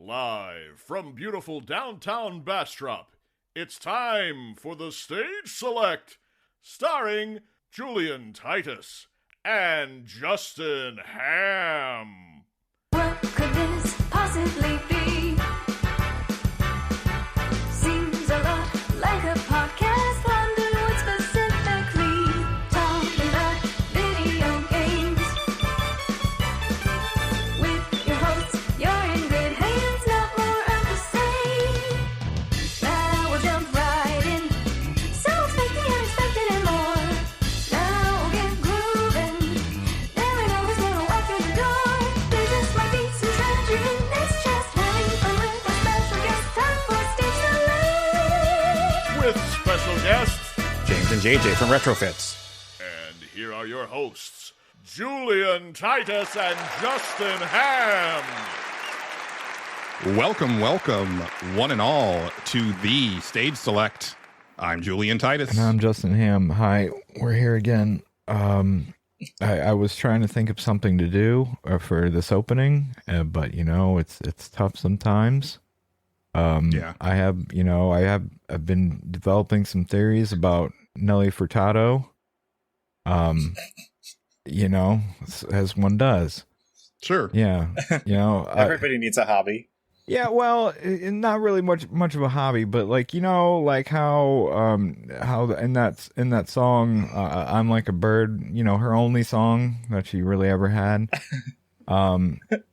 Live from beautiful downtown Bastrop, it's time for the Stage Select, starring Julian Titus and Justin Ham. What could this possibly be? Seems a lot like a podcast. Wonder what specifically. Talking about video games. With your hosts, you're in good hands. Not more of the same. Now we'll jump right in. So expect the unexpected and more. Now we'll get grooving. There we go, who's gonna walk through the door? There just might be some treasure in this chest. Having fun with our special guest. Time for Stage Select. With special guests, James and JJ from RetroFits. and here are your hosts, Julian Titus and Justin Ham. Welcome, one and all, to the Stage Select. I'm Julian Titus. And I'm Justin Ham. Hi, we're here again. I was trying to think of something to do for this opening, but it's tough sometimes. Yeah. I've been developing some theories about Nelly Furtado. As one does. Sure. Yeah. Everybody needs a hobby. Yeah, well, not really much of a hobby, but how in that song, "I'm Like a Bird," her only song that she really ever had.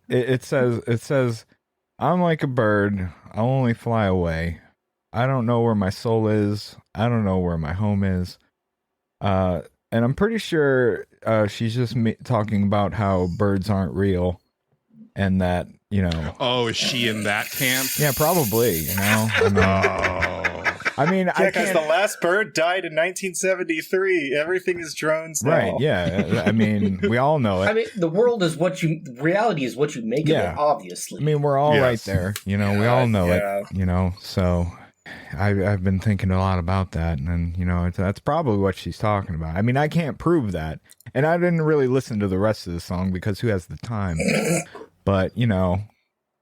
It says, "I'm like a bird, I'll only fly away. I don't know where my soul is. I don't know where my home is." And I'm pretty sure she's just talking about how birds aren't real, and that. Oh, is she in that camp? Yeah, probably. Because the last bird died in 1973. Everything is drones now. Right? Yeah. We all know it. the world is reality is what you make of it, obviously. We're all Yes. right there. We all know it. So I've been thinking a lot about that, and that's probably what she's talking about. I can't prove that, and I didn't really listen to the rest of the song because who has the time? But,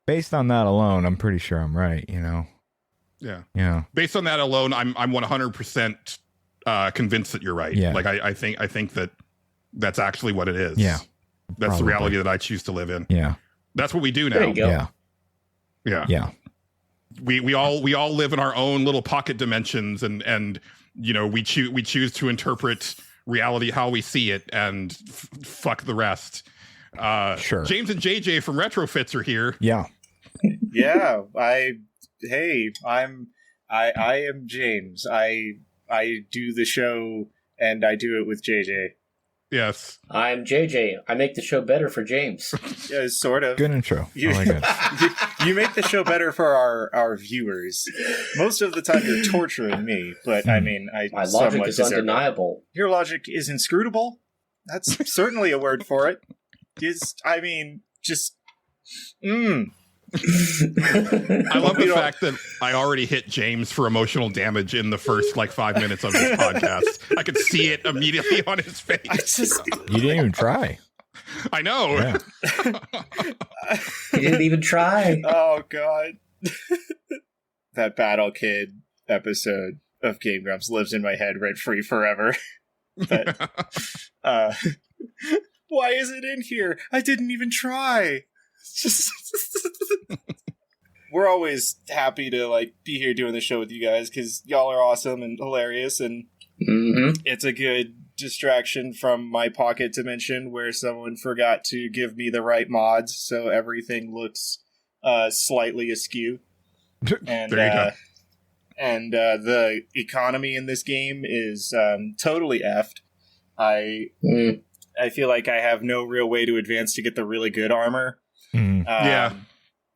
based on that alone, I'm pretty sure I'm right, Yeah. Yeah. Based on that alone, I'm 100% convinced that you're right. Yeah. I think that's actually what it is. Yeah. That's Probably. the reality that I choose to live in. Yeah. That's what we do now. There you go. Yeah. Yeah. Yeah. We all live in our own little pocket dimensions, and we choose to interpret reality how we see it, and fuck the rest. Sure. James and JJ from RetroFits are here. Yeah. Yeah, I am James. I do the show and I do it with JJ. Yes. I'm JJ. I make the show better for James. Yeah, sort of. Good intro. You, I like it. you make the show better for our viewers. Most of the time you're torturing me, but I My logic somewhat is deserve it. undeniable. Your logic is inscrutable? That's certainly a word for it. I love the fact that I already hit James for emotional damage in the first 5 minutes of this podcast. I could see it immediately on his face. You didn't even try. I know. Yeah. He didn't even try. Oh god. That Battle Kid episode of Game Grumps lives in my head rent free forever. But why is it in here? I didn't even try. It's just we're always happy to be here doing the show with you guys because y'all are awesome and hilarious, and it's a good distraction from my pocket dimension where someone forgot to give me the right mods, so everything looks slightly askew. And There you go. And the economy in this game is totally effed. I feel like I have no real way to advance to get the really good armor. Yeah.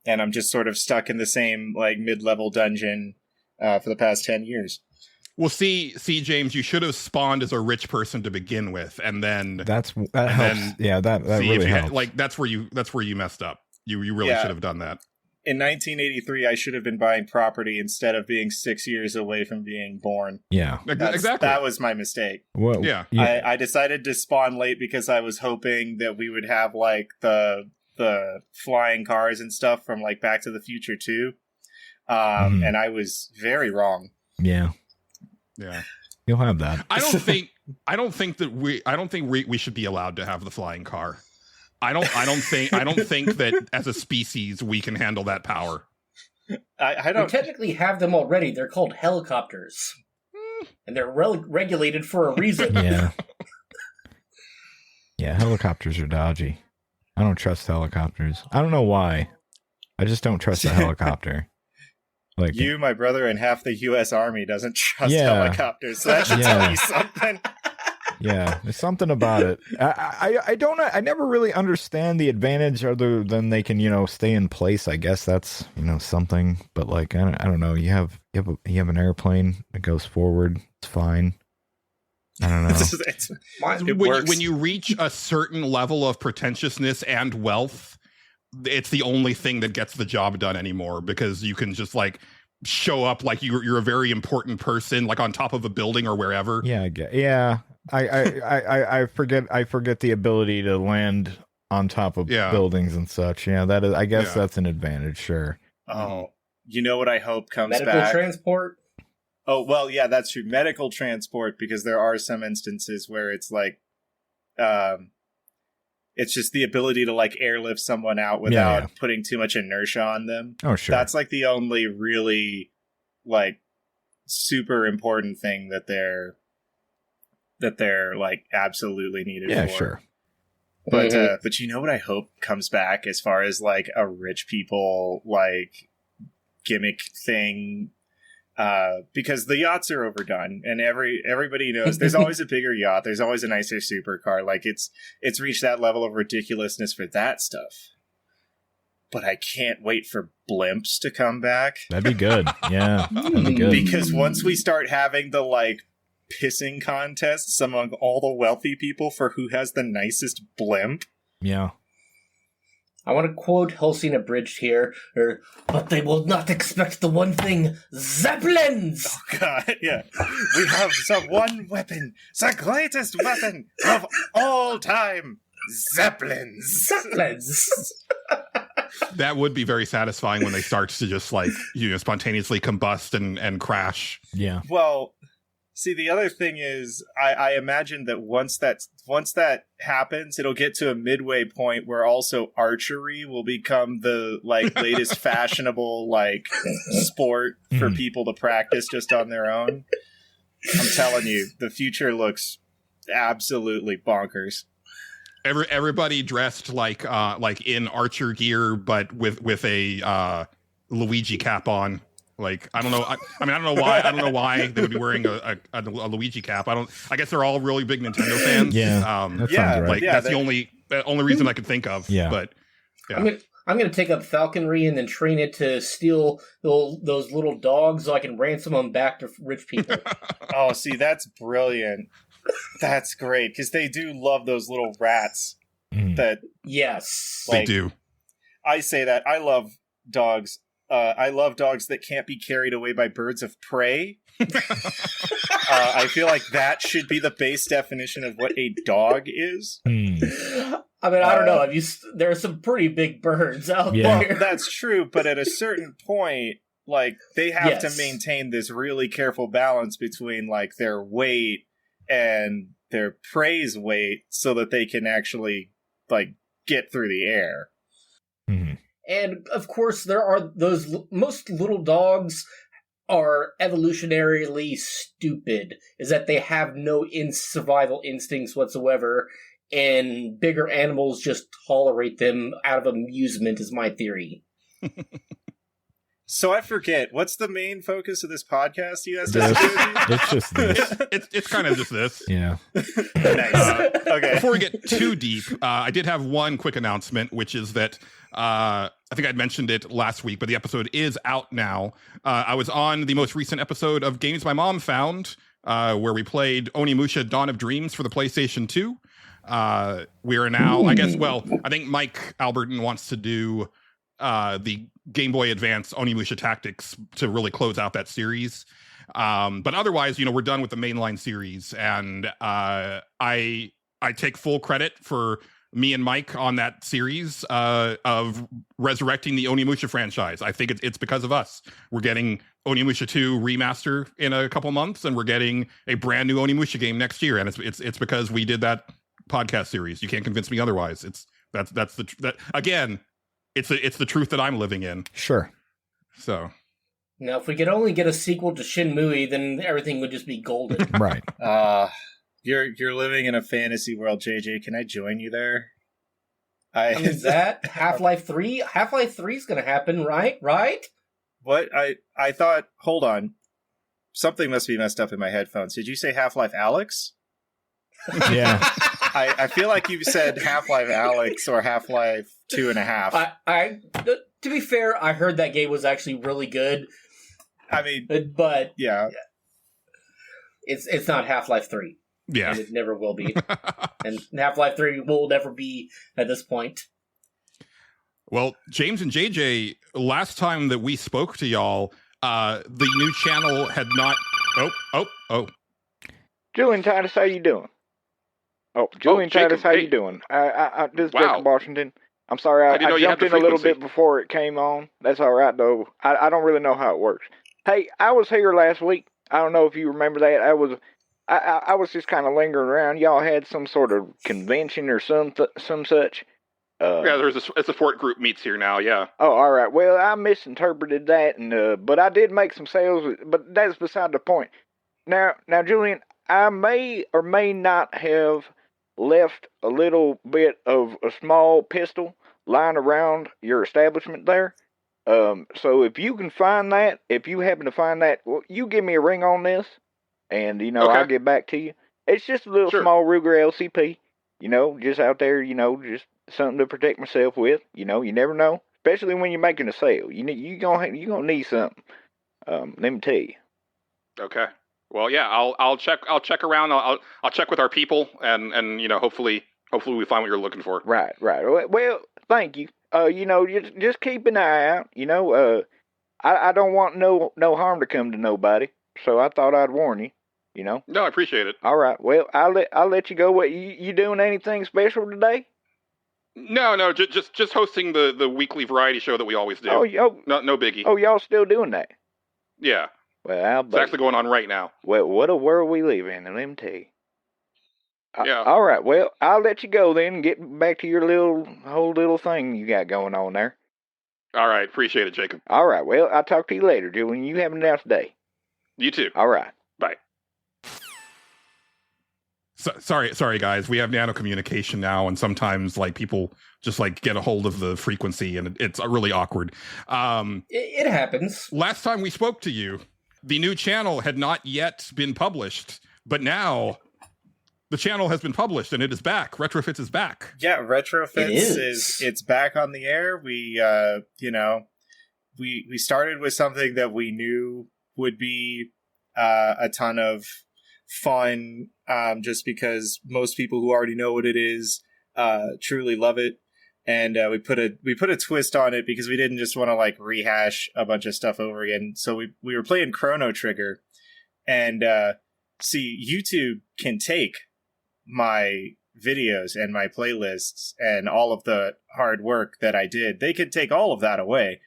And I'm just sort of stuck in the same mid-level dungeon for the past 10 years. Well, see, James, you should have spawned as a rich person to begin with, and then That helps. then Yeah, that really helps. that's where you messed up. You really should have done that. In 1983, I should have been buying property instead of being 6 years away from being born. Yeah. Exactly. That was my mistake. Well, Yeah. I decided to spawn late because I was hoping that we would have the the flying cars and stuff from like Back to the Future 2. And I was very wrong. Yeah. You'll have that. I don't think we should be allowed to have the flying car. I don't think that as a species we can handle that power. I don't. We technically have them already. They're called helicopters, and they're regulated for a reason. Yeah, helicopters are dodgy. I don't trust helicopters. I don't know why. I just don't trust a helicopter. Like you, my brother, and half the U.S. Army doesn't trust helicopters. So that should tell you something. Yeah, there's something about it. I never really understand the advantage other than they can, stay in place. I guess that's, something. But like, I don't know. You have an airplane that goes forward. It's fine. I don't know. When you reach a certain level of pretentiousness and wealth, it's the only thing that gets the job done anymore, because you can just like show up like you're a very important person, like on top of a building or wherever. Yeah. I forget the ability to land on top of buildings and such. Yeah, that is. I guess that's an advantage. Sure. Oh, you know what I hope comes back? Medical transport. Oh well, yeah, that's true. Medical transport, because there are some instances where it's like, it's just the ability to like airlift someone out without putting too much inertia on them. Oh, sure. That's like the only really like super important thing that they're like absolutely needed for. Yeah, sure. But you know what I hope comes back as far as like a rich people like gimmick thing, because the yachts are overdone and everybody knows there's always a bigger yacht, there's always a nicer supercar. Like it's reached that level of ridiculousness for that stuff. But I can't wait for blimps to come back. That'd be good. Yeah, that'd be good. Because once we start having the like pissing contests among all the wealthy people for who has the nicest blimp. Yeah. I want to quote Helsing abridged here, but they will not expect the one thing, Zeppelins! Oh god, yeah. We have the one weapon, the greatest weapon of all time, Zeppelins! Zeppelins! That would be very satisfying when they start to just like, spontaneously combust and crash. Yeah. Well, see, the other thing is, I imagine that once that happens, it'll get to a midway point where also archery will become the like latest fashionable like sport for people to practice just on their own. I'm telling you, the future looks absolutely bonkers. Everybody dressed like in archer gear, but with a Luigi cap on. Like, I don't know. I don't know why. I don't know why they would be wearing a Luigi cap. I guess they're all really big Nintendo fans. Yeah. That sounds right. Like that's the only reason I could think of. Yeah. But yeah. I'm gonna take up falconry and then train it to steal those little dogs so I can ransom them back to rich people. Oh, see, that's brilliant. That's great, because they do love those little rats. That yes, they do. I say that I love dogs. I love dogs that can't be carried away by birds of prey. I feel like that should be the base definition of what a dog is. I mean, I don't know. There are some pretty big birds out there. Well, that's true, but at a certain point, like they have to maintain this really careful balance between like their weight and their prey's weight, so that they can actually like get through the air. Mm-hmm. And, of course, there are most little dogs are evolutionarily stupid, is that they have no survival instincts whatsoever, and bigger animals just tolerate them out of amusement, is my theory. So I forget, what's the main focus of this podcast, you guys? It's just this. It's kind of just this. Yeah. Nice. Okay. Before we get too deep, I did have one quick announcement, which is that I think I'd mentioned it last week, but the episode is out now. I was on the most recent episode of Games My Mom Found, where we played Onimusha Dawn of Dreams for the PlayStation 2. We are now, I think Mike Alberton wants to do the Game Boy Advance Onimusha Tactics to really close out that series. But otherwise, we're done with the mainline series, and I take full credit for me and Mike on that series of resurrecting the Onimusha franchise. I think it's because of us. We're getting Onimusha 2 remaster in a couple months, and we're getting a brand new Onimusha game next year. And it's because we did that podcast series. You can't convince me otherwise. That's the truth that I'm living in. Sure. So Now, if we could only get a sequel to Shenmue, then everything would just be golden. Right. You're living in a fantasy world, JJ. Can I join you there? I mean, that Half-Life 3? Half-Life 3 is going to happen, right? Right? What? I thought, hold on. Something must be messed up in my headphones. Did you say Half-Life Alyx? Yeah. I feel like you said Half-Life Alyx or Half-Life 2.5. To be fair, I heard that game was actually really good. I mean, but yeah. It's not Half-Life 3. yeah, And it never will be. And Half-Life 3 will never be at this point. Well, James and JJ, last time that we spoke to y'all, the new channel had not. Oh. Julian Titus, how you doing? Oh, Julian Titus, Jacob, how hey. you doing? This is Wow. Jacob Washington. I'm sorry, I didn't know I you had jumped the in a little frequency. bit before it came on. That's all right, though. I don't really know how it works. Hey, I was here last week. I don't know if you remember that. I was just kind of lingering around. Y'all had some sort of convention or some such. Yeah, there's a support group meets here now. Yeah. Oh, all right. Well, I misinterpreted that, and but I did make some sales. But that's beside the point. Now, Julian, I may or may not have left a little bit of a small pistol lying around your establishment there. So if you can find that, if you happen to find that, well, you give me a ring on this, and Okay. I'll get back to you. It's just a little Sure. small Ruger LCP. Just out there, just something to protect myself with. You never know, especially when you're making a sale. You gonna need something. Let me tell you. Okay. Well, yeah. I'll check around. I'll check with our people, and hopefully we find what you're looking for. Right. Well, thank you. Just keep an eye out. I don't want no harm to come to nobody, so I thought I'd warn you. No, I appreciate it. All right. Well, I'll let you go. What you doing? Anything special today? No, just hosting the weekly variety show that we always do. No biggie. Oh, y'all still doing that? Yeah. Well, It's actually going on right now. Well, what a world we live in, let me tell you. Yeah. All right. Well, I'll let you go then and get back to your whole little thing you got going on there. All right. Appreciate it, Jacob. All right. Well, I'll talk to you later, Julian. You have a nice day. You too. All right. Bye. Sorry, guys. We have nano communication now, and sometimes people just get a hold of the frequency, and it's really awkward. It happens. Last time we spoke to you, the new channel had not yet been published, but now the channel has been published and it is back. RetroFits is back. Yeah, RetroFits It is it's back on the air. We we started with something that we knew would be a ton of fun, just because most people who already know what it is truly love it, and we put a twist on it because we didn't just want to rehash a bunch of stuff over again. So we were playing Chrono Trigger, and see, YouTube can take my videos and my playlists and all of the hard work that I did. They could take all of that away,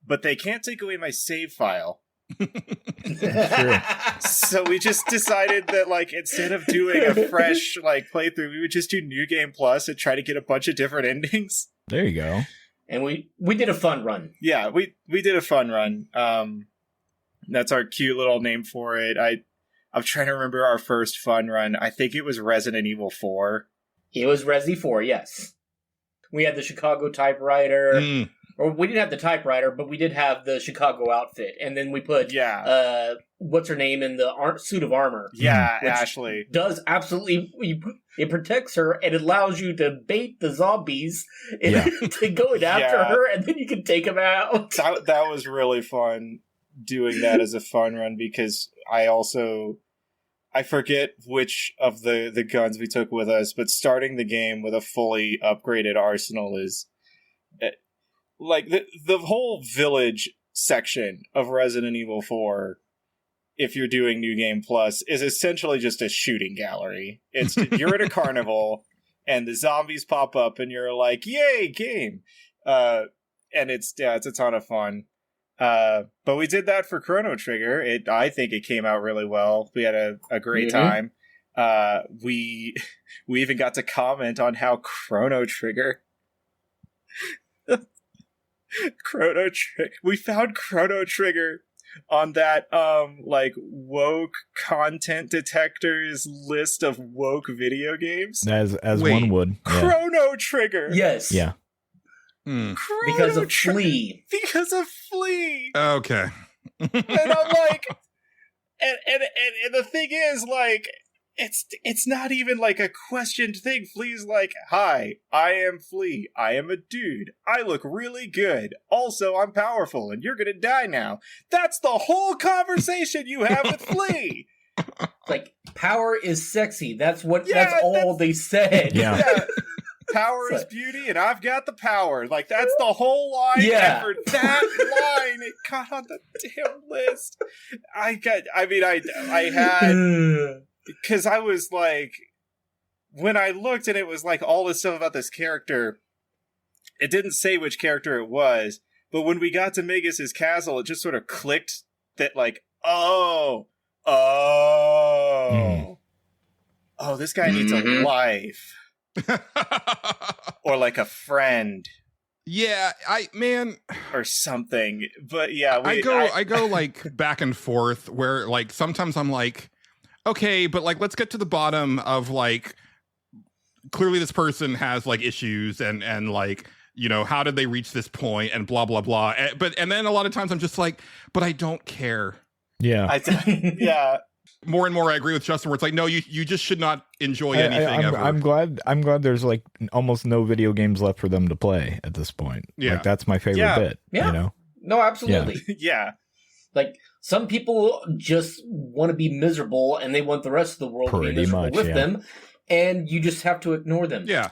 but they can't take away my save file. So we just decided that instead of doing a fresh playthrough, we would just do New Game Plus and try to get a bunch of different endings. There you go. And we did a fun run. Yeah, we did a fun run. That's our cute little name for it. I'm trying to remember our first fun run. I think it was Resident Evil 4. It was Resi 4, yes. We had the Chicago typewriter. Or we didn't have the typewriter, but we did have the Chicago outfit. And then we put, what's her name, in the suit of armor. Yeah, which Ashley. Does absolutely, it protects her, and it allows you to bait the zombies to go after her, and then you can take them out. That was really fun, doing that as a fun run, because I forget which of the guns we took with us, but starting the game with a fully upgraded arsenal is... the whole village section of Resident Evil 4, if you're doing New Game Plus, is essentially just a shooting gallery. You're at a carnival, and the zombies pop up, and you're like, "Yay, game!" And it's a ton of fun. But we did that for Chrono Trigger. I think it came out really well. We had a great time. We even got to comment on how Chrono Trigger. We found Chrono Trigger on that like woke content detectors list of woke video games. As one would. Yeah. Chrono Trigger. Yes. Yeah. Because of Flea. Because of Flea. Okay. And I'm like, and the thing is, like, it's not even like a questioned thing. Flea's like, "Hi, I am Flea. I am a dude. I look really good. Also, I'm powerful, and you're gonna die now." That's the whole conversation you have with Flea. Like, power is sexy. That's all they said. Yeah. Power is beauty, and I've got the power. Like, that's the whole line. Yeah. And for that line, it got on the damn list. I had... Because I was like... When I looked and it was like all this stuff about this character, it didn't say which character it was, but when we got to Magus' castle, it just sort of clicked that, like, oh, this guy needs a life. Or like a friend. Yeah, or something. But yeah, I go like back and forth where like sometimes I'm like, okay, but like let's get to the bottom of like clearly this person has like issues and like, you know, how did they reach this point and blah blah blah. And then a lot of times I'm just like, but I don't care. Yeah. Yeah. More and more I agree with Justin where it's like, no, you just should not enjoy anything ever. I'm glad there's like almost no video games left for them to play at this point. Yeah. Like that's my favorite bit. Yeah. You know? No, absolutely. Yeah. Like, some people just want to be miserable and they want the rest of the world to be miserable with them, and you just have to ignore them. Yeah.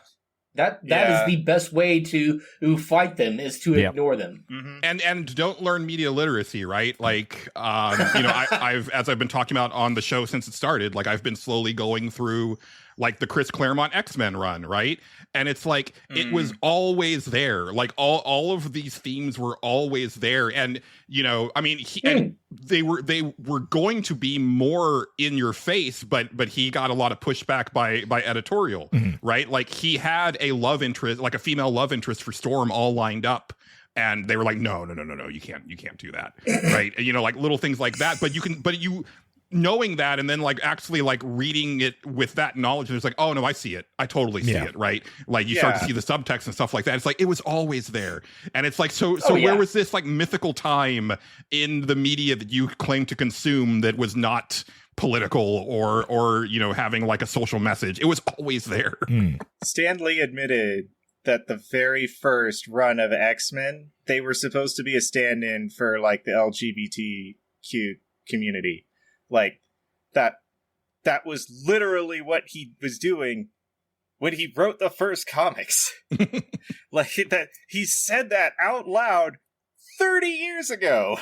That is the best way to fight them, is to ignore them. Mm-hmm. And don't learn media literacy, right? Like, you know, I've as I've been talking about on the show since it started, like I've been slowly going through like the Chris Claremont X-Men run, right? And it's like it was always there. Like all of these themes were always there, and you know, I mean, and they were going to be more in your face, but he got a lot of pushback by editorial, right? Like he had a love interest, like a female love interest for Storm, all lined up. And they were like, no, you can't do that, right? You know, like little things like that. But you knowing that and then like actually like reading it with that knowledge, and it's like, oh no, I see it. I totally see it, right? Like you start to see the subtext and stuff like that. It's like it was always there, and it's like so where was this like mythical time in the media that you claim to consume that was not political or you know having like a social message? It was always there. Stan Lee admitted that the very first run of X-Men, they were supposed to be a stand-in for like the LGBTQ community. Like that was literally what he was doing when he wrote the first comics. Like that, he said that out loud 30 years ago.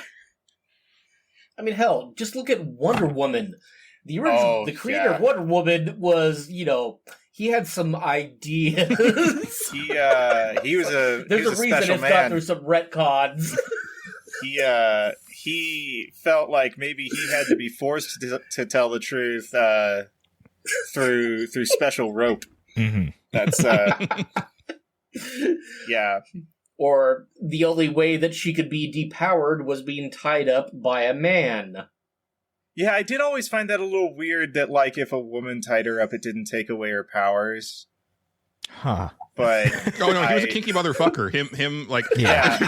I mean, hell, just look at Wonder Woman. The original, the creator of Wonder Woman was, you know, he had some ideas. He was a There's a reason it's got through some retcons. He felt like maybe he had to be forced to tell the truth through special rope. That's yeah. Or the only way that she could be depowered was being tied up by a man. Yeah, I did always find that a little weird that, like, if a woman tied her up, it didn't take away her powers. Huh. But... oh, no, he was a kinky motherfucker. Him, like... Yeah.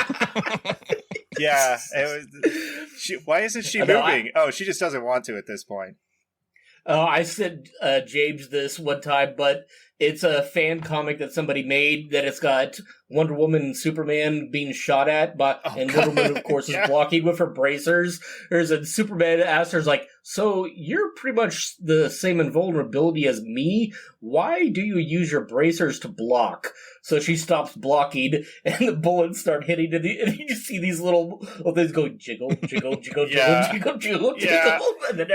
Yeah. It was, why isn't she moving? She just doesn't want to at this point. I sent James this one time, but it's a fan comic that somebody made that it's got Wonder Woman and Superman being shot at, and Wonder Woman, of course, is blocking with her bracers. There's a Superman asks her, like, so you're pretty much the same invulnerability as me? Why do you use your bracers to block? So she stops blocking, and the bullets start hitting, and you see these little things go jiggle, jiggle, jiggle, jiggle, jiggle, and then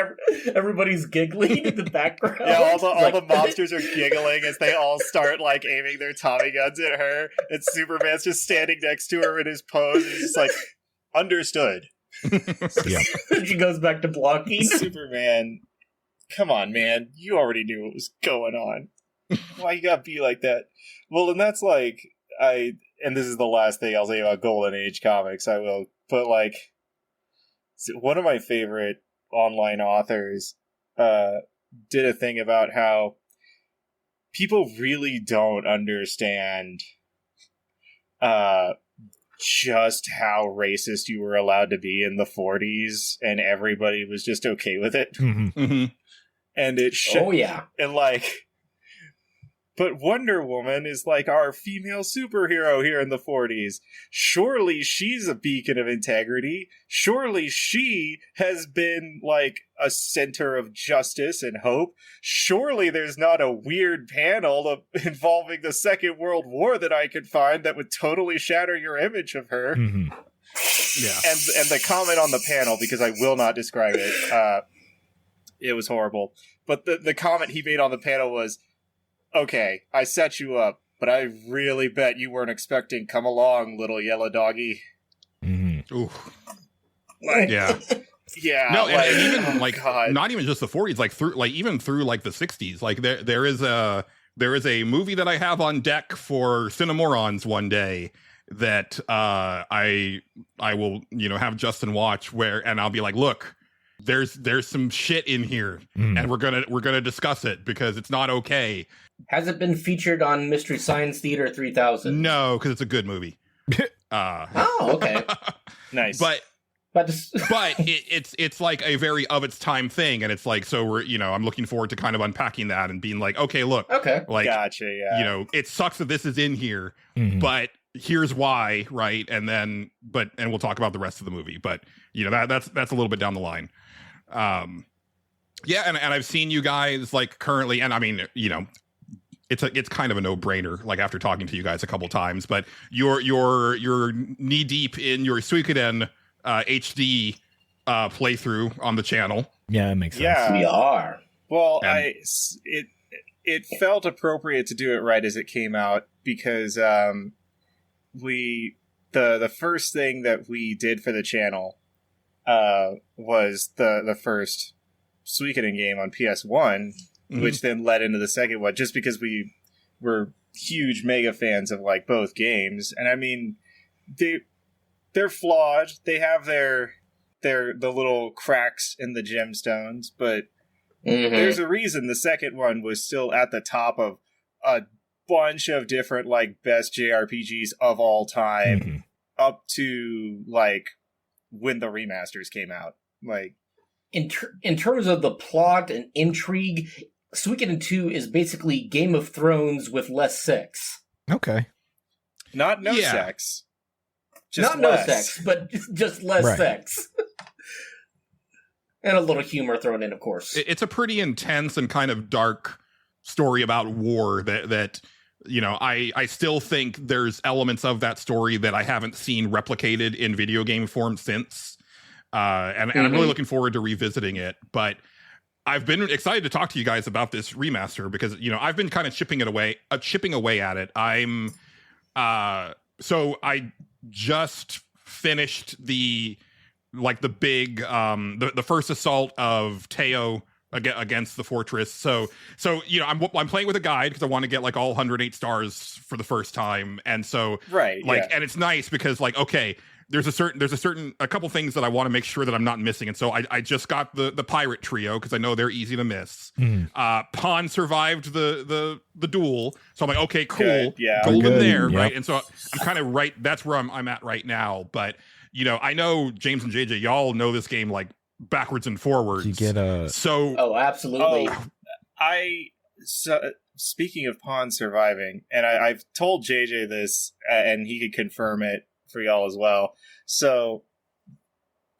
everybody's giggling in the background. Yeah, all the monsters are giggling as they all start like aiming their Tommy guns at her, and Superman's just standing next to her in his pose. He's just like, understood. Yeah. She goes back to blocking. Superman, come on, man. You already knew what was going on. Why you gotta be like that? Well, and that's like, and this is the last thing I'll say about Golden Age comics, I will, but like, one of my favorite online authors did a thing about how people really don't understand just how racist you were allowed to be in the 40s, and everybody was just okay with it. Mm-hmm. Mm-hmm. And it Oh, yeah. and like, but Wonder Woman is like our female superhero here in the 40s. Surely she's a beacon of integrity. Surely she has been like a center of justice and hope. Surely there's not a weird panel involving the Second World War that I could find that would totally shatter your image of her. Mm-hmm. Yeah. And the comment on the panel, because I will not describe it, it was horrible. But the comment he made on the panel was, okay, I set you up, but I really bet you weren't expecting come along, little yellow doggy. Mm-hmm. Ooh. Like, Yeah. yeah. No, like, and even oh, like God. not even just the 40s, like even through like the 60s. Like there is a movie that I have on deck for Cinemorons one day that I will, have Justin watch and I'll be like, look, there's some shit in here, and we're gonna discuss it because it's not okay. Has it been featured on Mystery Science Theater 3000? No, because it's a good movie. Oh, okay. Nice. But But it's like a very of its time thing, and it's like, so we're I'm looking forward to kind of unpacking that and being like, okay, look, like, gotcha, yeah. It sucks that this is in here, Mm-hmm. but here's why, right? And then and we'll talk about the rest of the movie, but that's a little bit down the line. Yeah, and I've seen you guys like currently, and I mean, it's kind of a no-brainer, like after talking to you guys a couple times, but you're knee deep in your Suikoden HD playthrough on the channel. Yeah, that makes sense. Yeah. we are. Well, And- it felt appropriate to do it right as it came out, because the first thing that we did for the channel was the first Suikoden game on PS1, which then led into the second one, just because we were huge mega fans of like both games. And I mean, they're flawed. They have the little cracks in the gemstones, but there's a reason the second one was still at the top of a bunch of different like best JRPGs of all time, up to like when the remasters came out. Like, In terms of the plot and intrigue, Suikoden 2 is basically Game of Thrones with less sex. Okay. not no Yeah. sex, just Not less. no sex, but just less Right. sex. And a little humor thrown in, of course. It's a pretty intense and kind of dark story about war that I still think there's elements of that story that I haven't seen replicated in video game form since. And I'm really looking forward to revisiting it. But I've been excited to talk to you guys about this remaster because, I've been kind of chipping away at it. So I just finished the big, the first assault of Teo against the fortress. So I'm playing with a guide because I want to get like all 108 stars for the first time. And so, and it's nice because okay, there's a couple things that I want to make sure that I'm not missing. And so I just got the pirate trio because I know they're easy to miss. Pawn survived the duel. So I'm like, okay, cool. Good, yeah. Golden Good, there. yep. Right. And so I'm kind of right. That's where I'm at right now. But I know James and JJ, y'all know this game like backwards and forwards. You get a Oh, absolutely. Speaking of Pawn surviving, and I've told JJ this, and he could confirm it for y'all as well. So,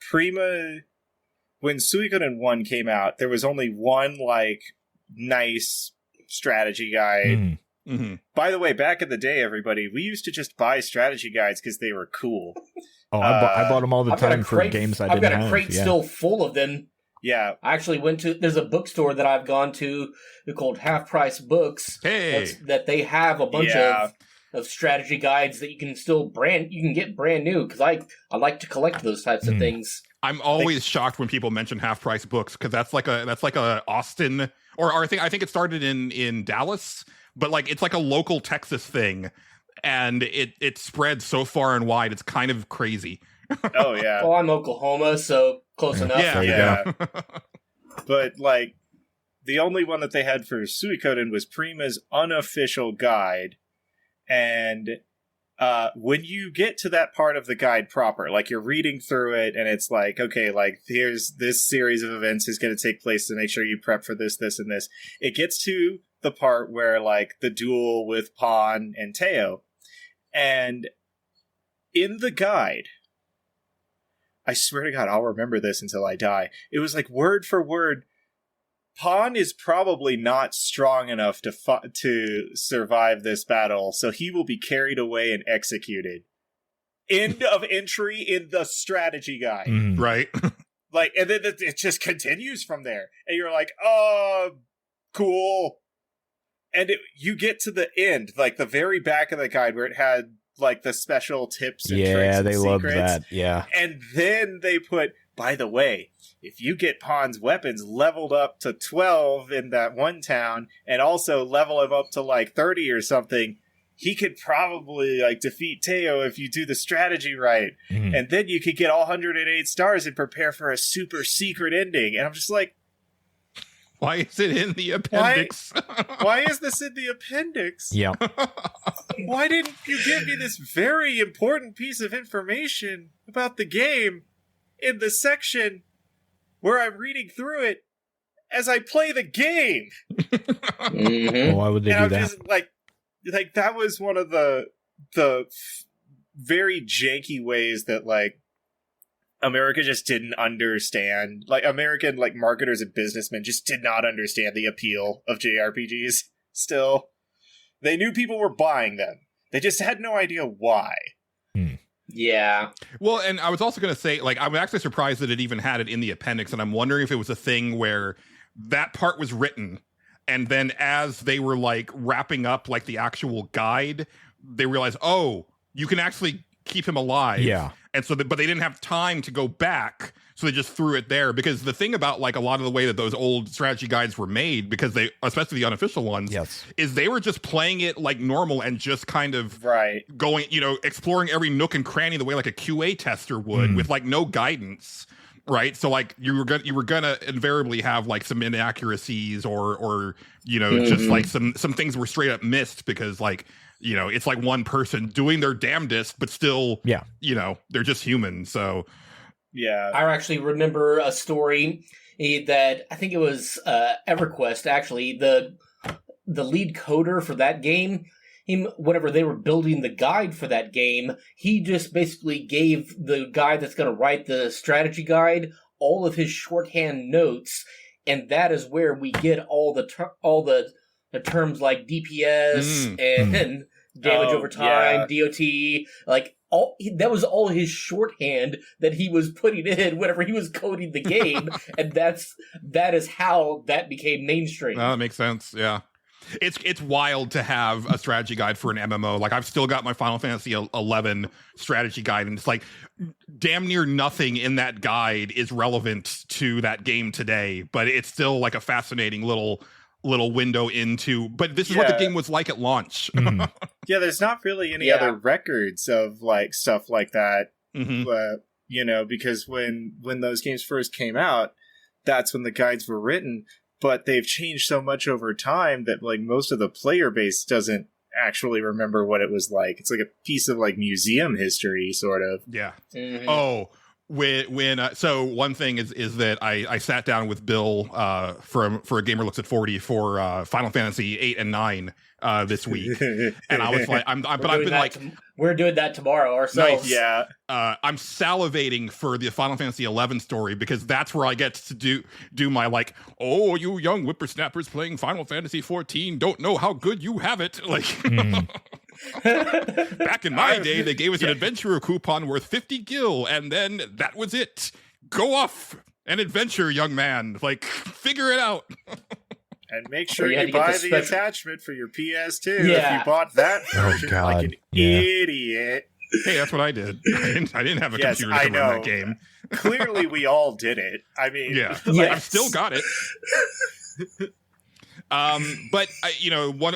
Prima, when Suikoden 1 came out, there was only one like nice strategy guide. By the way, back in the day, everybody, we used to just buy strategy guides because they were cool. I bought them all the I've got a time for crate- games I I've didn't have. got a crate yeah. still full of them. Yeah. I actually went to, there's a bookstore that I've gone to called Half Price Books. Hey. That they have a bunch of strategy guides that you can get brand new, because I like to collect those types of things. I'm always shocked when people mention Half Price Books, because that's like a Austin, or I think it started in Dallas, but like it's like a local Texas thing, and it spreads so far and wide, it's kind of crazy. Oh yeah. Well, I'm Oklahoma, so close enough. Yeah. But like, the only one that they had for Suikoden was Prima's unofficial guide, and when you get to that part of the guide proper, like you're reading through it, and it's like, okay, like here's this series of events is going to take place to make sure you prep for this, this, and this. It gets to the part where like the duel with Pawn and Teo, and in the guide, I swear to God, I'll remember this until I die. It was like word for word, Pawn is probably not strong enough to survive this battle, so he will be carried away and executed. End of entry in the strategy guide. Right. Like, and then it just continues from there. And you're like, cool. And you get to the end, like the very back of the guide where it had like the special tips and tricks and they secrets. loved that. Yeah. And then they put, by the way, if you get Pawn's weapons leveled up to 12 in that one town, and also level him up to like 30 or something, he could probably like defeat Teo if you do the strategy right. And then you could get all 108 stars and prepare for a super secret ending. And I'm just like, why is it in the appendix? Why is this in the appendix? Yeah. Why didn't you give me this very important piece of information about the game in the section where I'm reading through it as I play the game? Well, why would they do that? Just like that was one of the very janky ways that like America just didn't understand. Like American like marketers and businessmen just did not understand the appeal of JRPGs. Still, they knew people were buying them. They just had no idea why. Yeah. Well, and I was also going to say, like, I'm actually surprised that it even had it in the appendix, and I'm wondering if it was a thing where that part was written, and then as they were, like, wrapping up, like, the actual guide, they realized, oh, you can actually keep him alive. Yeah. And so, but they didn't have time to go back, so they just threw it there. Because the thing about, like, a lot of the way that those old strategy guides were made, because they, especially the unofficial ones, is they were just playing it like normal and just kind of going, you know, exploring every nook and cranny the way like a QA tester would, with like no guidance, right? So like you were gonna invariably have like some inaccuracies or you know just like some things were straight up missed because like, you know, it's like one person doing their damnedest, but still, you know, they're just human. So, yeah. I actually remember a story that I think it was EverQuest. Actually, the lead coder for that game, whenever they were building the guide for that game, he just basically gave the guy that's going to write the strategy guide all of his shorthand notes, and that is where we get all the terms like DPS and damage over time, DOT, like that was all his shorthand that he was putting in whenever he was coding the game, and that is how that became mainstream. That makes sense. Yeah. It's wild to have a strategy guide for an MMO. Like I've still got my Final Fantasy 11 strategy guide, and it's like damn near nothing in that guide is relevant to that game today, but it's still like a fascinating little window into, but this is what the game was like at launch. Yeah, there's not really any other records of like stuff like that. You know, because when those games first came out, that's when the guides were written, but they've changed so much over time that like most of the player base doesn't actually remember what it was like. It's like a piece of like museum history sort of. Yeah. Oh, so one thing is that I sat down with Bill for a Gamer Looks at 40 for Final Fantasy 8 and 9 this week, and I was like, we're doing that tomorrow ourselves. Nice. Yeah, I'm salivating for the Final Fantasy 11 story because that's where I get to do my like, oh, you young whippersnappers playing Final Fantasy 14 don't know how good you have it, like. Back in my day, they gave us an adventurer coupon worth 50 gil, and then that was it. go off and adventure, young man. Like, figure it out. And make sure you had you to get buy the the special- attachment for your PS2 Yeah. if you bought that version God. like an Yeah. idiot. Hey, that's what I did. I didn't have a Yes, computer I to run know. that game. Clearly, we all did it. I mean, Yeah, Yes. I've still got it. But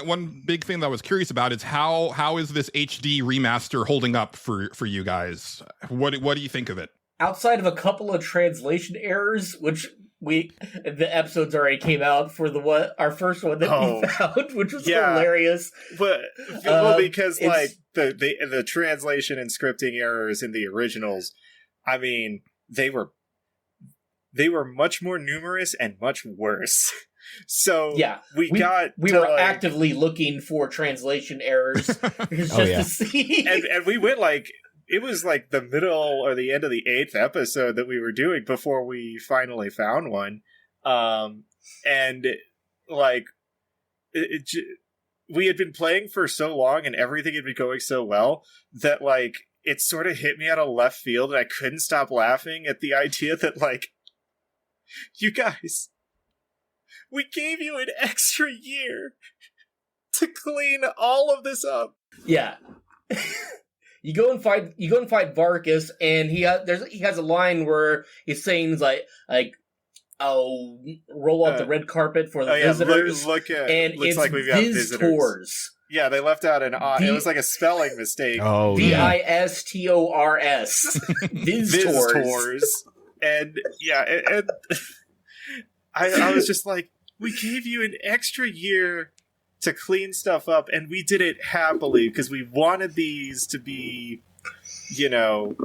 one big thing that I was curious about is how is this HD remaster holding up for you guys? What do you think of it? Outside of a couple of translation errors, which the episodes already came out for our first one that we found, which was hilarious. But because like the translation and scripting errors in the originals, I mean, they were much more numerous and much worse. So yeah, we were actively looking for translation errors just to see, and we went like. It was like the middle or the end of the 8th episode that we were doing before we finally found one. And like we had been playing for so long and everything had been going so well that like it sort of hit me out of left field and I couldn't stop laughing at the idea that like, you guys, we gave you an extra year to clean all of this up. Yeah. You go and fight Vargas, and he has a line where he's saying like I'll roll out the red carpet for the visitors. Looks like we've got visitors. Yeah, they left out it was like a spelling mistake. Oh, VISTORS. Visitors. And yeah, I was just like, we gave you an extra year to clean stuff up, and we did it happily because we wanted these to be, the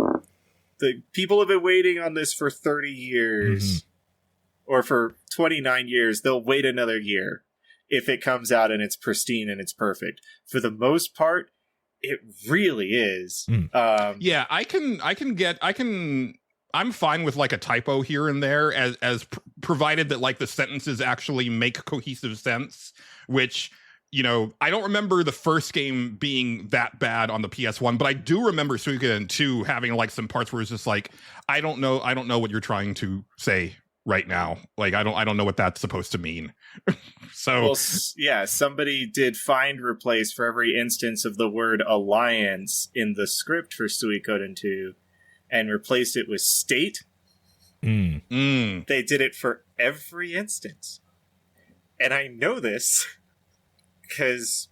people have been waiting on this for 30 years or for 29 years. They'll wait another year if it comes out and it's pristine and it's perfect. For the most part, it really is. Yeah, I'm fine with like a typo here and there as provided that like the sentences actually make cohesive sense, which I don't remember the first game being that bad on the PS1, but I do remember Suikoden 2 having like some parts where it's just like, I don't know what you're trying to say right now. Like, I don't know what that's supposed to mean. So, well, somebody did find replace for every instance of the word alliance in the script for Suikoden 2 and replaced it with state. They did it for every instance. And I know this because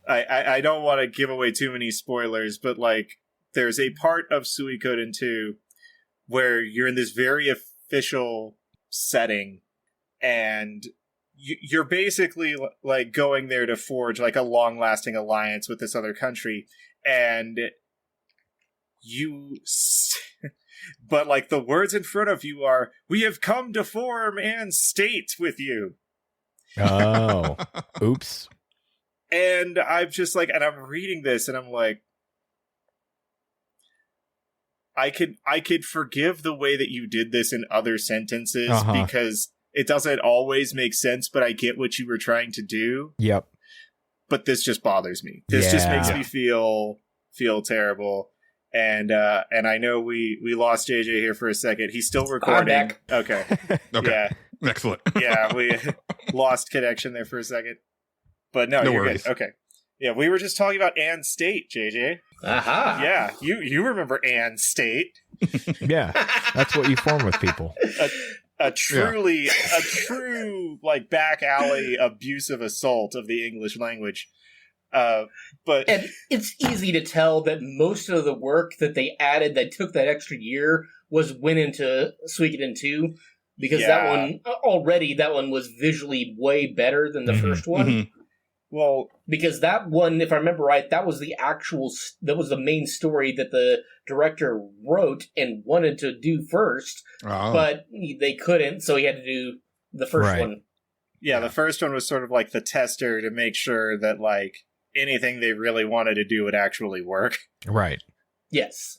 I don't want to give away too many spoilers, but like there's a part of Suikoden 2 where you're in this very official setting and you're basically like going there to forge like a long-lasting alliance with this other country, and but like the words in front of you are, we have come to form and state with you. Oh, oops. And I'm just like, and I'm reading this and I'm like, I could forgive the way that you did this in other sentences because it doesn't always make sense, but I get what you were trying to do. Yep. But this just bothers me. This just makes me feel terrible. And I know we lost JJ here for a second. He's still recording. I'm back. Okay. Okay. Yeah. Excellent. Yeah, we lost connection there for a second. But no you're worries. good. Okay. Yeah, we were just talking about Ann State, JJ. Aha. Yeah, you remember Ann State. Yeah, that's what you form with people. A true like back alley abusive assault of the English language. But and it's easy to tell that most of the work that they added that took that extra year went into Suikoden 2, because that one was visually way better than the first one. Well, because that one, if I remember right, that was the main story that the director wrote and wanted to do first, but they couldn't, so he had to do the first one. Yeah, the first one was sort of like the tester to make sure that like anything they really wanted to do would actually work. Right. Yes.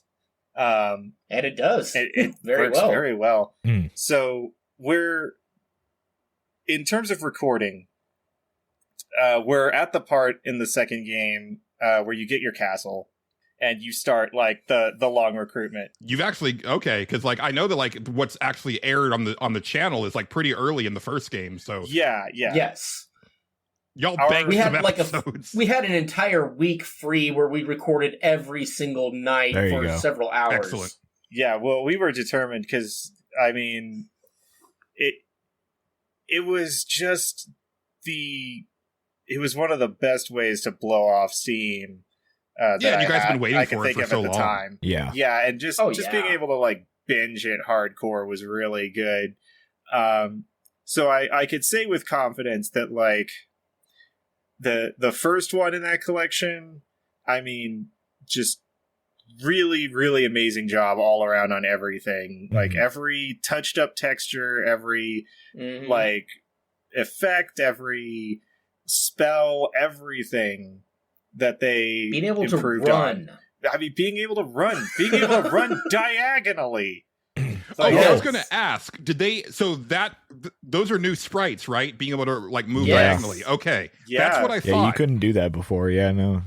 And it does. It very works well. very well. So in terms of recording, we're at the part in the second game where you get your castle, and you start like the long recruitment. You've actually okay, because like I know that like what's actually aired on the channel is like pretty early in the first game. So Yeah. Yes. y'all Our- banked We some had like episodes. we had an entire week free where we recorded every single night There you for go. several hours. Excellent. Yeah, well, we were determined because, I mean, it was just it was one of the best ways to blow off steam. Yeah, that you guys I been waiting I could for it think for of so at the long. time. Yeah. Yeah, and just being yeah. able to like binge it hardcore was really good. So I could say with confidence that like the first one in that collection, I mean, just really, really amazing job all around on everything. Mhm. Like every touched up texture, every Mhm. like effect, every spell, everything that they being able to improved run. on. I mean, being able to run diagonally. Oh, Like, yeah, I was Yes. gonna ask. Did they? So those are new sprites, right? Being able to like move Yes. diagonally. Okay, Yeah. that's what I Yeah, thought. you couldn't do that before. Yeah, no.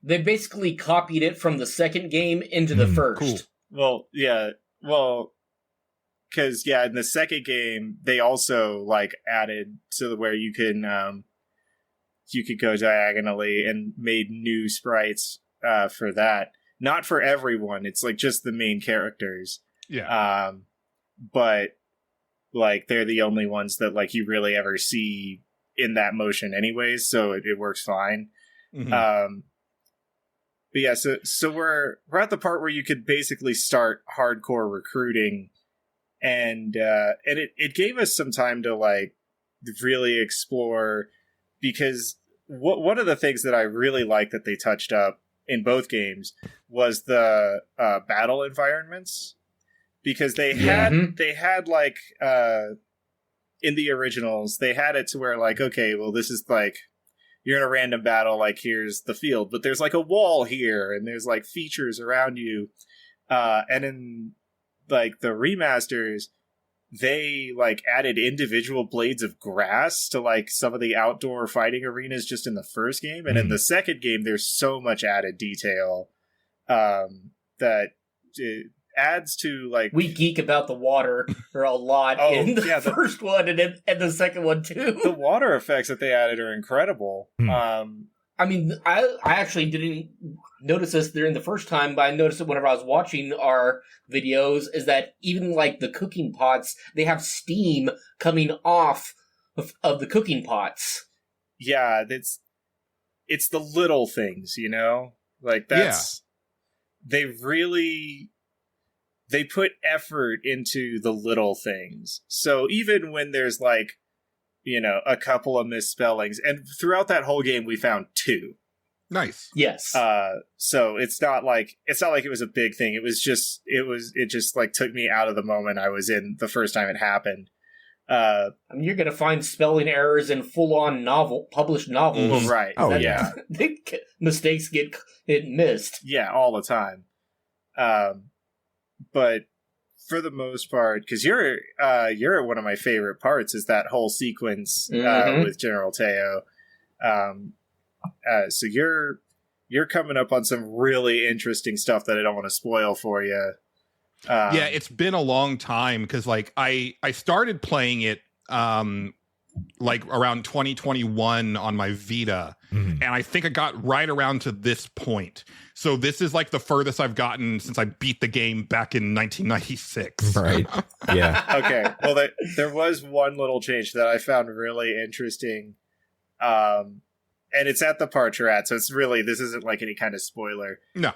They basically copied it from the second game into the first. cool. Well, yeah. Well, because, yeah, in the second game, they also, like, added to where you could go diagonally and made new sprites for that. Not for everyone. It's, like, just the main characters. Yeah. But, like, they're the only ones that, like, you really ever see in that motion anyways, so it works fine. Mhm. But yeah, so we're at the part where you could basically start hardcore recruiting, and it gave us some time to like really explore, because one of the things that I really liked that they touched up in both games was the battle environments, because they had like in the originals they had it to where like, okay, well, this is like you're in a random battle, like here's the field, but there's like a wall here and there's like features around you. And in like the remasters, they like added individual blades of grass to like some of the outdoor fighting arenas just in the first game. And in the second game, there's so much added detail that it adds to like... We geek about the water a lot in the first one and the second one too. The water effects that they added are incredible. I mean, I actually didn't notice this during the first time, but I noticed it whenever I was watching our videos, is that even like the cooking pots, they have steam coming off of the cooking pots. Yeah, it's the little things, you know? Like that's... Yeah. They put effort into the little things. So even when there's like, you know, a couple of misspellings, and throughout that whole game we found 2. Nice. Yes. So it's not like it was a big thing. It just like took me out of the moment I was in the first time it happened. I mean, you're gonna find spelling errors in full-on published novels. Right. Oh, yeah. Mistakes get missed. Yeah, all the time. But for the most part, because you're at one of my favorite parts, is that whole sequence with General Teo. So you're coming up on some really interesting stuff that I don't want to spoil for you. Yeah, it's been a long time because like I started playing it like around 2021 on my Vita, and I think I got right around to this point. So this is like the furthest I've gotten since I beat the game back in 1996. Right. Yeah. Okay. Well, there was one little change that I found really interesting. And it's at the part you're at, so it's really, this isn't like any kind of spoiler. No.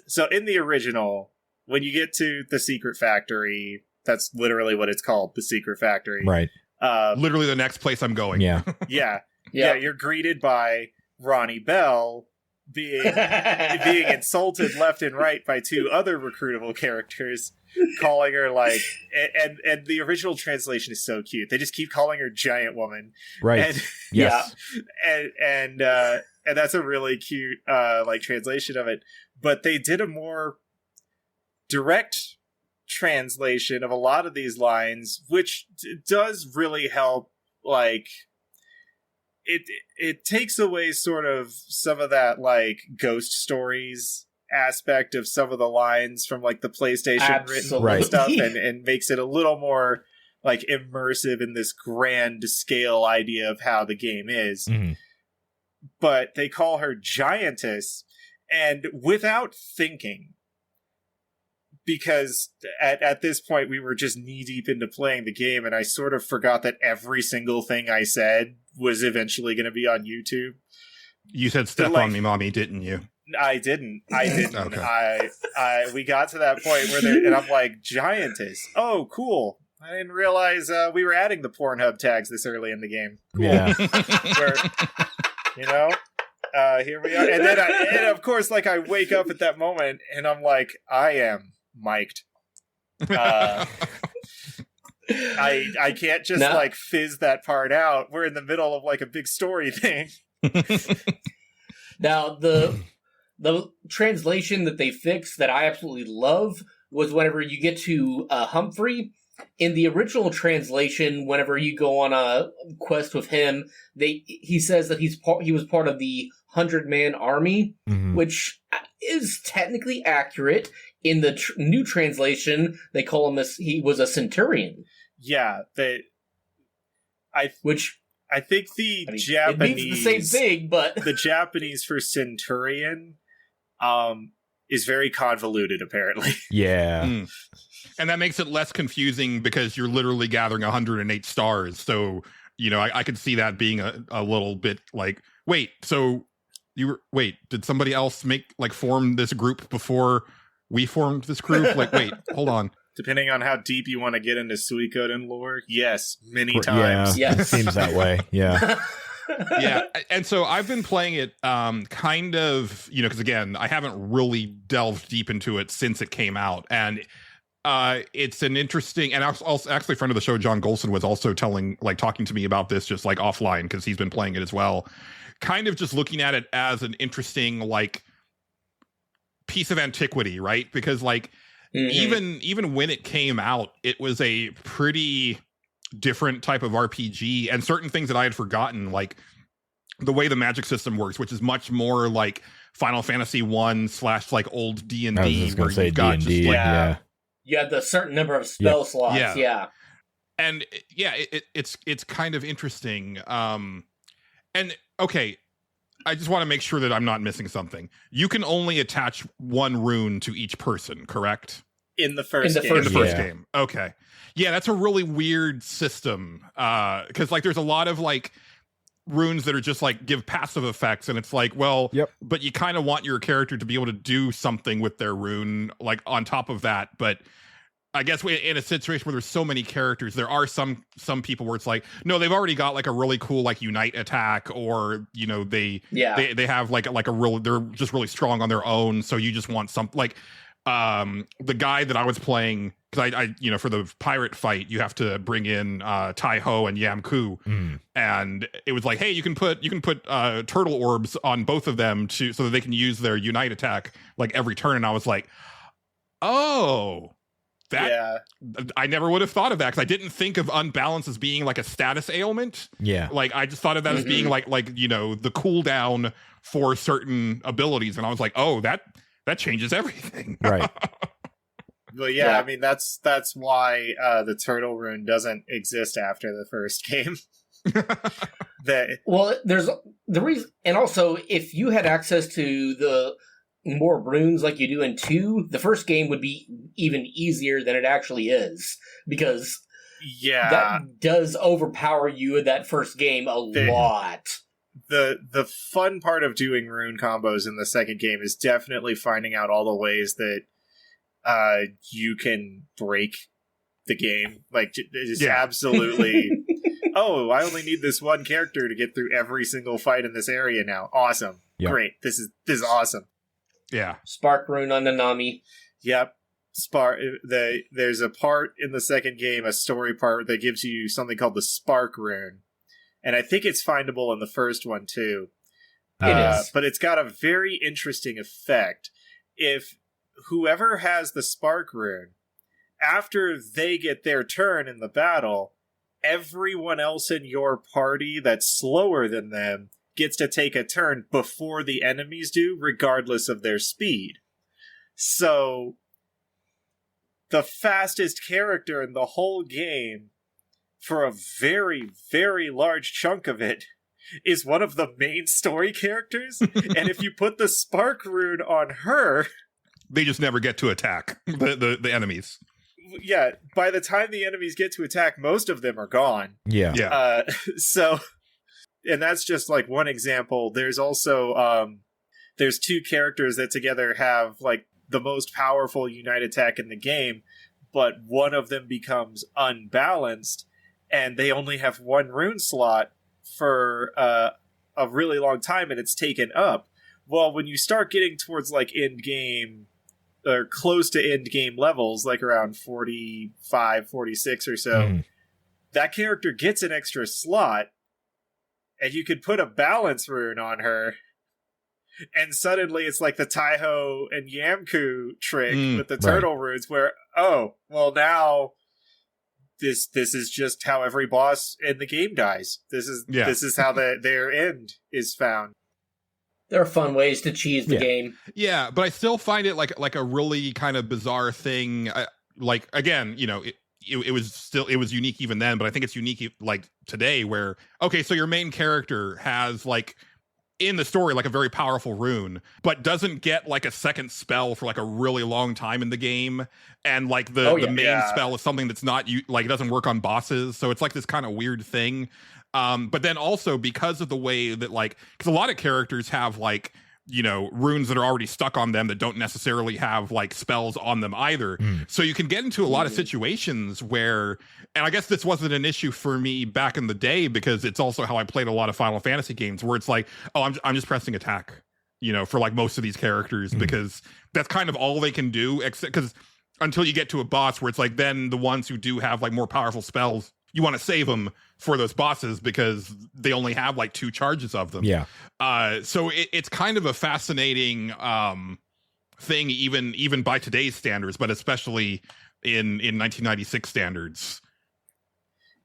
So in the original, when you get to the secret factory, that's literally what it's called, the secret factory. Right. Literally the next place I'm going. Yeah. Yeah. You're greeted by Ronnie Bell being insulted left and right by 2 other recruitable characters, calling her like, and the original translation is so cute. They just keep calling her Giant Woman. Right. And, yes. And that's a really cute like translation of it. But they did a more direct translation of a lot of these lines, which does really help. Like it takes away sort of some of that like ghost stories aspect of some of the lines from like the PlayStation written Right. stuff and makes it a little more like immersive in this grand scale idea of how the game is. Mhm. But they call her Giantess, and without thinking, because at this point we were just knee deep into playing the game, and I sort of forgot that every single thing I said was eventually going to be on YouTube. You said "step like- on me, mommy," didn't you? I didn't. Okay. We got to that point where and I'm like, Giantess. Oh, cool. I didn't realize we were adding the Pornhub tags this early in the game. Cool. Yeah. Where, you know, here we are. And then and of course, like, I wake up at that moment and I'm like, I am mic'd. I can't just like fizz that part out. We're in the middle of like a big story thing. Now, the translation that they fixed that I absolutely love was whenever you get to Humphrey. In the original translation, whenever you go on a quest with him, he says that he was part of the 100-man army, which is technically accurate. In the new translation, they call him he was a centurion. Yeah, I think the Japanese, it means the same thing, but the Japanese for centurion is very convoluted, apparently. Yeah. And that makes it less confusing because you're literally gathering 108 stars. So, you know, I could see that being a little bit like, wait, so did somebody else form this group before we formed this group? Like, wait, hold on. Depending on how deep you want to get into Suikoden lore, yes, many times. Yeah, it seems that way. Yeah. Yeah, and so I've been playing it kind of, you know, because again, I haven't really delved deep into it since it came out. And it's an interesting, and also actually a friend of the show, John Gholson, was also talking to me about this just like offline because he's been playing it as well. Kind of just looking at it as an interesting like piece of antiquity, right? Because like even when it came out, it was a pretty different type of RPG, and certain things that I had forgotten, like the way the magic system works, which is much more like Final Fantasy 1 / like old D&D, where you've got D&D, just yeah. You have the certain number of spell slots, yeah. And yeah, it's kind of interesting. And okay, I just want to make sure that I'm not missing something. You can only attach one rune to each person, correct? In the first game. Okay. Yeah, that's a really weird system. Because like there's a lot of like runes that are just like give passive effects, and it's like, well, but you kind of want your character to be able to do something with their rune, like on top of that. But I guess in a situation where there's so many characters, there are some people where it's like, no, they've already got like a really cool like unite attack, or you know they have like a real, they're just really strong on their own. So you just want some like the guy that I was playing, because I you know, for the pirate fight you have to bring in Tai Ho and Yam Ku, and it was like, hey, you can put turtle orbs on both of them so that they can use their unite attack like every turn. And I was like, oh, that I never would have thought of that, because I didn't think of unbalance as being like a status ailment. Yeah, like I just thought of that as being like you know, the cooldown for certain abilities, and I was like, oh, that changes everything. Right. Well, yeah, I mean that's why the turtle rune doesn't exist after the first game. Well, there's the reason, and also if you had access to the more runes like you do in 2, the first game would be even easier than it actually is, because that does overpower you in that first game a lot. The fun part of doing rune combos in the second game is definitely finding out all the ways that you can break the game. Like, it's absolutely oh, I only need this one character to get through every single fight in this area now. Awesome. Yep. Great. This is awesome. Yeah. Spark rune on Nanami. Yep. There's a part in the second game, a story part, that gives you something called the Spark rune. And I think it's findable in the first one too. It is. But it's got a very interesting effect. If whoever has the Spark rune, after they get their turn in the battle, everyone else in your party that's slower than them gets to take a turn before the enemies do, regardless of their speed. So the fastest character in the whole game for a very, very large chunk of it is one of the main story characters. And if you put the spark rune on her, they just never get to attack the enemies. Yeah, by the time the enemies get to attack, most of them are gone. Yeah. So, and that's just like one example. There's also there's two characters that together have like the most powerful unite attack in the game, but one of them becomes unbalanced, and they only have one rune slot for a really long time, and it's taken up. Well, when you start getting towards like end game or close to end game levels, like around 45, 46 or so, that character gets an extra slot, and you could put a balance rune on her, and suddenly it's like the Taiho and Yamku trick with the turtle runes, where, oh, well now this is just how every boss in the game dies. This is how their end is found. There are fun ways to cheese the game. Yeah, but I still find it like a really kind of bizarre thing. Like, again, you know, it was unique even then, but I think it's unique like today, where, okay, so your main character has like in the story like a very powerful rune, but doesn't get like a second spell for like a really long time in the game, and like the main spell is something that's not like it doesn't work on bosses, so it's like this kind of weird thing. But then also because of the way that like, because a lot of characters have like, you know, runes that are already stuck on them that don't necessarily have like spells on them either. So you can get into a lot of situations where, and I guess this wasn't an issue for me back in the day because it's also how I played a lot of Final Fantasy games, where it's like, oh, I'm just pressing attack, you know, for like most of these characters, because that's kind of all they can do, except because until you get to a boss where it's like, then the ones who do have like more powerful spells, you want to save them for those bosses because they only have like 2 charges of them. Yeah. So it's kind of a fascinating thing, even by today's standards, but especially in 1996 standards.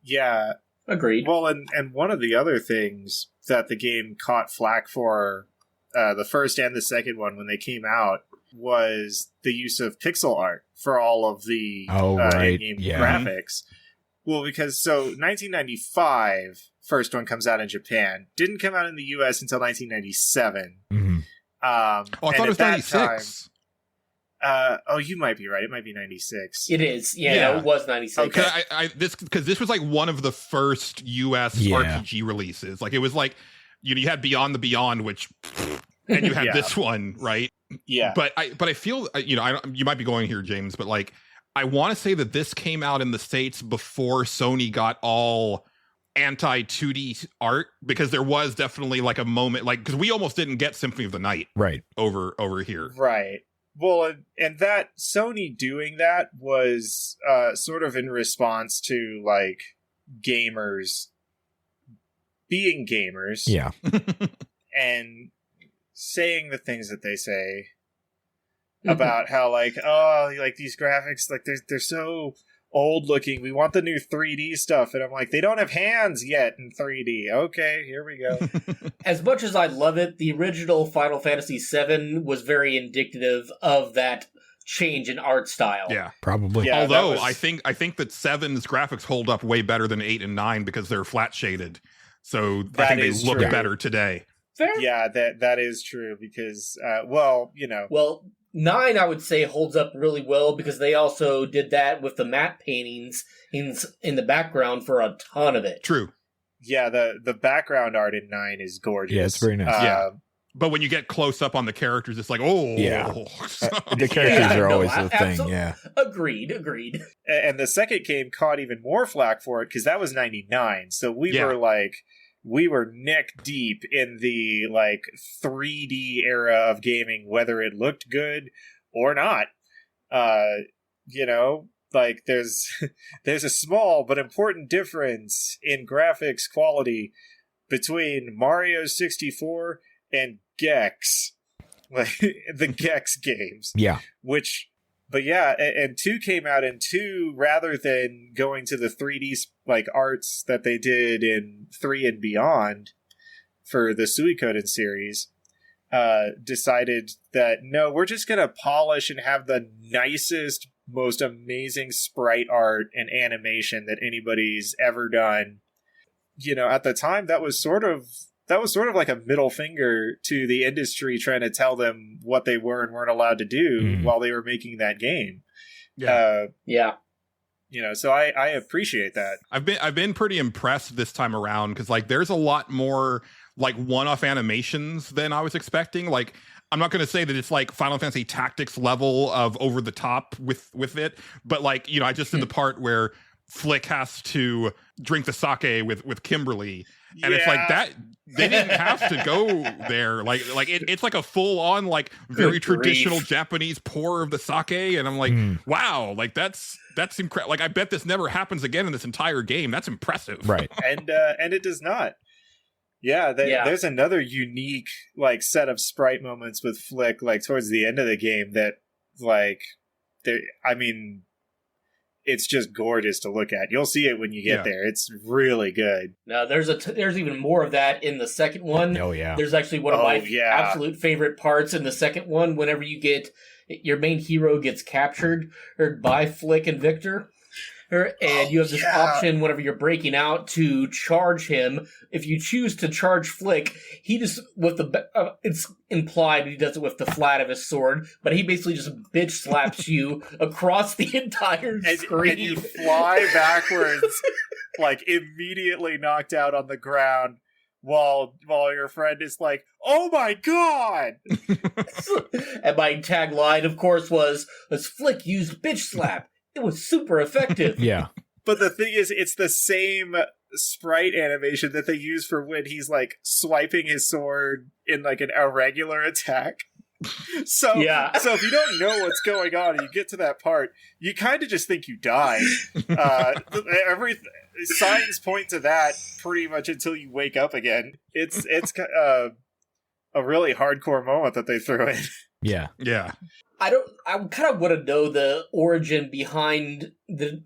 Yeah. Agreed. Well, and one of the other things that the game caught flack for, the first and the second one when they came out, was the use of pixel art for all of the in-game graphics. Well, because 1995, first one comes out in Japan. Didn't come out in the US until 1997. I thought it was 96. You might be right. It might be 96. It is. Yeah. It was 96. Okay. Because this was like one of the first US RPG releases. Like it was like, you had Beyond the Beyond, which, and you had this one, right? Yeah. But I feel, you might be going here, James, but like, I want to say that this came out in the States before Sony got all anti-2D art, because there was definitely like a moment, like, because we almost didn't get Symphony of the Night over here. Right. Well, and that Sony doing that was sort of in response to like gamers being gamers. Yeah. And saying the things that they say about how like, oh, like these graphics, like they're so old looking. We want the new 3D stuff. And I'm like, they don't have hands yet in 3D. Okay, here we go. As much as I love it, the original Final Fantasy VII was very indicative of that change in art style. Yeah, probably. Yeah, although I think that 7's graphics hold up way better than 8 and 9 because they're flat shaded. So I think they look better today. Fair. Yeah, that is true because, well, 9, I would say, holds up really well because they also did that with the matte paintings in the background for a ton of it. True. Yeah, the background art in 9 is gorgeous. Yeah, it's very nice. But when you get close up on the characters, it's like, oh. Yeah. The characters are always the thing, yeah. Agreed. And the second game caught even more flack for it because that was 99. So we were neck deep in the like 3D era of gaming, whether it looked good or not. Like there's a small but important difference in graphics quality between Mario 64 and Gex, like the Gex games. Yeah. And 2 came out in 2 rather than going to the 3D like arts that they did in 3 and beyond for the Suikoden series. decided that, no, we're just going to polish and have the nicest, most amazing sprite art and animation that anybody's ever done. You know, at the time, that was sort of like a middle finger to the industry trying to tell them what they were and weren't allowed to do while they were making that game. Yeah. You know, so I appreciate that. I've been pretty impressed this time around because like there's a lot more like one-off animations than I was expecting. Like I'm not going to say that it's like Final Fantasy Tactics level of over the top with it, but like, you know, I just did the part where Flick has to drink the sake with Kimberly, and it's like that they didn't have to go there. Like it's like a full on like very traditional Japanese pour of the sake, and I'm like, wow, like that's incredible. Like I bet this never happens again in this entire game. That's impressive, Right? And it does not. There's another unique like set of sprite moments with Flick like towards the end of the game that like it's just gorgeous to look at. You'll see it when you get there. It's really good. Now, there's even more of that in the second one. Oh, yeah. There's actually one of my absolute favorite parts in the second one. Whenever you get your main hero gets captured by Flick and Victor, and you have this option whenever you're breaking out to charge him. If you choose to charge Flick, he just it's implied he does it with the flat of his sword, but he basically just bitch slaps you across the entire screen. And you fly backwards, like immediately knocked out on the ground, while your friend is like, "Oh my god!" And my tagline, of course, was Flick used bitch slap. It was super effective. Yeah. But the thing is, it's the same sprite animation that they use for when he's like swiping his sword in like an irregular attack. So if you don't know what's going on and you get to that part, you kind of just think you died. Every signs point to that pretty much until you wake up again. It's a really hardcore moment that they threw in. Yeah. I kind of want to know the origin behind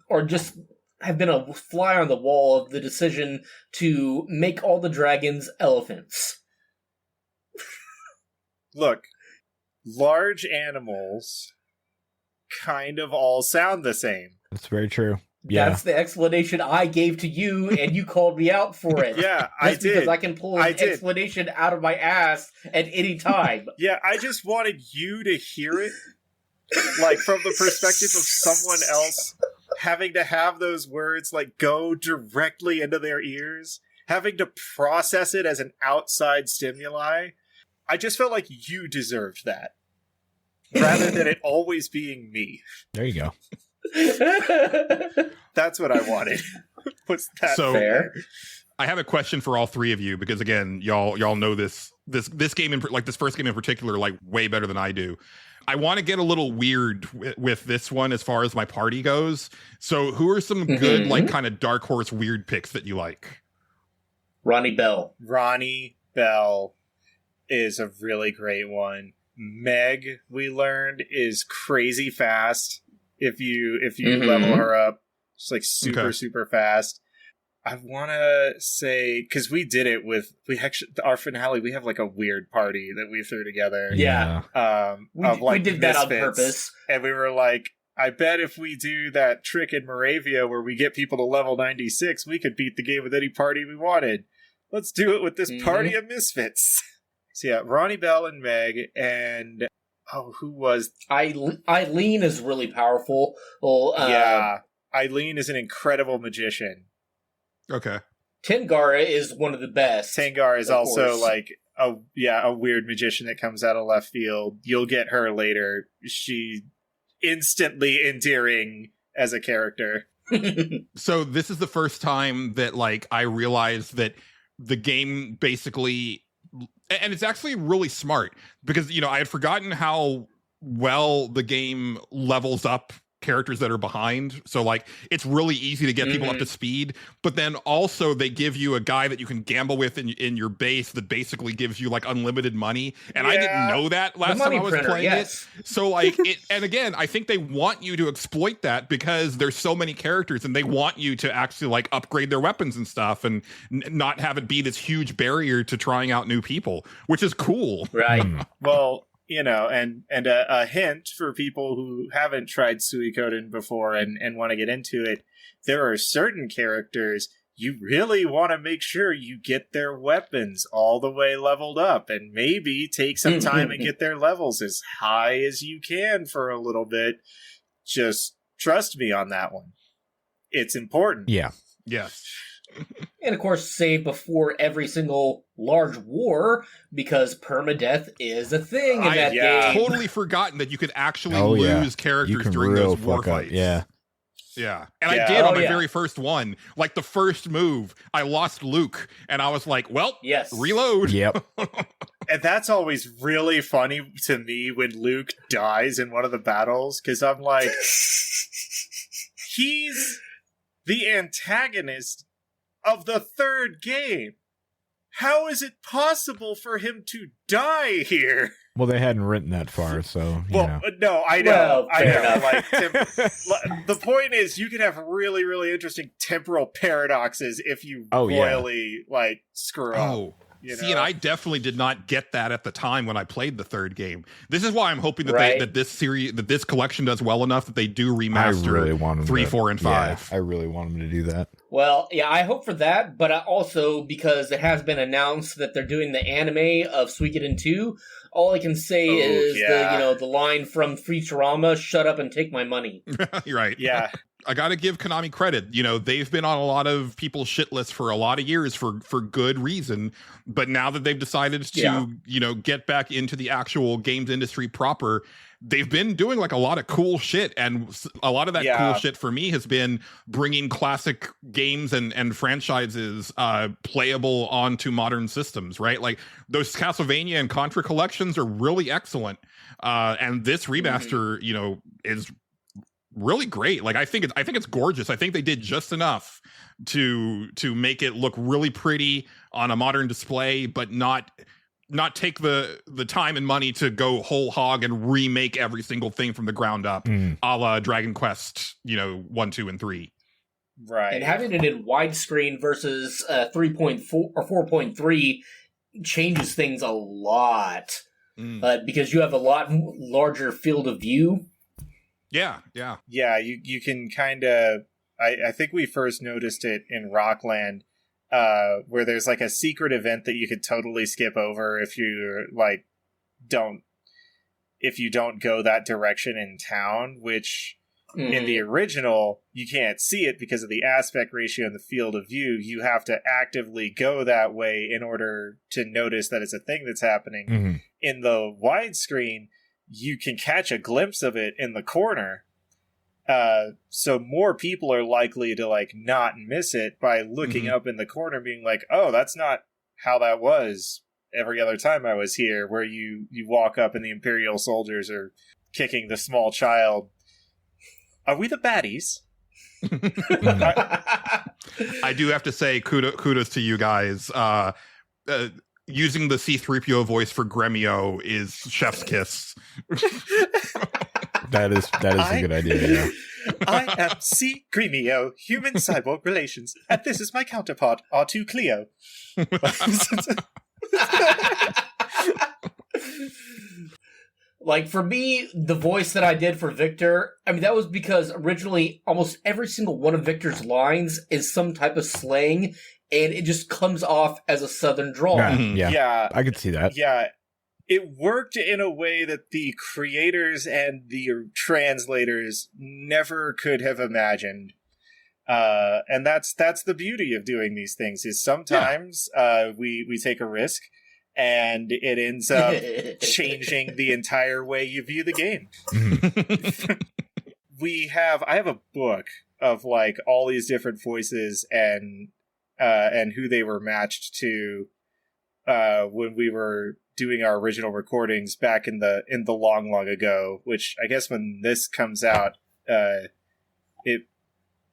or just have been a fly on the wall of the decision to make all the dragons elephants. Look, large animals kind of all sound the same. That's very true. Yeah. That's the explanation I gave to you, and you called me out for it. Yeah, I did. Because I can pull an explanation out of my ass at any time. Yeah, I just wanted you to hear it, like, from the perspective of someone else having to have those words, like, go directly into their ears, having to process it as an outside stimuli. I just felt like you deserved that, rather than it always being me. There you go. That's what I wanted. Was that fair? I have a question for all three of you because again, y'all know this game like this first game in particular like way better than I do. I want to get a little weird with this one as far as my party goes. So, who are some good like kind of dark horse weird picks that you like? Ronnie Bell. Ronnie Bell is a really great one. Meg, we learned, is crazy fast. If you level her up, it's like super fast. I want to say, because we did it with, our finale, we have like a weird party that we threw together. Yeah. We did that on purpose. And we were like, I bet if we do that trick in Moravia where we get people to level 96, we could beat the game with any party we wanted. Let's do it with this party of misfits. So yeah, Ronnie Bell and Meg, and who was... Eileen is really powerful. Well, yeah, Eileen is an incredible magician. Okay. Tengara is one of the best. Tengara is also like a weird magician that comes out of left field. You'll get her later. She instantly endearing as a character. So this is the first time that like I realized that the game basically, and it's actually really smart because, you know, I had forgotten how well the game levels up characters that are behind, so like it's really easy to get people up to speed. But then also they give you a guy that you can gamble with in your base that basically gives you like unlimited money, and I didn't know that last time I was playing it. So like it, and again, I think they want you to exploit that because there's so many characters, and they want you to actually like upgrade their weapons and stuff, and not have it be this huge barrier to trying out new people, which is cool. Right. Well, you know, and a hint for people who haven't tried Suikoden before and want to get into it, there are certain characters you really want to make sure you get their weapons all the way leveled up, and maybe take some time and get their levels as high as you can for a little bit. Just trust me on that one. It's important. Yeah. Yes. And of course, save before every single large war, because permadeath is a thing in that game. Totally forgotten that you could actually lose characters during those war fights. Yeah. Yeah. And I did on my very first one. Like the first move, I lost Luke, and I was like, well, reload. Yep. And that's always really funny to me when Luke dies in one of the battles, because I'm like, he's the antagonist of the third game. How is it possible for him to die here? Well, they hadn't written that far, so you know. No, I know, Well, I fair know. Like, the point is, you can have really, really interesting temporal paradoxes if you royally like screw up. You know? See, and I definitely did not get that at the time when I played the third game. This is why I'm hoping that that this collection does well enough that they do remaster 3, 4, and 5. Yeah, I really want them to do that. Well, yeah, I hope for that, but also because it has been announced that they're doing the anime of Suikoden 2. All I can say is the line from Futurama, "Shut up and take my money." You're right. Yeah. I got to give Konami credit. You know, they've been on a lot of people's shit lists for a lot of years for good reason. But now that they've decided to, you know, get back into the actual games industry proper, they've been doing like a lot of cool shit. And a lot of that cool shit for me has been bringing classic games and franchises playable onto modern systems, right? Like those Castlevania and Contra collections are really excellent. And this remaster, you know, is really great. Like I think it's gorgeous. I think they did just enough to make it look really pretty on a modern display, but not take the time and money to go whole hog and remake every single thing from the ground up, a la Dragon Quest, you know, 1, 2, and 3. Right. And having it in widescreen versus 3.4 or 4.3 changes things a lot, because you have a lot larger field of view. Yeah, you can kind of... I think we first noticed it in Rockland, where there's like a secret event that you could totally skip over if you like don't go that direction in town, which in the original you can't see it because of the aspect ratio and the field of view. You have to actively go that way in order to notice that it's a thing that's happening. In the widescreen, you can catch a glimpse of it in the corner. So more people are likely to like not miss it by looking up in the corner being like, oh, that's not how that was every other time I was here, where you walk up and the Imperial soldiers are kicking the small child. Are we the baddies? I do have to say kudos to you guys. Using the C-3PO voice for Gremio is chef's kiss. That is a good idea. Yeah. I am C. Gremio, human cyborg relations, and this is my counterpart, R2 Cleo. Like, for me, the voice that I did for Victor, I mean, that was because originally almost every single one of Victor's lines is some type of slang, and it just comes off as a southern drawl. Yeah, I could see that. Yeah, it worked in a way that the creators and the translators never could have imagined. And that's the beauty of doing these things, is sometimes we take a risk, and it ends up changing the entire way you view the game. I have a book of like all these different voices and who they were matched to when we were doing our original recordings back in the long ago, which I guess when this comes out,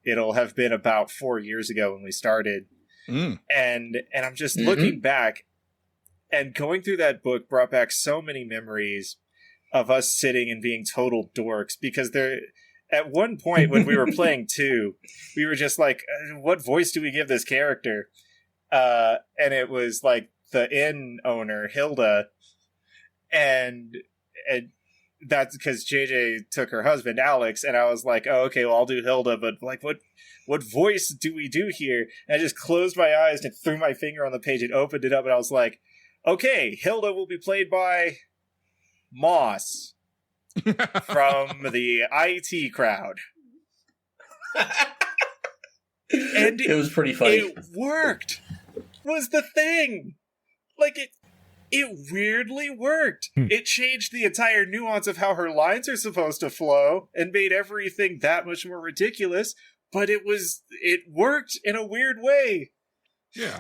it'll have been about 4 years ago when we started. And I'm just looking back, and going through that book brought back so many memories of us sitting and being total dorks, because at one point when we were playing 2, we were just like, what voice do we give this character? And it was like the inn owner, Hilda, and that's because JJ took her husband, Alex, and I was like, oh, okay, well, I'll do Hilda, but like, what voice do we do here? And I just closed my eyes and threw my finger on the page and opened it up, and I was like, okay, Hilda will be played by Moss from the IT crowd. And it was pretty funny. It worked. Was the thing. Like, it weirdly worked. It changed the entire nuance of how her lines are supposed to flow and made everything that much more ridiculous, but it worked in a weird way. Yeah.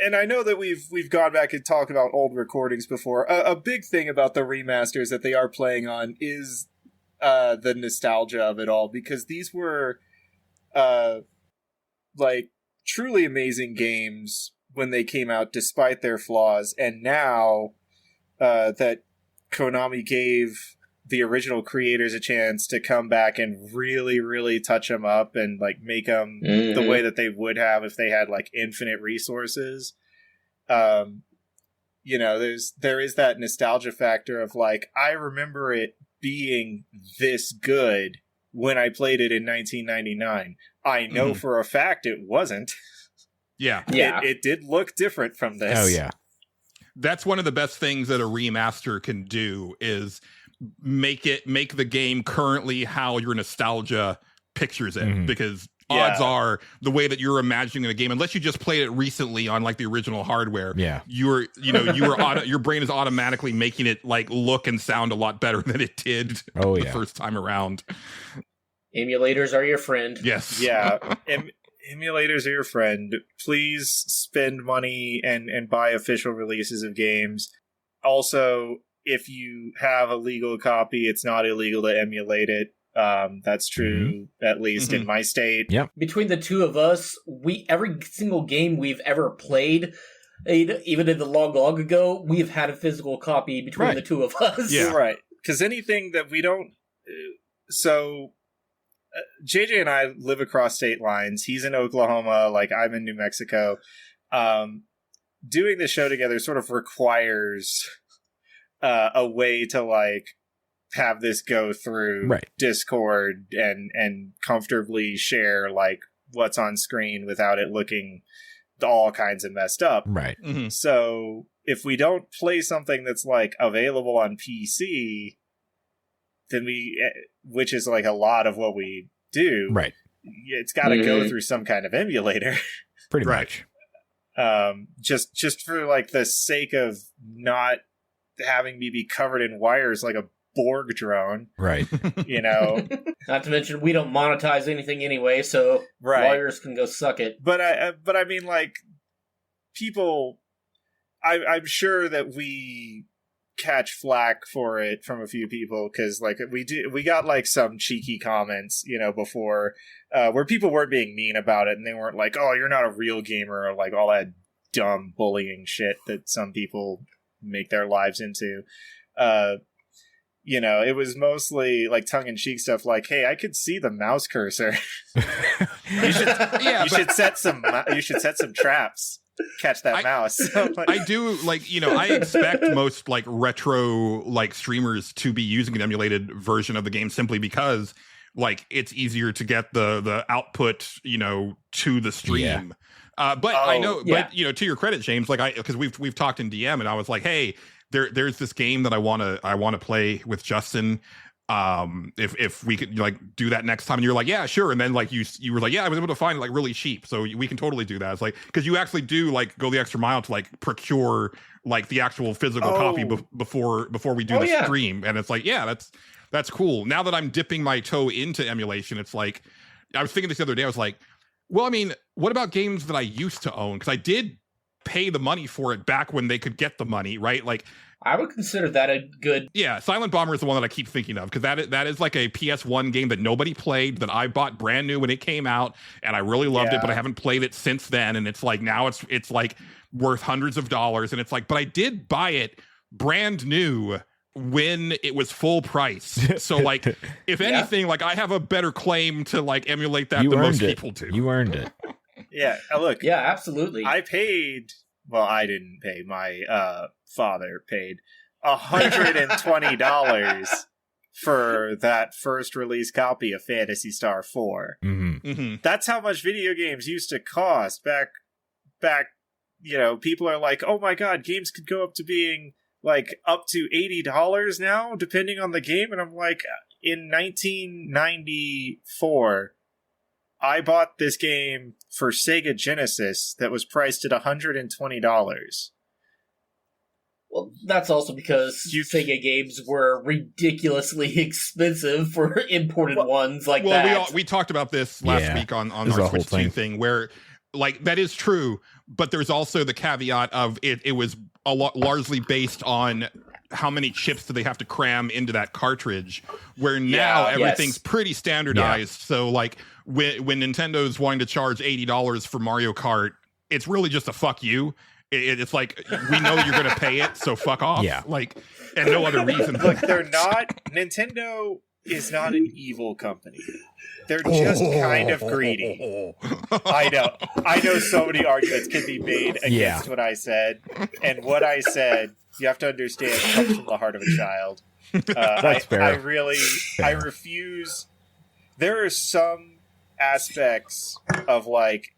And I know that we've gone back and talked about old recordings before. A big thing about the remasters that they are playing on is the nostalgia of it all, because these were like truly amazing games when they came out, despite their flaws. And now that Konami gave the original creators a chance to come back and really, really touch them up and like make them the way that they would have if they had like infinite resources. You know, there is that nostalgia factor of like, I remember it being this good when I played it in 1999. I know for a fact it wasn't. Yeah. It did look different from this. Oh yeah. That's one of the best things that a remaster can do, is make the game currently how your nostalgia pictures it, because odds are the way that you're imagining the game, unless you just played it recently on like the original hardware, your brain is automatically making it like look and sound a lot better than it did the first time around. Emulators are your friend. Yes. Yeah. Emulators are your friend. Please spend money and buy official releases of games. Also, if you have a legal copy, it's not illegal to emulate it. That's true, at least in my state. Yep. Between the two of us, every single game we've ever played, even in the long ago, we've had a physical copy between the two of us. Yeah. Right. Because anything that we don't... JJ and I live across state lines. He's in Oklahoma, like I'm in New Mexico. Doing the show together sort of requires a way to like have this go through Discord and comfortably share like what's on screen without it looking all kinds of messed up. Right. So if we don't play something that's like available on PC, then which is like a lot of what we do. Right. It's got to go through some kind of emulator. Pretty much. Just for like the sake of not having me be covered in wires like a Borg drone. Right. You know? Not to mention, we don't monetize anything anyway, so lawyers can go suck it. But I mean, like, people... I'm sure that we catch flack for it from a few people, because like we got like some cheeky comments, you know, before where people weren't being mean about it, and they weren't like, oh, you're not a real gamer, or like all that dumb bullying shit that some people make their lives into. You know, it was mostly like tongue-in-cheek stuff like, hey, I could see the mouse cursor. you should set some traps. Catch that mouse. I do, like, you know, I expect most like retro like streamers to be using an emulated version of the game simply because like it's easier to get the output, you know, to the stream. But I know, but you know, to your credit, James, like because we've talked in DM, and I was like, hey, there's this game that I want to play with Justin. If we could like do that next time, and you're like, yeah, sure. And then like you were like, yeah, I was able to find it like really cheap, so we can totally do that. It's like, because you actually do like go the extra mile to like procure like the actual physical copy before we do the stream. And it's like, yeah, that's cool. Now that I'm dipping my toe into emulation, it's like, I was thinking this the other day, I was like, well, I mean, what about games that I used to own? Because I did pay the money for it back when they could get the money, right? Like I would consider that a good. Yeah, Silent Bomber is the one that I keep thinking of because that is like a PS1 game that nobody played that I bought brand new when it came out, and I really loved it, but I haven't played it since then. And it's like now it's like worth hundreds of dollars, and it's like, but I did buy it brand new when it was full price. So like, if anything, like I have a better claim to like emulate that than most people do. You earned it. Yeah, look. Yeah, absolutely. I paid. Well, I didn't pay. My father paid $120 for that first release copy of Phantasy Star 4. Mm-hmm. Mm-hmm. That's how much video games used to cost back. You know, people are like, "Oh my god, games could go up to being like up to $80 now, depending on the game." And I'm like, in 1994. I bought this game for Sega Genesis that was priced at $120. Well, that's also because Sega games were ridiculously expensive for imported ones like that. Well, we talked about this last week on our Switch 2 thing, where like that is true, but there's also the caveat of it was largely based on how many chips do they have to cram into that cartridge, where now everything's pretty standardized. So like when Nintendo's wanting to charge $80 for Mario Kart, it's really just a fuck you. It's like, we know you're going to pay it, so fuck off. Yeah. Like, and no other reason. Look, Nintendo is not an evil company. They're just kind of greedy. I know so many arguments can be made against what I said. And what I said, you have to understand, comes from the heart of a child. That's fair. I refuse. There are some aspects of like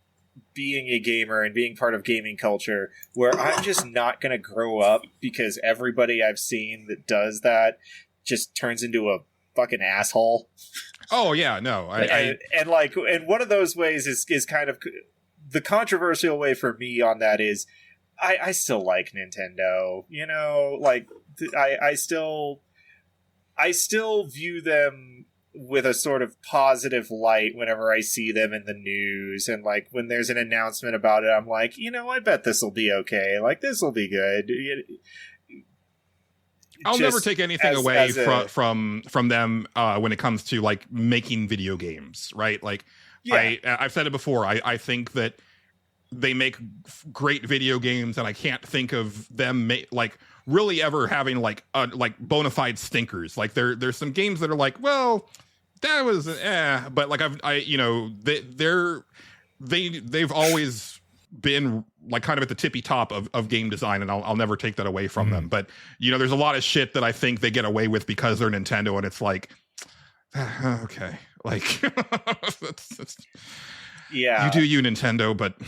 being a gamer and being part of gaming culture where I'm just not going to grow up because everybody I've seen that does that just turns into a fucking asshole. Oh yeah, no. And one of those ways is kind of the controversial way for me on that is I still like Nintendo, you know, like I still view them with a sort of positive light whenever I see them in the news, and like when there's an announcement about it, I'm like, you know, I bet this will be okay. Like this will be good. I'll never take anything away from them when it comes to like making video games, right? Like I've said it before. I think that they make great video games, and I can't think of them like really ever having like bona fide stinkers. Like there's some games that are like, well, that was but like they've always been like kind of at the tippy top of game design, and I'll never take that away from them. But you know, there's a lot of shit that I think they get away with because they're Nintendo, and it's like, okay, like that's you do you, Nintendo. But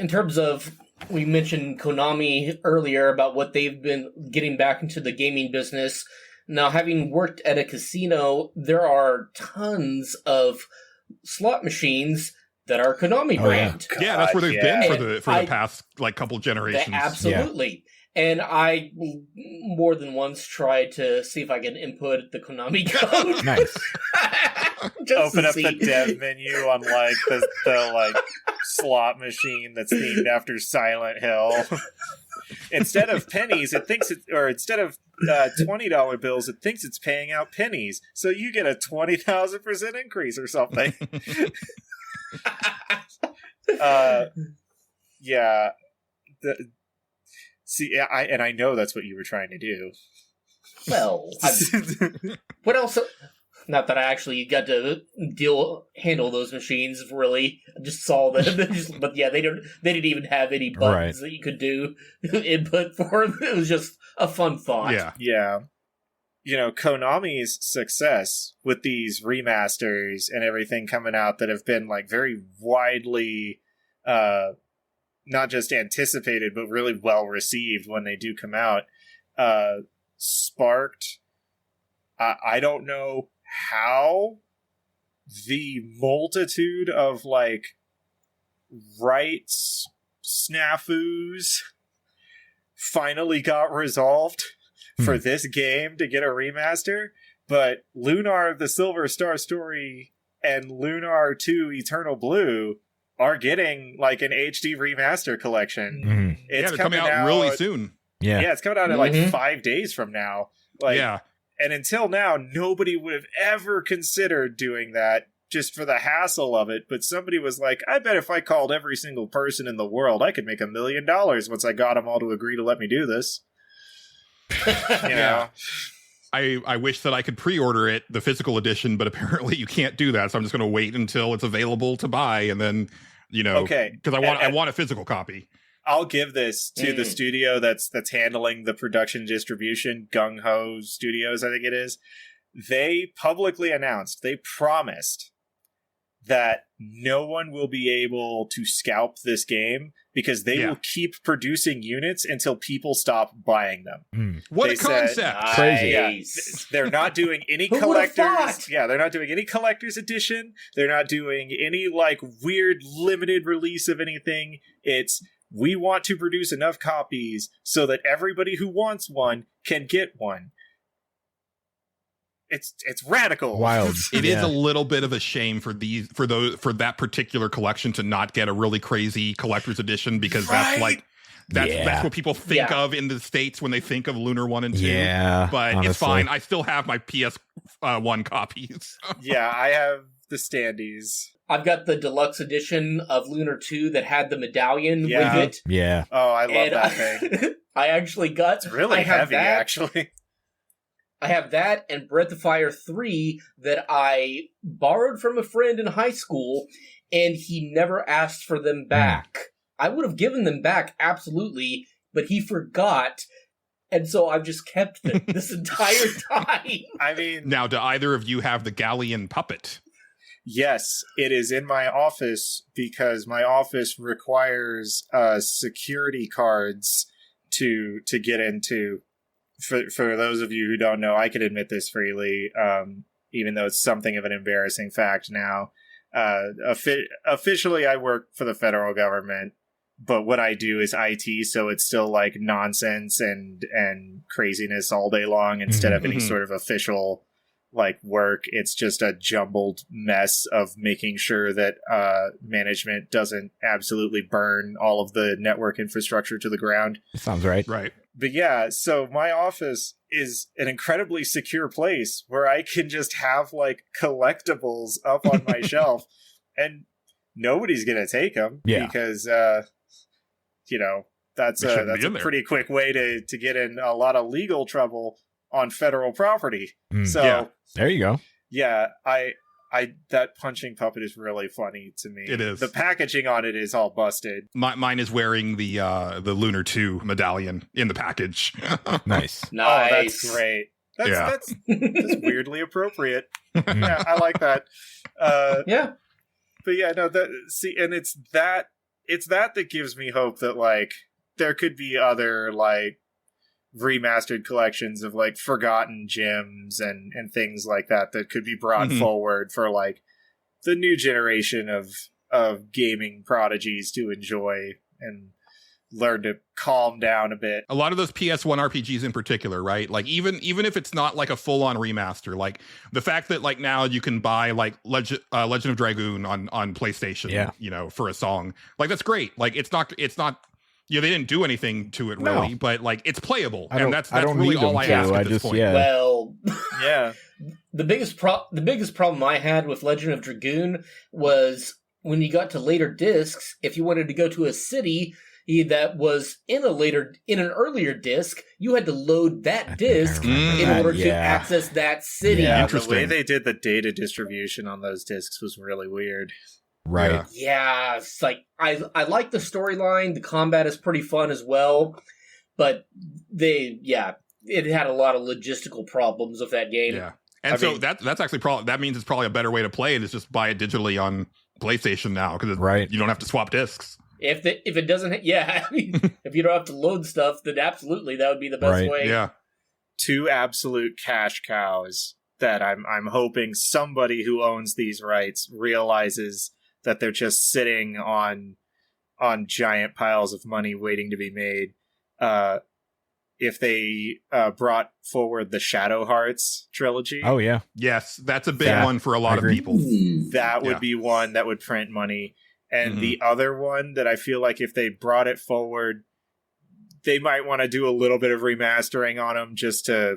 in terms of, we mentioned Konami earlier about what they've been getting back into the gaming business. Now, having worked at a casino, there are tons of slot machines that are Konami brand. Yeah, that's where they've been for the past like couple generations. Absolutely. And I more than once tried to see if I could input the Konami code. Nice. Open up the dev menu on like the like slot machine that's themed after Silent Hill. Instead of pennies, it thinks instead of $20 bills, it thinks it's paying out pennies. So you get a 20,000% increase or something. Yeah. I know that's what you were trying to do. Well, what else? Not that I actually got to handle those machines. Really, I just saw them. But yeah, they didn't even have any buttons that you could do input for them. It was just a fun thought. Yeah. You know, Konami's success with these remasters and everything coming out that have been like very widely, not just anticipated, but really well received when they do come out, sparked, I don't know how, the multitude of like rights snafus finally got resolved for this game to get a remaster. But Lunar the Silver Star Story and Lunar 2 Eternal Blue are getting like an HD remaster collection. They're coming out really soon. Yeah. Yeah, it's coming out in like 5 days from now. Like, Yeah. And until now, nobody would have ever considered doing that just for the hassle of it. But somebody was like, I bet if I called every single person in the world, I could make $1 million once I got them all to agree to let me do this. You know? I wish that I could pre-order it, the physical edition, but apparently you can't do that. So I'm just going to wait until it's available to buy, and then, you know, because I want a physical copy. I'll give this to the studio that's handling the production and distribution, Gung Ho Studios, I think it is. They publicly announced, they promised that no one will be able to scalp this game because they will keep producing units until people stop buying them. What they a concept! Crazy. Yeah, they're not doing any collectors. Yeah, they're not doing any collector's edition. They're not doing any like weird limited release of anything. It's we want to produce enough copies so that everybody who wants one can get one. It's radical. Wild. It is a little bit of a shame for that particular collection to not get a really crazy collector's edition, because that's what people think of in the States when they think of Lunar 1 and 2. Yeah, but honestly. It's fine. I still have my PS1 copies. Yeah, I have the standees. I've got the deluxe edition of Lunar 2 that had the medallion with it. Yeah. Oh, I love that thing. I actually got... It's really heavy, actually. I have that and Breath of Fire 3 that I borrowed from a friend in high school, and he never asked for them back. I would have given them back, absolutely, but he forgot, and so I've just kept them this entire time. I mean... Now, do either of you have the Galleon puppet? Yes, it is in my office because my office requires security cards to get into. For those of you who don't know, I can admit this freely, even though it's something of an embarrassing fact now. Officially, I work for the federal government, but what I do is IT, so it's still like nonsense and craziness all day long instead of any sort of official like work. It's just a jumbled mess of making sure that management doesn't absolutely burn all of the network infrastructure to the ground. Sounds right. Right. But yeah, so my office is an incredibly secure place where I can just have like collectibles up on my shelf, and nobody's gonna take them because you know that's a pretty quick way to get in a lot of legal trouble on federal property. So there you go. Yeah, I that punching puppet is really funny to me. It is. The packaging on it is all busted. Mine is wearing the Lunar 2 medallion in the package. Nice. Oh, that's great. That's weirdly appropriate. Yeah, I like that. Yeah. But yeah, no, and it's that gives me hope that like there could be other like remastered collections of like forgotten gems and things like that could be brought forward for like the new generation of gaming prodigies to enjoy and learn to calm down a bit. A lot of those PS1 RPGs in particular, right? Like even if it's not like a full-on remaster, like the fact that like now you can buy like Legend of Dragoon on PlayStation, you know, for a song, like that's great. Like it's not they didn't do anything to it really, but like it's playable, and that's really all I ask at this point. Well, yeah. The biggest problem I had with Legend of Dragoon was when you got to later discs. If you wanted to go to a city that was in an earlier disc, you had to load that disc in order to access that city. Yeah, the way they did the data distribution on those discs was really weird. Right. Yeah, it's like I like the storyline. The combat is pretty fun as well, but it had a lot of logistical problems with that game. Yeah, and that's actually that means it's probably a better way to play it is just buy it digitally on PlayStation now, because you don't have to swap discs. If it doesn't, I mean, if you don't have to load stuff, then absolutely that would be the best way. Yeah, two absolute cash cows that I'm hoping somebody who owns these rights realizes that they're just sitting on giant piles of money waiting to be made. If they brought forward the Shadow Hearts trilogy. Oh, yeah. Yes, that's a big one for a lot of people. That would be one that would print money. And the other one that I feel like if they brought it forward, they might want to do a little bit of remastering on them just to,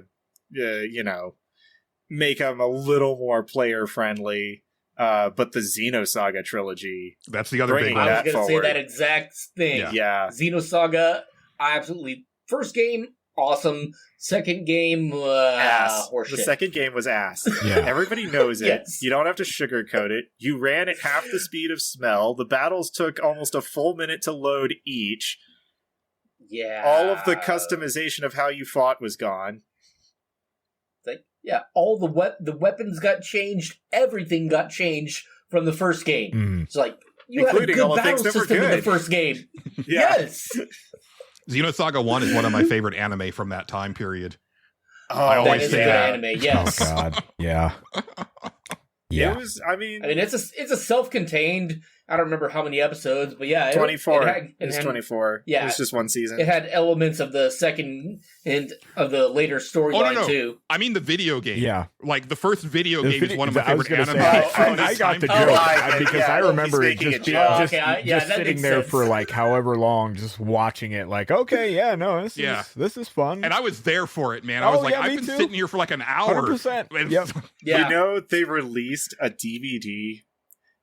make them a little more player friendly. But the Xenosaga trilogy, that's the other big one. I was going to say that exact thing. Yeah. Xenosaga, absolutely. First game, awesome. Second game, ass. horseshit. The second game was ass. Yeah. Everybody knows it. Yes. You don't have to sugarcoat it. You ran at half the speed of smell. The battles took almost a full minute to load each. Yeah. All of the customization of how you fought was gone. Like, yeah, all the weapons got changed. Everything got changed from the first game. Mm. It's like, you Including had a all good the battle things that were system in the good. first game. Yeah. Yes. Xenosaga 1 is one of my favorite anime from that time period. Oh, I That always is a say good that. anime, yes. Oh God, yeah, yeah. It was, I mean, it's a self-contained. I don't remember how many episodes, but yeah, 24. It It's had, 24. Yeah. It was just one season. It had elements of the second and of the later storyline too. I mean the video game. Yeah. Like the first video The game video- is one of my I was favorite gonna anime. say, from I this got time the period. joke because I remember it he's making just a being joke. Okay, that just makes sitting there sense. for like however long, just watching it. Like, okay, yeah, no, this is fun. And I was there for it, man. I was Oh, like, yeah, I've me been too. sitting here for like an hour. 100%. Yep. Yeah. You know, they released a DVD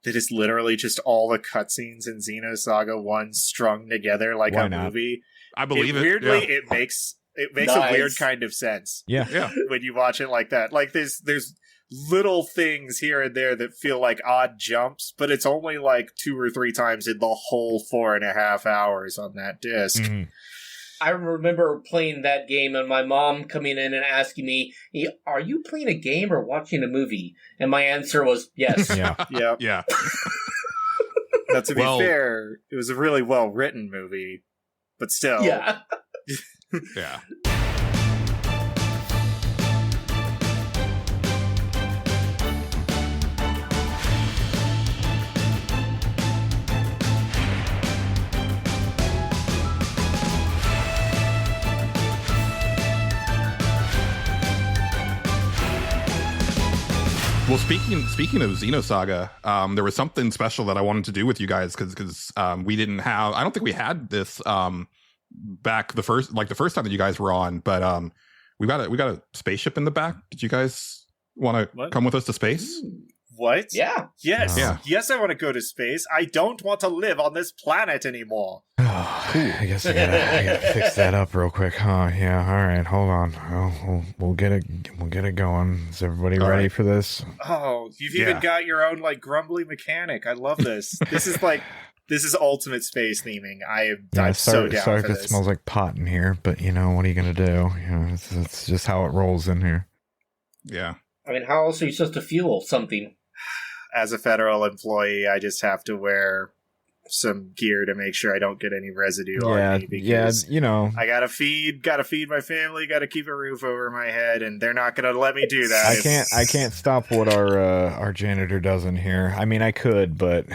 that is literally just all the cutscenes in Xenosaga 1 strung together like Why a not? movie. I believe it. Weirdly, Yeah. it makes Nice. a weird kind of sense Yeah. Yeah. when you watch it like that. Like there's little things here and there that feel like odd jumps, but it's only like 2 or 3 times in the whole 4.5 hours on that disc. Mhm. I remember playing that game and my mom coming in and asking me, "Hey, are you playing a game or watching a movie?" And my answer was yes. Yeah. Yep. Yeah. Now, to be Well- fair, it was a really well written movie, but still. Yeah. Yeah. Well, speaking of Xenosaga, there was something special that I wanted to do with you guys because we didn't have. I don't think we had this back the first time that you guys were on, but we got a spaceship in the back. Did you guys want to come with us to space? What? Yeah. Yes. Yeah. Yes, I want to go to space. I don't want to live on this planet anymore. I guess I gotta fix that up real quick, huh? Yeah. All right. Hold on. We'll get it going. Is everybody All ready right. for this? Oh, you've Yeah. even got your own like grumbly mechanic. I love this. This is ultimate space theming. I'm so down sorry for if it this. smells like pot in here, but you know what are you gonna do? You know, it's just how it rolls in here. Yeah. I mean, how else are you supposed to fuel something? As a federal employee, I just have to wear some gear to make sure I don't get any residue on me. Because you know. I gotta feed my family, gotta keep a roof over my head, and they're not gonna let me do that. I can't stop what our janitor does in here. I mean, I could, but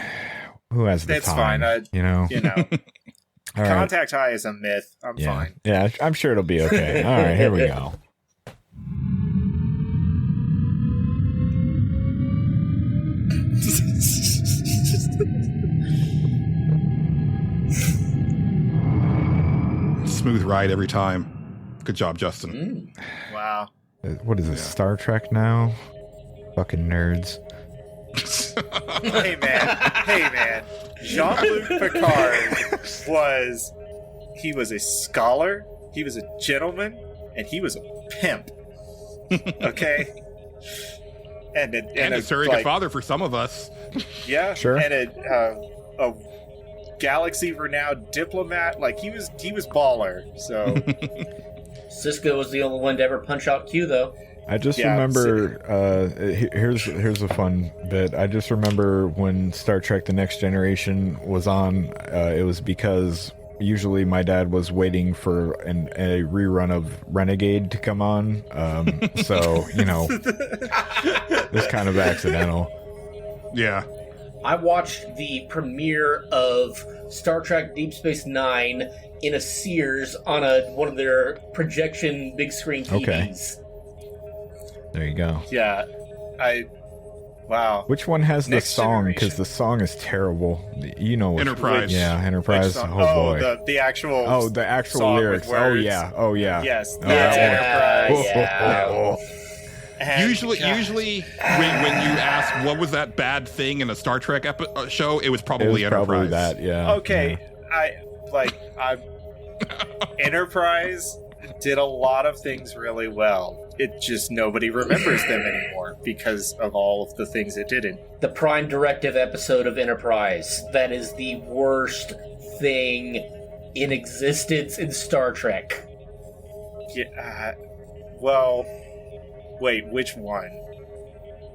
who has the It's time? fine. You know. All right. Contact high is a myth. I'm Yeah. fine. Yeah, I'm sure it'll be okay. All right, here we go. Smooth ride every time. Good job, Justin. Wow. What is this, Star Trek now? Fucking nerds. Hey man. Jean-Luc Picard was a scholar, he was a gentleman, and he was a pimp. Okay? And a surrogate father for some of us. Yeah, Sure. And a galaxy-renowned diplomat. Like he was baller. So Cisco was the only one to ever punch out Q, though. I just Yeah, remember. Here's a fun bit. I just remember when Star Trek: The Next Generation was on. It was because usually my dad was waiting for a rerun of Renegade to come on. So you know, it's kind of accidental. Yeah. I watched the premiere of Star Trek Deep Space Nine in a Sears on one of their projection big screen TVs. Okay. There you go. yeah, Wow. Which one has the Next song? Because Generation. the song is terrible. You know, Enterprise. Yeah, Enterprise. Which song? Oh boy. The actual. Oh, the actual song with lyrics. Oh words. yeah. Oh yeah. Yes. Oh, That's that one. Enterprise. And Usually, God. usually when you ask what was that bad thing in a Star Trek show, it was It probably was Enterprise. probably that. Yeah. Okay, I'm Enterprise did a lot of things really well. It just nobody remembers them anymore because of all of the things it didn't. The Prime Directive episode of Enterprise. That is the worst thing in existence in Star Trek. Yeah. Well, wait, which one?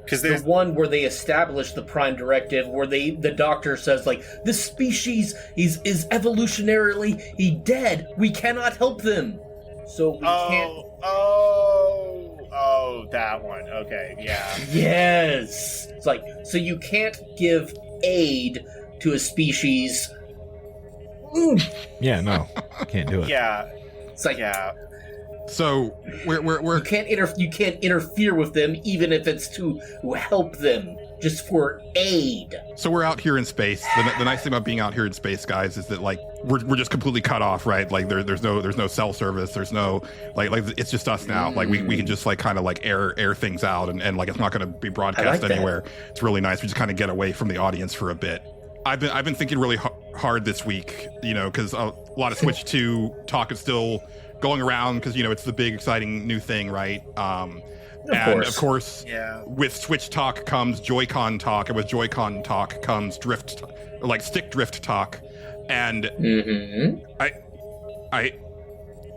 Because The there's one where they establish the Prime Directive, where the Doctor says, like, this species is evolutionarily dead. We cannot help them. So we can't... Oh, that one. Okay, yeah. Yes! It's like, so you can't give aid to a species. Yeah. No, can't do it. Yeah, It's like, yeah. So we're you can't interfere with them, even if it's to help them, just for aid. So we're out here in space. The nice thing about being out here in space, guys, is that like we're just completely cut off, right? Like there's no cell service. There's no like it's just us now. Like we can just like kind of like air things out and like it's not going to be broadcast that. anywhere. It's really nice. We just kind of get away from the audience for a bit. I've been thinking really hard this week, you know, because a lot of Switch 2 talk is still going around because, you know, it's the big exciting new thing, right? Of course, Yeah. with Switch talk comes Joy-Con talk, and with Joy-Con talk comes stick drift talk, and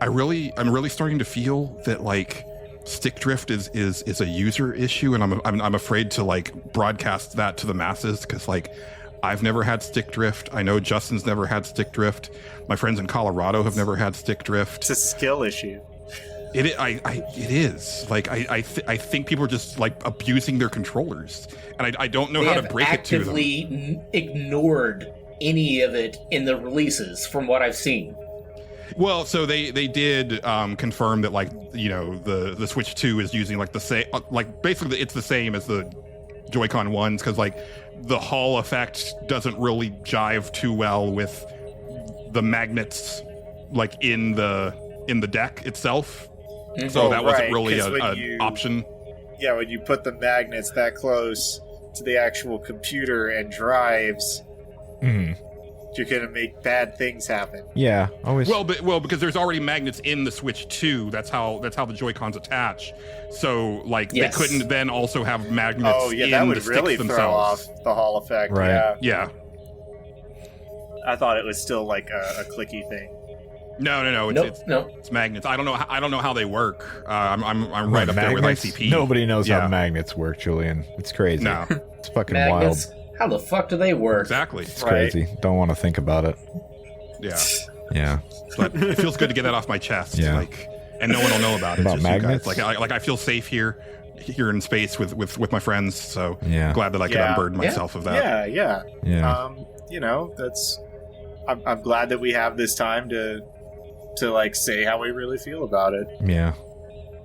I'm really starting to feel that like stick drift is a user issue, and I'm afraid to like broadcast that to the masses because like I've never had stick drift. I know Justin's never had stick drift. My friends in Colorado have never had stick drift. It's a skill issue. It is like I think people are just like abusing their controllers, and I don't know how to break it to them. They have actively ignored any of it in the releases, from what I've seen. Well, so they did confirm that like you know the Switch 2 is using like the same like basically it's the same as the Joy-Con ones because like the Hall effect doesn't really jive too well with the magnets like in the deck itself. So that wasn't really an option. Yeah, when you put the magnets that close to the actual computer and drives, you're gonna make bad things happen. Yeah, always. Well, because there's already magnets in the Switch 2. That's how the Joy-Cons attach. So like Yes. they couldn't then also have magnets. Oh yeah, in that would the really sticks throw themselves. off the Hall effect. Right. Yeah, Yeah. I thought it was still like a clicky thing. No. It's magnets. I don't know how they work. I'm right up there with Magnets? ICP. Nobody knows Yeah. how magnets work, Julian. It's crazy. No. It's fucking Magnets, wild. how the fuck do they work? Exactly. It's Right. crazy. Don't want to think about it. Yeah. Yeah. But it feels good to get that off my chest. Yeah. Like, and no one will know about it. About Just you guys. magnets? Like I feel safe here in space with my friends. So Yeah. glad that I could Yeah. unburden myself of that. Yeah. Yeah. You know, I'm glad that we have this time to like say how we really feel about it. Yeah.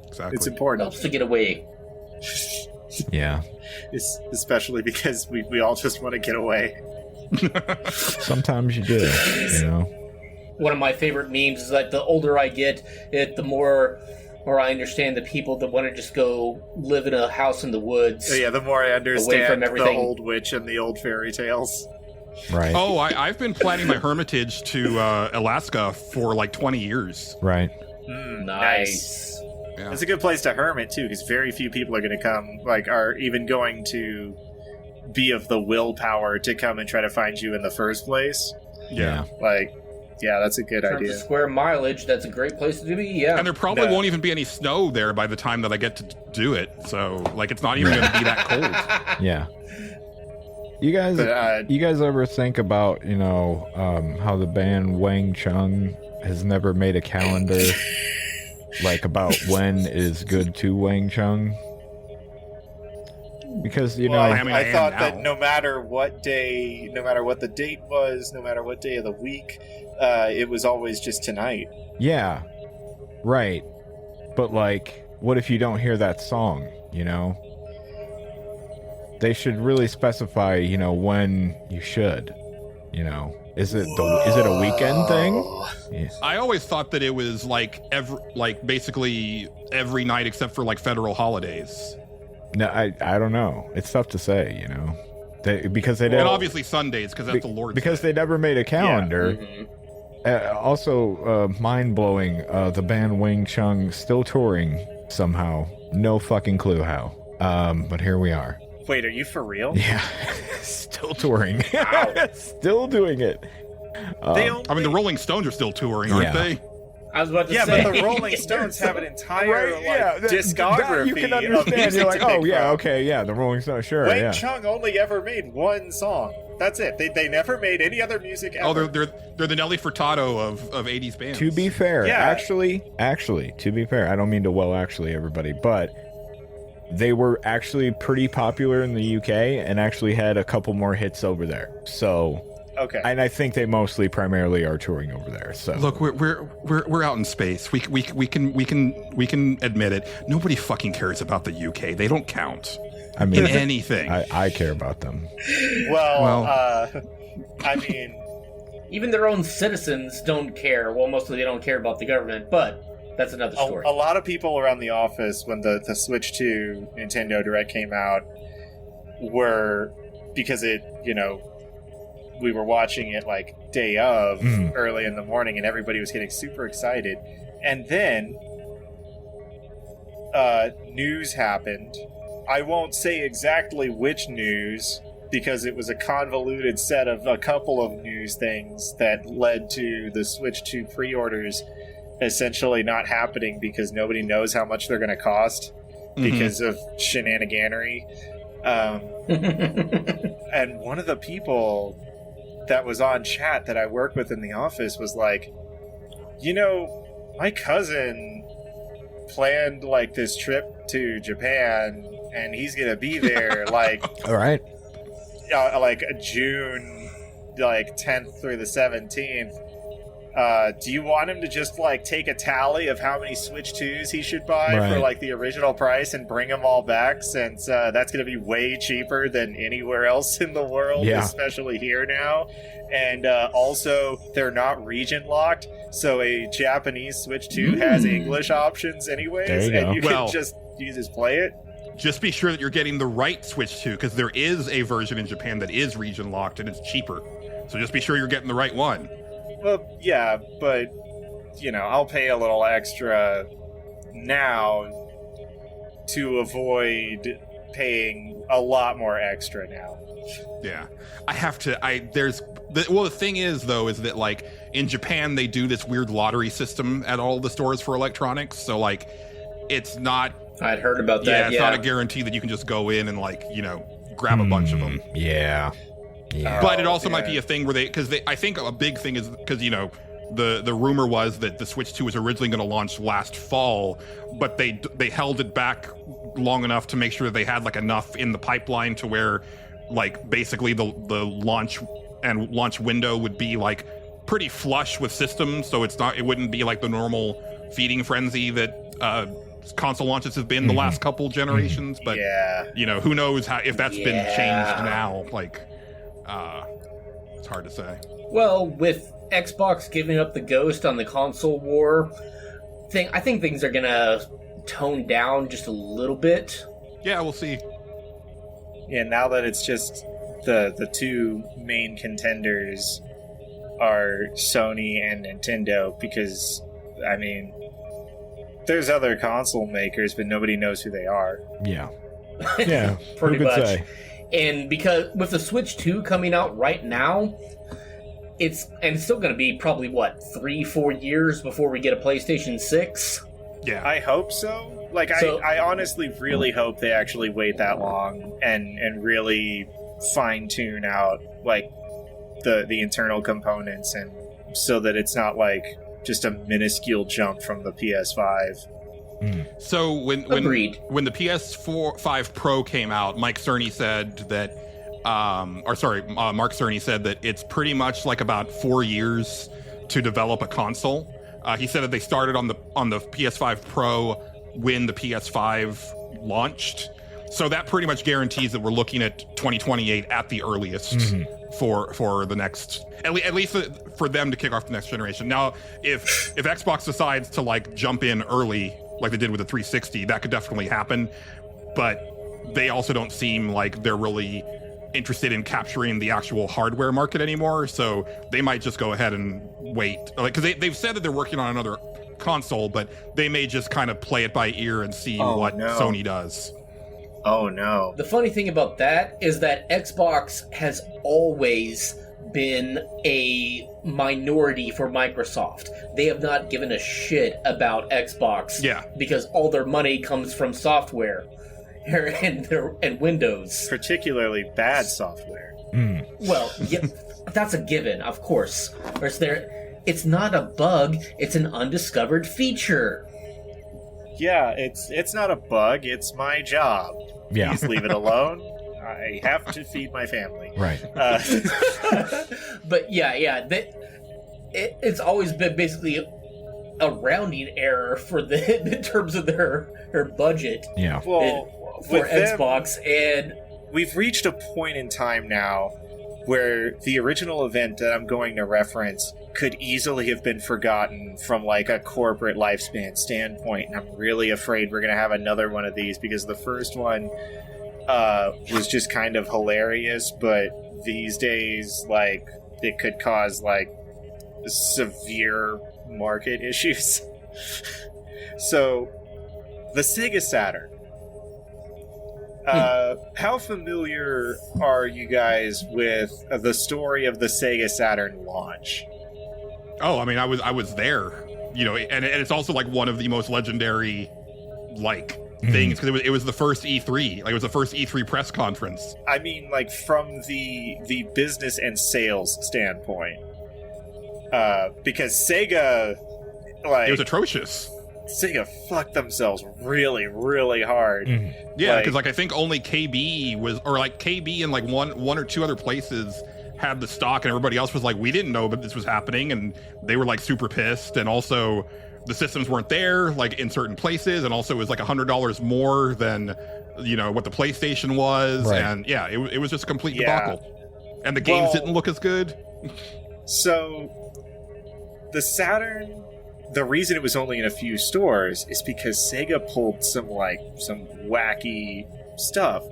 Exactly. It's important. Helps to get away. Yeah. Especially because we all just want to get away. Sometimes you do. You know. One of my favorite memes is that the older I get, the more I understand the people that want to just go live in a house in the woods. So yeah, the more I understand from the everything. old witch and the old fairy tales. Right. Oh, I've been planning my hermitage to Alaska for like 20 years. Right. Nice. Yeah. It's a good place to hermit too, because very few people are going to come, like, are even going to be of the willpower to come and try to find you in the first place. Yeah. Like, yeah, that's a good In terms idea. of square mileage, that's a great place to be. Yeah. And there probably No. won't even be any snow there by the time that I get to do it. So, like, it's not even going to be that cold. Yeah. You guys ever think about, you know, how the band Wang Chung has never made a calendar like about when is good to Wang Chung? Because, you know, Well, I mean, I am thought now. that no matter what day, no matter what the date was, no matter what day of the week, it was always just tonight. yeah. Right. But like, what if you don't hear that song, you know? they should really specify, when you should. Is it a weekend thing? Yeah. I always thought that it was basically every night except for federal holidays. No, I don't know. It's tough to say, because they and obviously Sundays because that's the Lord's because Day. They never made a calendar. Also, mind blowing. The band Wing Chun still touring somehow. No fucking clue how. But here we are. Wait, are you for real? Yeah, still touring. Still doing it. The Rolling Stones are still touring, aren't they? I was about to say. But the Rolling Stones have an entire discography. You can understand. You're like, oh yeah, okay, yeah, the Rolling Stones, sure. Wang Chung only ever made one song. That's it. They never made any other music ever. Oh, they're the Nelly Furtado of 80s bands. To be fair, actually, to be fair, I don't mean to actually everybody, but they were actually pretty popular in the UK and actually had a couple more hits over there. So, okay, and I think they primarily are touring over there. So, look, we're out in space. We can admit it. Nobody fucking cares about the UK. They don't count. In anything. I care about them. Even their own citizens don't care. Well, mostly they don't care about the government, but that's another story. A lot of people around the office when the Switch 2 Nintendo Direct came out were, because it, we were watching it day of, early in the morning, and everybody was getting super excited. And then news happened. I won't say exactly which news, because it was a convoluted set of a couple of news things that led to the Switch 2 pre-orders essentially not happening because nobody knows how much they're going to cost because of shenaniganery. And one of the people that was on chat that I work with in the office was like, my cousin planned this trip to Japan and he's going to be there all right. June 10th through the 17th. Do you want him to just take a tally of how many Switch 2s he should buy for the original price and bring them all back, since that's going to be way cheaper than anywhere else in the world, especially here now. And also, they're not region locked, so a Japanese Switch 2 has English options anyways, and you can just play it. Just be sure that you're getting the right Switch 2, because there is a version in Japan that is region locked and it's cheaper. So just be sure you're getting the right one. Well, yeah, but, I'll pay a little extra now to avoid paying a lot more extra now. Yeah. The thing is, though, is that, in Japan, they do this weird lottery system at all the stores for electronics. So, it's not... I'd heard about that, yeah. It's not a guarantee that you can just go in and, grab a bunch of them. Yeah. But it also might be a thing where I think a big thing is because, the rumor was that the Switch 2 was originally going to launch last fall, but they held it back long enough to make sure that they had enough in the pipeline to where basically the launch window would be pretty flush with systems, so it wouldn't be the normal feeding frenzy that console launches have been the last couple generations. But who knows if that's been changed now. It's hard to say. Well, with Xbox giving up the ghost on the console war thing, I think things are gonna tone down just a little bit. Yeah, we'll see. Yeah, now that it's just the two main contenders are Sony and Nintendo, because there's other console makers, but nobody knows who they are. Yeah. Yeah, pretty much. Say. And because with the Switch 2 coming out right now, it's still going to be probably 3-4 years before we get a PlayStation 6. Yeah, I hope so. I honestly really hope they actually wait that long and really fine tune out the internal components, and so that it's not just a minuscule jump from the PS5. So when the PS5 Pro came out, Mark Cerny said that it's pretty much about 4 years to develop a console. He said that they started on the PS5 Pro when the PS5 launched, So that pretty much guarantees that we're looking at 2028 at the earliest for the next, at least for them to kick off the next generation. Now, if Xbox decides to like jump in early, like they did with the 360, that could definitely happen. But they also don't seem like they're really interested in capturing the actual hardware market anymore. So they might just go ahead and wait, like, because they've said that they're working on another console, but they may just kind of play it by ear and see what Sony does. Oh no. The funny thing about that is that Xbox has always been a minority for Microsoft. They have not given a shit about Xbox. Yeah. Because all their money comes from software and Windows. Particularly bad software. Well, yeah, that's a given, of course. Or it's not a bug, it's an undiscovered feature. Yeah, it's not a bug, it's my job. Yeah. Please leave it alone. I have to feed my family. Right. But yeah, it's always been basically a rounding error for in terms of their budget. Yeah. Well, for Xbox, and we've reached a point in time now where the original event that I'm going to reference could easily have been forgotten from like a corporate lifespan standpoint, and I'm really afraid we're going to have another one of these because the first one was just kind of hilarious, but these days, like, it could cause like severe market issues. So, the Sega Saturn. How familiar are you guys with the story of the Sega Saturn launch? Oh, I mean, I was there, and it's also like one of the most legendary, like, things, because it was the first E3, like it was the first E3 press conference. I mean, like, from the business and sales standpoint, because Sega, like, it was atrocious. Sega fucked themselves really, really hard. Yeah, because like I think only KB and like one or two other places had the stock, and everybody else was like, we didn't know that this was happening, and they were like super pissed. And also the systems weren't there, like in certain places, and also it was like $100 more than what the PlayStation was. Right. And yeah, it was just a complete debacle, and the games didn't look as good. So the Saturn, the reason it was only in a few stores is because Sega pulled some wacky stuff.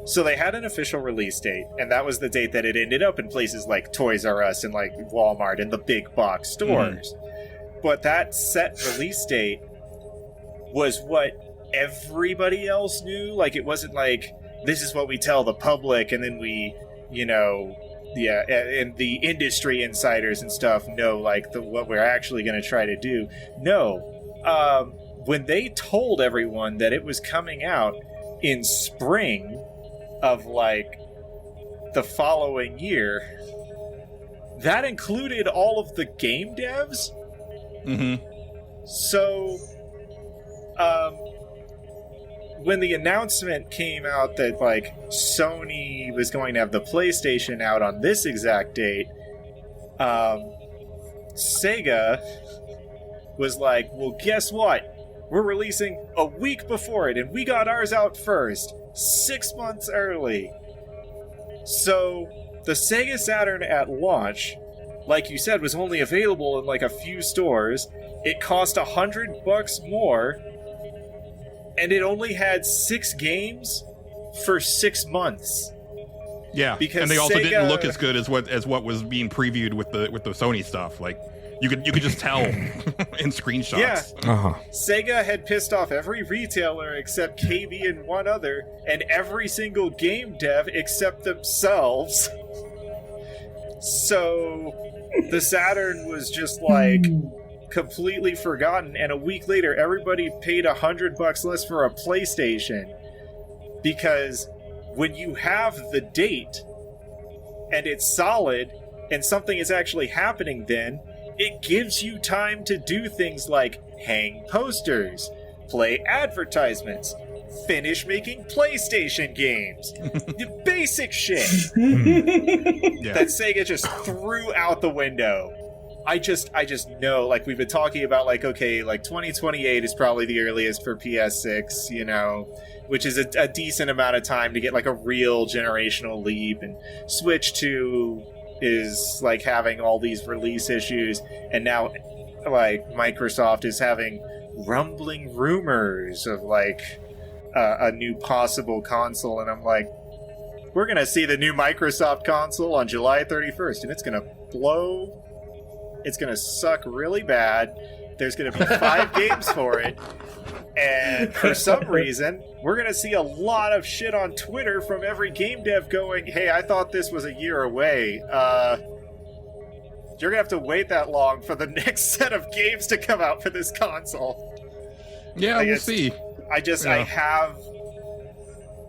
So they had an official release date, and that was the date that it ended up in places like Toys R Us and like Walmart and the big box stores. But that set release date was what everybody else knew. Like, it wasn't like, this is what we tell the public, and then we, and the industry insiders and stuff know, like, what we're actually going to try to do. No. When they told everyone that it was coming out in spring of, like, the following year, that included all of the game devs. So, when the announcement came out that, like, Sony was going to have the PlayStation out on this exact date, Sega was like, well, guess what? We're releasing a week before it, and we got ours out first, 6 months early. So, the Sega Saturn at launch, like you said, was only available in, like, a few stores. It cost $100 more, and it only had 6 games for 6 months. Yeah, because and they also Sega didn't look as good as what was being previewed with the Sony stuff. Like, you could just tell in screenshots. Yeah, Sega had pissed off every retailer except KB and one other, and every single game dev except themselves. So the Saturn was just like completely forgotten, and a week later everybody paid $100 less for a PlayStation, because when you have the date and it's solid and something is actually happening, then it gives you time to do things like hang posters, play advertisements, finish making PlayStation games. The basic shit that Sega just threw out the window. I just know, like, we've been talking about, like, okay, like 2028 is probably the earliest for PS6, you know, which is a decent amount of time to get like a real generational leap. And Switch 2 is like having all these release issues, and now like Microsoft is having rumbling rumors of like a new possible console, and I'm like, we're gonna see the new Microsoft console on July 31st, and it's gonna blow. It's gonna suck really bad. There's gonna be 5 games for it, and for some reason, we're gonna see a lot of shit on Twitter from every game dev going, "Hey, I thought this was a year away. You're gonna have to wait that long for the next set of games to come out for this console." Yeah, Like, we'll see. I have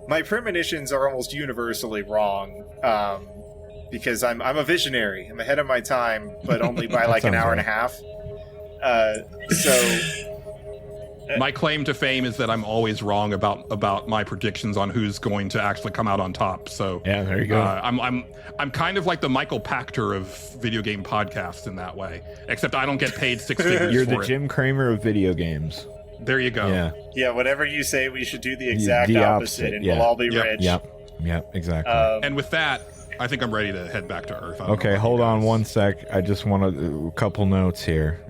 my premonitions are almost universally wrong, because I'm a visionary. I'm ahead of my time, but only by like an hour and a half. My claim to fame is that I'm always wrong about my predictions on who's going to actually come out on top. So yeah, there you go. I'm kind of like the Michael Pachter of video game podcasts in that way, except I don't get paid 6 figures. You're for the it. Jim Cramer of video games. There you go. Yeah, whatever you say, we should do the exact opposite, and we'll all be rich. Yep, exactly. And with that, I think I'm ready to head back to Earth. Okay, hold on one sec. I just want a couple notes here.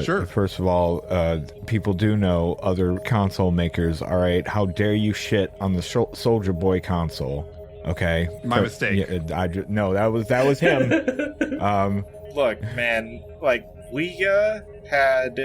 Sure. First of all, people do know other console makers. All right, how dare you shit on the Soldier Boy console? Okay, my mistake. Yeah, no, that was him. Look, man, like Ouya had,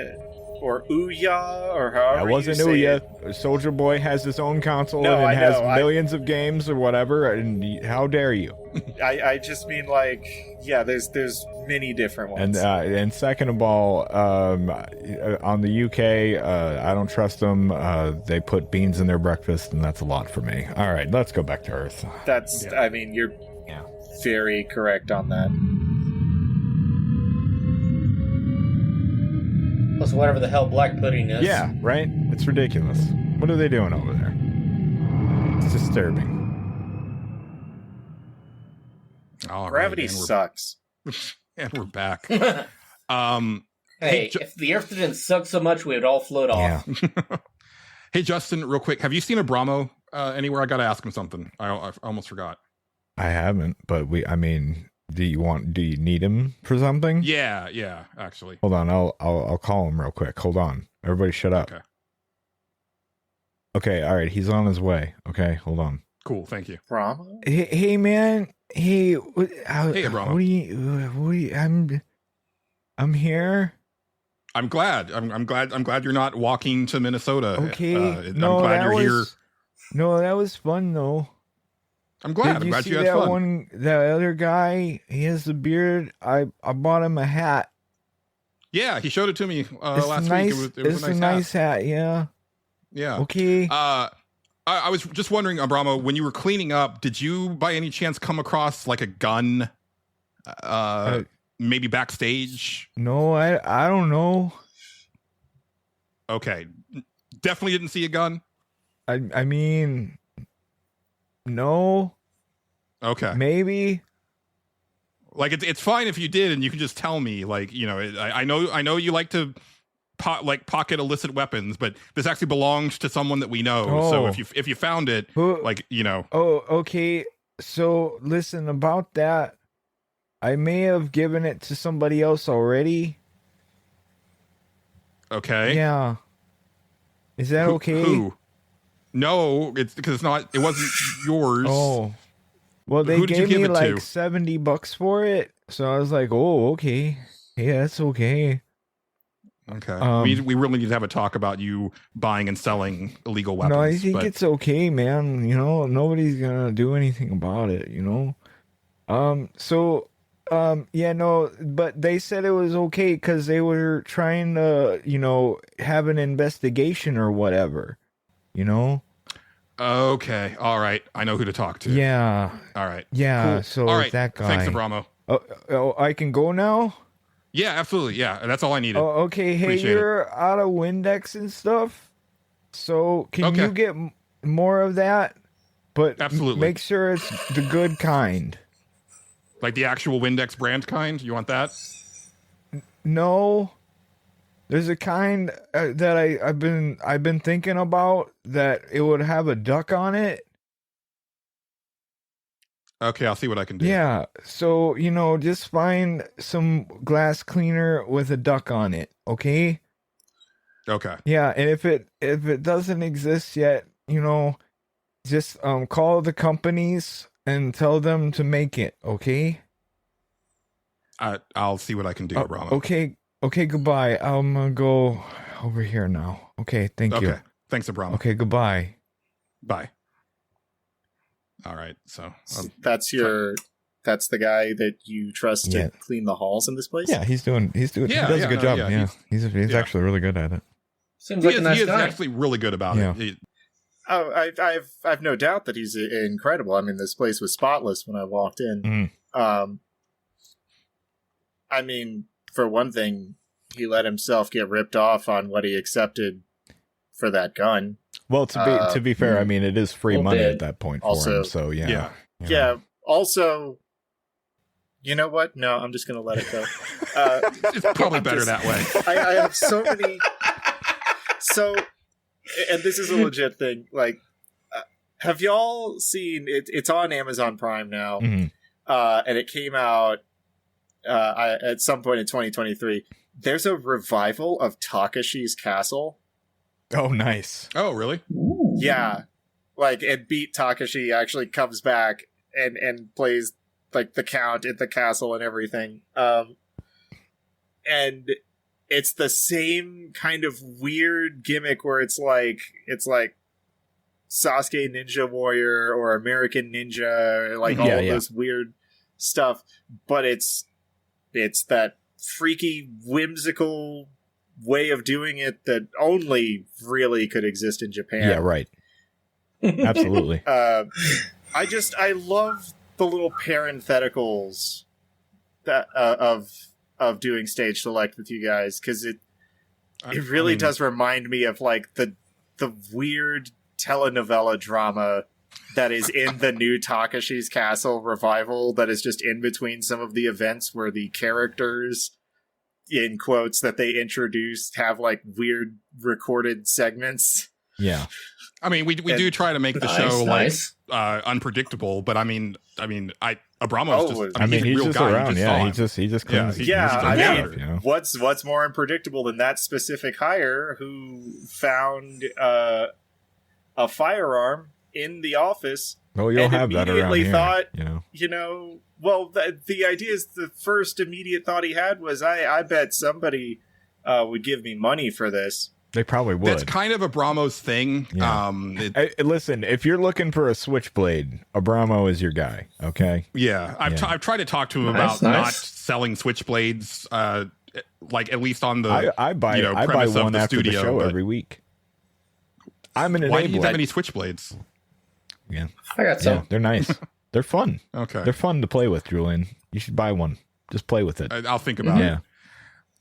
or Ouya, or however that wasn't you say Ouya. it. Soldier Boy has his own console No, and it I has know, millions of games or whatever. And how dare you? I just mean like, yeah, there's many different ones. And second of all, on the UK, I don't trust them. They put beans in their breakfast, and that's a lot for me. All right, let's go back to Earth. I mean, you're very correct on that. Plus whatever the hell black pudding is. Yeah, right? It's ridiculous. What are they doing over there? It's disturbing. All Gravity right, sucks. And we're back. Hey, if the Earth didn't suck so much, we would all float off. Yeah. Hey, Justin, real quick, have you seen Abramo anywhere? I got to ask him something. I almost forgot. I haven't, but do you need him for something? Yeah, actually. Hold on, I'll call him real quick. Hold on. Everybody shut up. Okay, all right, he's on his way. Okay, hold on. Cool, thank you. Brahma? Hey man. Hey, hey, Abramo. What do you I'm here. I'm glad you're not walking to Minnesota. Okay. I'm glad you're here. No, that was fun though. I'm glad. Did I'm glad you you see had that fun. That other guy, he has the beard. I bought him a hat. Yeah, he showed it to me last nice, week. It was a nice hat. Yeah. Yeah. Okay. I was just wondering, Abramo, when you were cleaning up, did you by any chance come across like a gun? Maybe backstage? No, I don't know. Okay. Definitely didn't see a gun? I mean, no. Okay. Maybe. Like it's fine if you did, and you can just tell me. Like, you know, I know you like to pocket illicit weapons, but this actually belongs to someone that we know. Oh. So if you found it, like, you know. Oh, okay. So listen, about that, I may have given it to somebody else already. Okay. Yeah. Is that okay? Who? No, it's because it wasn't yours. Oh. Well, they Who did you gave give me it like to? $70 for it. So I was like, oh, okay. Yeah, that's okay. Okay. We really need to have a talk about you buying and selling illegal weapons. No, I think it's okay, man. You know, nobody's gonna do anything about it, you know? Yeah, no, but they said it was okay because they were trying to, you know, have an investigation or whatever, you know? Okay. All right. I know who to talk to. Yeah. All right. Yeah, Cool. so All it's right. that guy. Thanks, Abramo. Oh, I can go now? Yeah, absolutely. Yeah, that's all I needed. Oh, okay. Hey, Appreciate you're out of Windex and stuff. So can you get more of that? But absolutely. Make sure it's the good kind. Like the actual Windex brand kind? You want that? No. There's a kind that I've been thinking about that it would have a duck on it. Okay, I'll see what I can do. Yeah. So, just find some glass cleaner with a duck on it, okay? Okay. Yeah, and if it doesn't exist yet, just call the companies and tell them to make it, okay? I'll see what I can do, Abramo. Okay, goodbye. I'm gonna go over here now. Okay, thank you. Okay, thanks, Abramo. Okay, goodbye. Bye. All right, so that's the guy that you trust to clean the halls in this place? Yeah, he does a good job. Yeah, he's actually really good at it. Seems like a nice guy. He is actually really good about it. I've no doubt that he's incredible. I mean, this place was spotless when I walked in. I mean, for one thing, he let himself get ripped off on what he accepted for that gun. Well, to be fair, I mean, it is free money at that point for him. So yeah. Also, you know what? No, I'm just gonna let it go. It's probably better that way. I have so many. And this is a legit thing. Like, have y'all seen it? It's on Amazon Prime now, and it came out at some point in 2023. There's a revival of Takashi's Castle. Oh, nice. Oh, really? Ooh. Yeah. Like, and Beat Takashi actually comes back and plays, like, the Count at the castle and everything. And it's the same kind of weird gimmick where it's like Sasuke Ninja Warrior or American Ninja, like all of this weird stuff. But it's that freaky, whimsical way of doing it that only really could exist in Japan. Yeah, right. Absolutely. I love the little parentheticals that of doing stage select with you guys, because it really does remind me of like the weird telenovela drama that is in the new Takashi's Castle revival that is just in between some of the events where the characters, in quotes, that they introduced have like weird recorded segments. Yeah. I mean, we do try to make the show like unpredictable, but I mean, Abramo's he's a real guy. Around. He just cleans. What's more unpredictable than that specific hire who found a firearm in the office? Well, you'll have that around here. Thought, well, the idea is the first immediate thought he had was, I bet somebody would give me money for this. They probably would. That's kind of Abramo's thing. Yeah. Listen, if you're looking for a switchblade, Abramo is your guy. Okay. Yeah, I've tried to talk to him about not selling switchblades. Like at least on the I buy one after the show every week. I'm an enabler. Why do you have any switchblades? Yeah, I got some. Yeah, they're nice. They're fun. Okay, they're fun to play with, Julian. You should buy one. Just play with it. I'll think about it.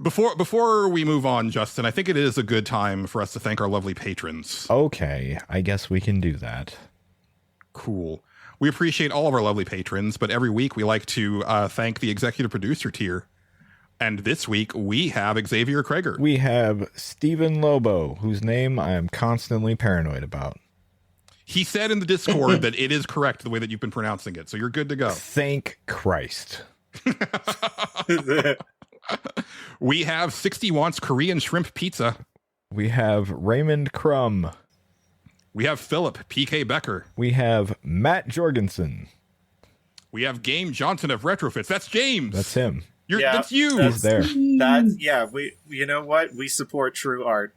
Before we move on, Justin, I think it is a good time for us to thank our lovely patrons. Okay, I guess we can do that. Cool. We appreciate all of our lovely patrons, but every week we like to thank the executive producer tier. And this week we have Xavier Krager. We have Stephen Lobo, whose name I am constantly paranoid about. He said in the Discord that it is correct the way that you've been pronouncing it, so you're good to go. Thank Christ. We have 60 Wants Korean Shrimp Pizza. We have Raymond Crum. We have Philip PK Becker. We have Matt Jorgensen. We have Game Johnson of RetroFits. That's James. That's him. That's you. He's there. We you know what? We support true art.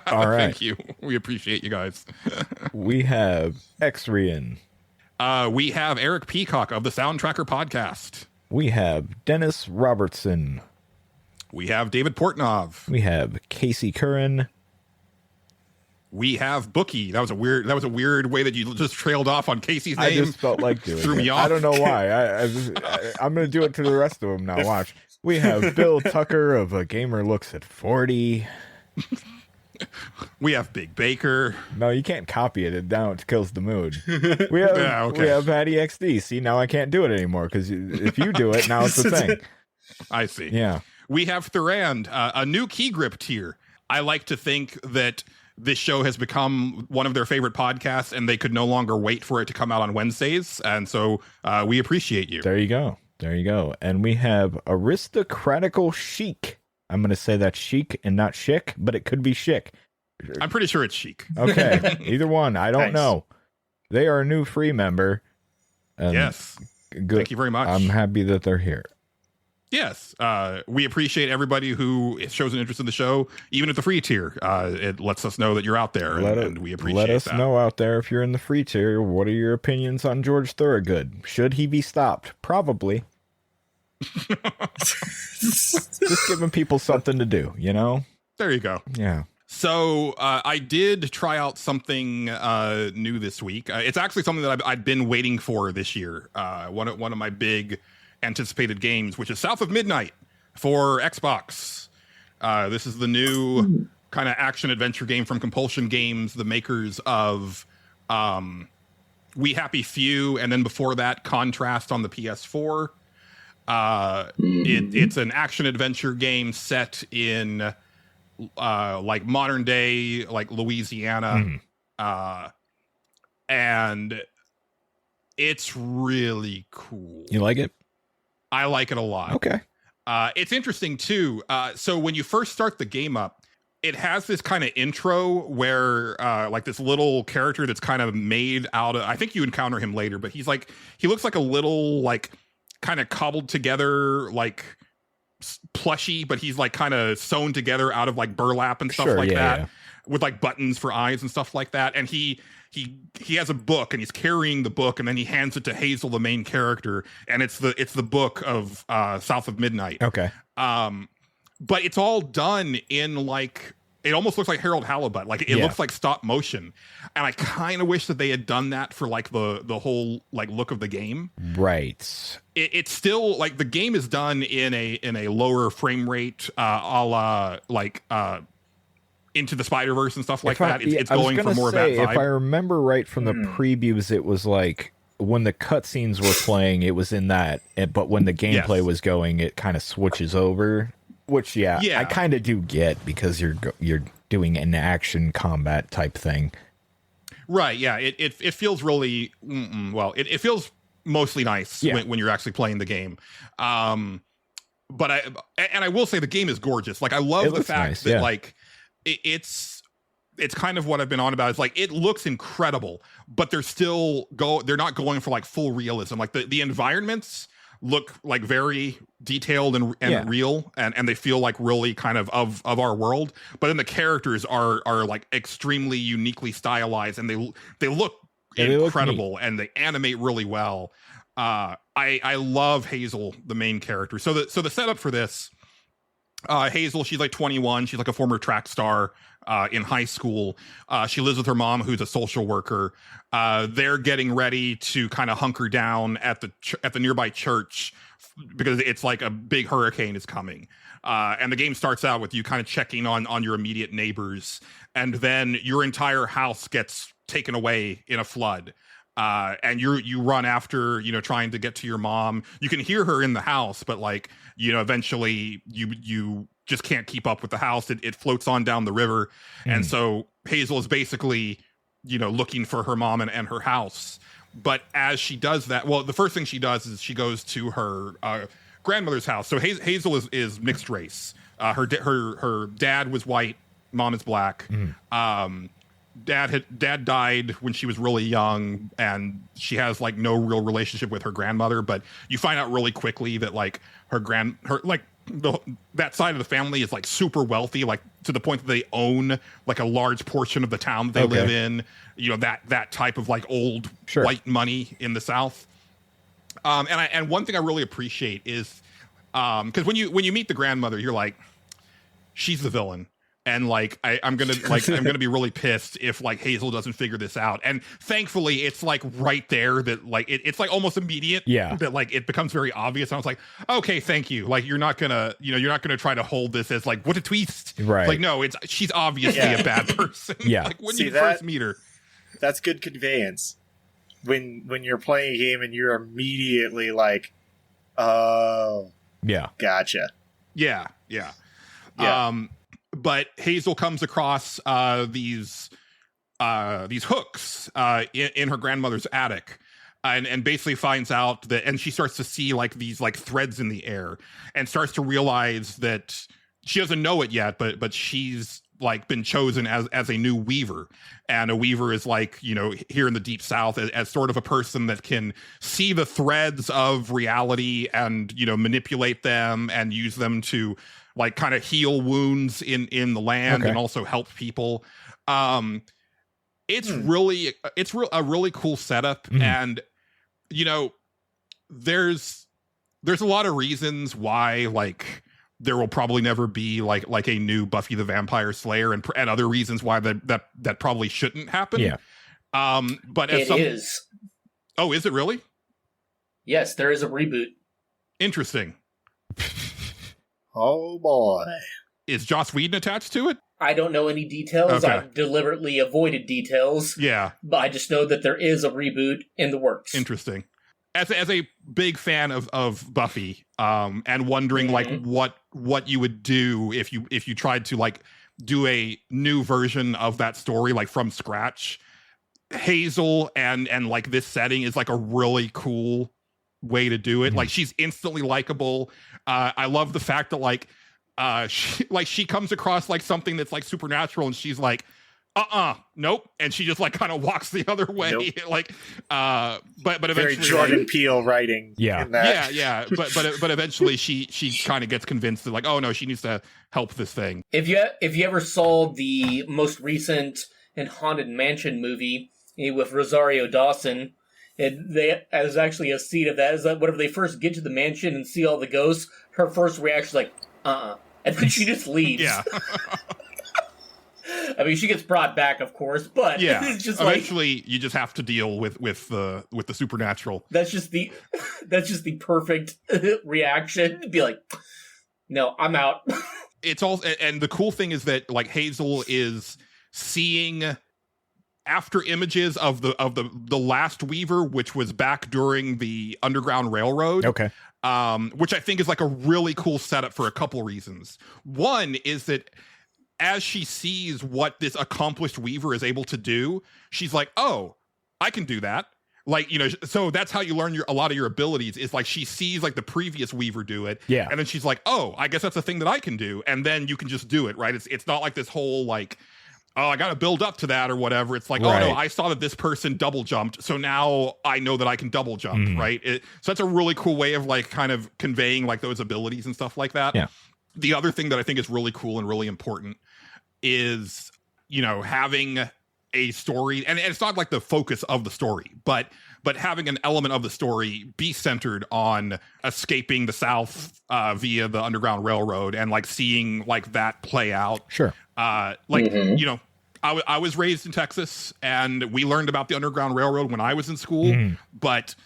All right. Thank you. We appreciate you guys. We have X-Rian. We have Eric Peacock of the Soundtracker Podcast. We have Dennis Robertson. We have David Portnov. We have Casey Curran. We have Bookie. That was a weird way that you just trailed off on Casey's name. I just felt like doing Threw it. me off. I don't know why. I'm going to do it to the rest of them now. Watch. We have Bill Tucker of A Gamer Looks at 40. We have Big Baker. No, you can't copy it. Down it kills the mood. We have Patty XD. See, now I can't do it anymore because if you do it, now it's the thing. I see. Yeah. we have Thurand, a new key grip tier. I like to think that this show has become one of their favorite podcasts, and they could no longer wait for it to come out on Wednesdays. And so we appreciate you. There you go. There you go. And we have Aristocratical Chic. I'm going to say that's chic and not chic, but it could be chic. I'm pretty sure it's chic. Okay. Either one. I don't Nice. know. They are a new free member. Yes. Good. Thank you very much. I'm happy that they're here. Yes. We appreciate everybody who shows an interest in the show, even at the free tier. It lets us know that you're out there, and we appreciate Let us that. know out there if you're in the free tier. What are your opinions on George Thorogood? Should he be stopped? Probably. Just giving people something to do, you know? There you go. Yeah. So I did try out something new this week. It's actually something that I've been waiting for this year. One of my big anticipated games, which is South of Midnight for Xbox. This is the new kind of action adventure game from Compulsion Games, the makers of We Happy Few, and then before that, Contrast on the PS4. It's an action adventure game set in like modern day, like Louisiana, and it's really cool. You like it? I like it a lot. Okay. It's interesting too. So when you first start the game up, it has this kind of intro where like this little character that's kind of made out of, I think you encounter him later, but he looks like a little like kind of cobbled together like plushy, but he's like kind of sewn together out of like burlap and stuff that with like buttons for eyes and stuff like that. And he has a book, and he's carrying the book, and then he hands it to Hazel, the main character, and it's the book of South of Midnight. Okay. But it's all done in like, it almost looks like Harold Halibut. Like it looks like stop motion. And I kind of wish that they had done that for like the whole like look of the game. Right. It's still like the game is done in a lower frame rate, a la like Into the Spider-Verse and stuff like that. It's going for more of that vibe. If I remember right from the previews, it was like when the cutscenes were playing, it was in that, but when the gameplay was going, it kind of switches over. Which, I kind of do get, because you're doing an action combat type thing. Right, yeah. It feels really, it feels mostly nice when you're actually playing the game. But I will say the game is gorgeous. Like, I love the fact that, like, it's kind of what I've been on about. It's like, it looks incredible, but they're not going for like full realism. Like the environments look like very detailed and real, and they feel like really kind of our world, but then the characters are like extremely uniquely stylized, and they look incredible, and they animate really well. I love Hazel, the main character. So the setup for this, Hazel, she's like 21. She's like a former track star in high school. She lives with her mom, who's a social worker. They're getting ready to kind of hunker down at the nearby church because it's like a big hurricane is coming. And the game starts out with you kind of checking on your immediate neighbors, and then your entire house gets taken away in a flood. And you run after, trying to get to your mom. You can hear her in the house, but like, eventually you just can't keep up with the house. It floats on down the river. And so Hazel is basically, looking for her mom and her house. But as she does that, the first thing she does is she goes to her grandmother's house. So Hazel is mixed race. Her dad was white, mom is black. Dad died when she was really young, and she has like no real relationship with her grandmother, but you find out really quickly that like that side of the family is like super wealthy, like to the point that they own like a large portion of the town that they live in, that type of like old white money in the South. And one thing I really appreciate is because when you meet the grandmother, you're like, she's the villain. And like I'm gonna be really pissed if like Hazel doesn't figure this out. And thankfully, it's like right there that like it's like almost immediate. That like it becomes very obvious. And I was like, okay, thank you. Like you're not gonna try to hold this as like what a twist. Right. Like no, she's obviously a bad person. Like when you first meet her. That's good conveyance. When you're playing a game and you're immediately like, oh, yeah, gotcha. Yeah. Yeah. But Hazel comes across these hooks in her grandmother's attic. And basically finds out that, and she starts to see like these like threads in the air, and starts to realize that she doesn't know it yet, but she's like been chosen as a new weaver. And a weaver is like, you know, here in the deep south as sort of a person that can see the threads of reality and, you know, manipulate them and use them to like kind of heal wounds in the land and also help people. It's really a really cool setup. And you know, there's a lot of reasons why like there will probably never be like a new Buffy the Vampire Slayer, and other reasons why that probably shouldn't happen. Yeah. But as It is. Oh, is it really? Yes, there is a reboot. Interesting. Oh boy. Is Joss Whedon attached to it? I don't know any details. Okay. I've deliberately avoided details. Yeah. But I just know that there is a reboot in the works. Interesting. As a big fan of Buffy, and wondering like what you would do if you tried to like do a new version of that story like from scratch, Hazel and like this setting is like a really cool way to do it. Like she's instantly likable. I love the fact that like she comes across like something that's like supernatural, and she's like, nope, and she just like kind of walks the other way. Nope. Like, but eventually, very Jordan Peele writing. Yeah, in that. yeah. But eventually, she kind of gets convinced that like, oh no, she needs to help this thing. If you ever saw the most recent Haunted Mansion movie with Rosario Dawson, there's actually a scene of that. Is that whenever they first get to the mansion and see all the ghosts, her first reaction is like, and then she just leaves. Yeah. I mean, she gets brought back, of course, but it's just eventually you just have to deal with the supernatural. That's just the perfect reaction. Be like, no, I'm out. It's all, and the cool thing is that like Hazel is seeing after images of the last Weaver, which was back during the Underground Railroad. Okay. Which I think is like a really cool setup for a couple reasons. One is that as she sees what this accomplished Weaver is able to do, she's like, oh, I can do that. Like, you know, so that's how you learn a lot of your abilities, is like she sees like the previous Weaver do it. Yeah. And then she's like, oh, I guess that's a thing that I can do. And then you can just do it, right? It's not like this whole like, oh, I got to build up to that or whatever. It's like, oh no, I saw that this person double jumped, so now I know that I can double jump, right? So that's a really cool way of like kind of conveying like those abilities and stuff like that. Yeah. The other thing that I think is really cool and really important is, you know, having a story, and it's not like the focus of the story, but having an element of the story be centered on escaping the South via the Underground Railroad and like seeing like that play out. Sure. You know, I was raised in Texas, and we learned about the Underground Railroad when I was in school, but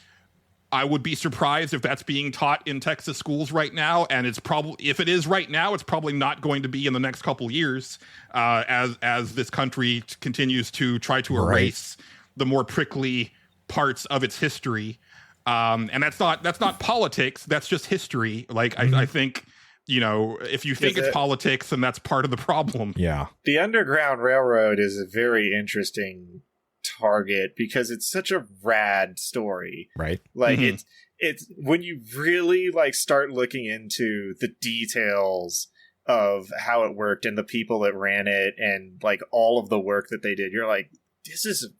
I would be surprised if that's being taught in Texas schools right now. And it's probably, if it is right now, it's probably not going to be in the next couple years, as this country continues to try to erase the more prickly parts of its history. And that's not politics. That's just history. Like, I think, you know, if you think it's politics, then that's part of the problem. Yeah. The Underground Railroad is a very interesting target because it's such a rad story. Right. Like it's when you really like start looking into the details of how it worked and the people that ran it and like all of the work that they did, you're like, this is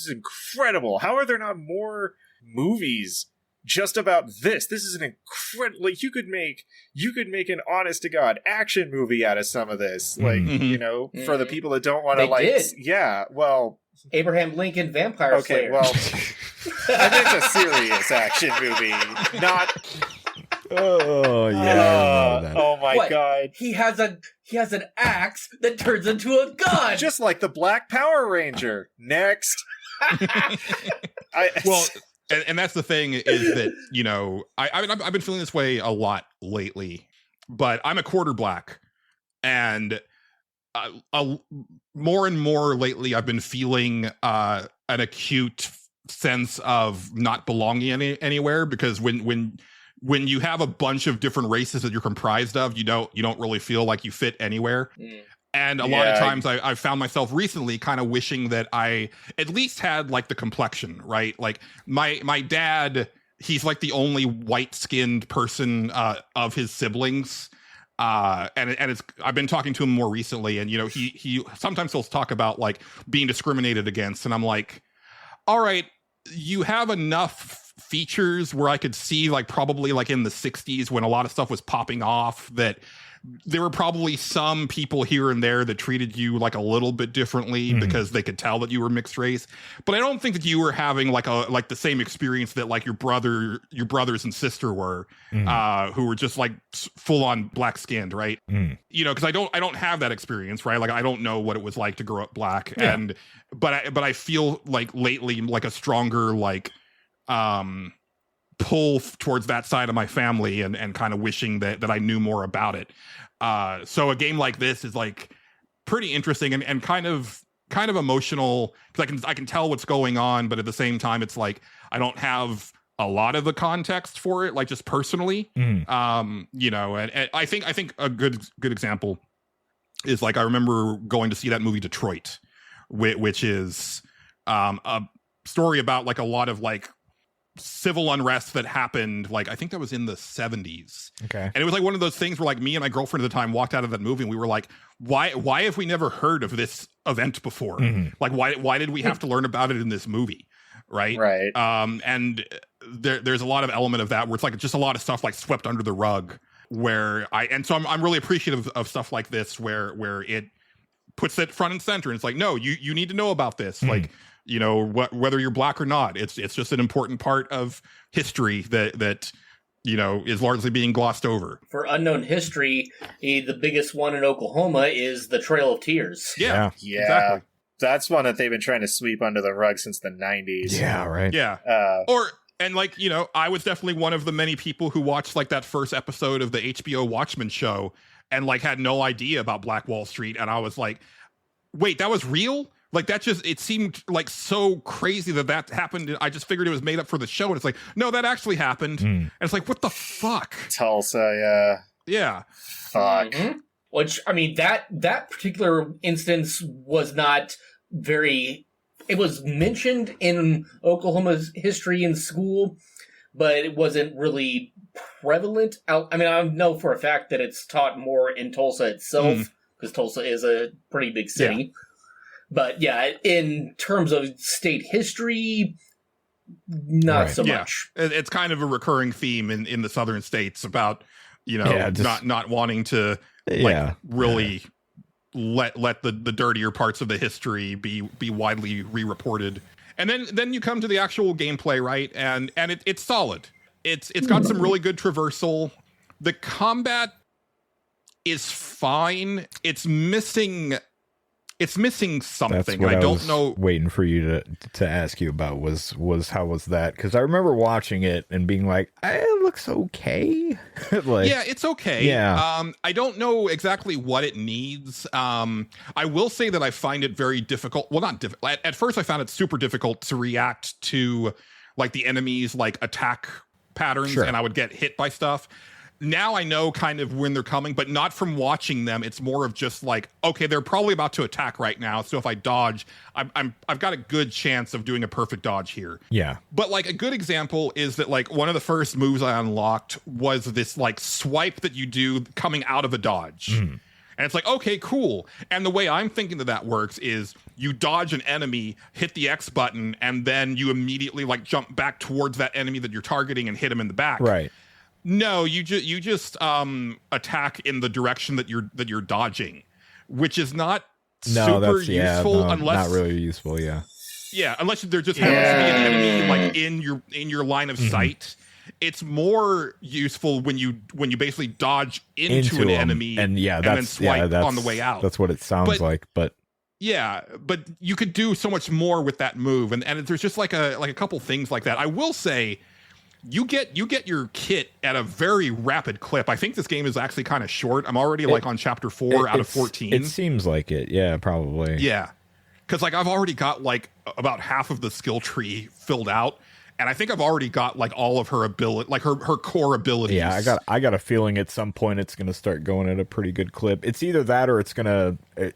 incredible. How are there not more movies just about this? This is an incredible, like, you could make an honest to God action movie out of some of this. Like, you know, for the people that don't want to like did. Yeah, well, Abraham Lincoln Vampire Slayer. Well, I meant a serious action movie, not. Oh yeah. Oh my God. He has an axe that turns into a gun. Just like the Black Power Ranger. Next. Well, and that's the thing, is that, you know, I've been feeling this way a lot lately, but I'm a quarter black, and more and more lately I've been feeling an acute sense of not belonging anywhere, because when when you have a bunch of different races that you're comprised of, you don't really feel like you fit anywhere. And a lot of times I've found myself recently kind of wishing that I at least had like the complexion, right? Like my dad, he's like the only white-skinned person of his siblings. And it's, I've been talking to him more recently, and, you know, he sometimes he'll talk about like being discriminated against. And I'm like, all right, you have enough features where I could see, like, probably like in the 60s when a lot of stuff was popping off, that there were probably some people here and there that treated you like a little bit differently because they could tell that you were mixed race. But I don't think that you were having like the same experience that like your brothers and sister were, who were just like full on black skinned, right? You know, because I don't have that experience, right? Like I don't know what it was like to grow up black, but I feel like lately like a stronger like pull towards that side of my family, and kind of wishing that I knew more about it. So a game like this is like pretty interesting and kind of emotional, because I can tell what's going on, but at the same time it's like I don't have a lot of the context for it, like just personally. You know, and I think a good example is like I remember going to see that movie Detroit, which is a story about like a lot of like civil unrest that happened, like I think that was in the 70s. Okay. And it was like one of those things where like me and my girlfriend at the time walked out of that movie and we were like, why have we never heard of this event before? Like why did we have to learn about it in this movie? Right. And there's a lot of element of that where it's like just a lot of stuff like swept under the rug, where so I'm really appreciative of stuff like this where it puts it front and center, and it's like, no, you need to know about this. Like, you know, whether you're black or not, it's just an important part of history that you know is largely being glossed over. For unknown history, the biggest one in Oklahoma is the Trail of Tears. Yeah. Exactly. That's one that they've been trying to sweep under the rug since the 90s. Yeah, right. Yeah. And like, you know, I was definitely one of the many people who watched like that first episode of the HBO Watchmen show and like had no idea about Black Wall Street, and I was like, wait, that was real? Like that just, it seemed like so crazy that happened. I just figured it was made up for the show. And it's like, no, that actually happened. And it's like, what the fuck? Tulsa, yeah. Fuck. Which, I mean, that particular instance was not very, it was mentioned in Oklahoma's history in school, but it wasn't really prevalent. I mean, I know for a fact that it's taught more in Tulsa itself, because Tulsa is a pretty big city. Yeah. But yeah, in terms of state history, not so much. It's kind of a recurring theme in the southern states about, you know, not wanting to like really let the dirtier parts of the history be widely re-reported. And then you come to the actual gameplay, right? And it's solid. It's got some really good traversal. The combat is fine. It's missing something. That's what I don't know. Waiting for you to ask you about was how was that? Because I remember watching it and being like, it looks okay. Like, yeah, it's okay. Yeah. I don't know exactly what it needs. I will say that I find it very difficult. Well, not difficult. At first, I found it super difficult to react to like the enemies' like attack patterns, and I would get hit by stuff. Now I know kind of when they're coming, but not from watching them. It's more of just like, okay, they're probably about to attack right now. So if I dodge, I've got a good chance of doing a perfect dodge here. Yeah. But like a good example is that like one of the first moves I unlocked was this like swipe that you do coming out of a dodge. And it's like, okay, cool. And the way I'm thinking that works is you dodge an enemy, hit the X button, and then you immediately like jump back towards that enemy that you're targeting and hit him in the back. Right. No, you just attack in the direction that you're dodging, which is not super useful unless not really useful. Yeah, unless there just happens to be an enemy like in your line of sight. It's more useful when you basically dodge into an enemy and then swipe on the way out. That's what it sounds like, but. Yeah, but you could do so much more with that move, and there's just like a couple things like that. I will say. You get your kit at a very rapid clip. I think this game is actually kind of short. I'm already like on chapter 4 out of 14. It seems like it. Yeah, probably. Yeah. Because like I've already got like about half of the skill tree filled out. and I think I've already got like all of her ability, like her core abilities. Yeah, I got a feeling at some point it's gonna start going at a pretty good clip. It's either that or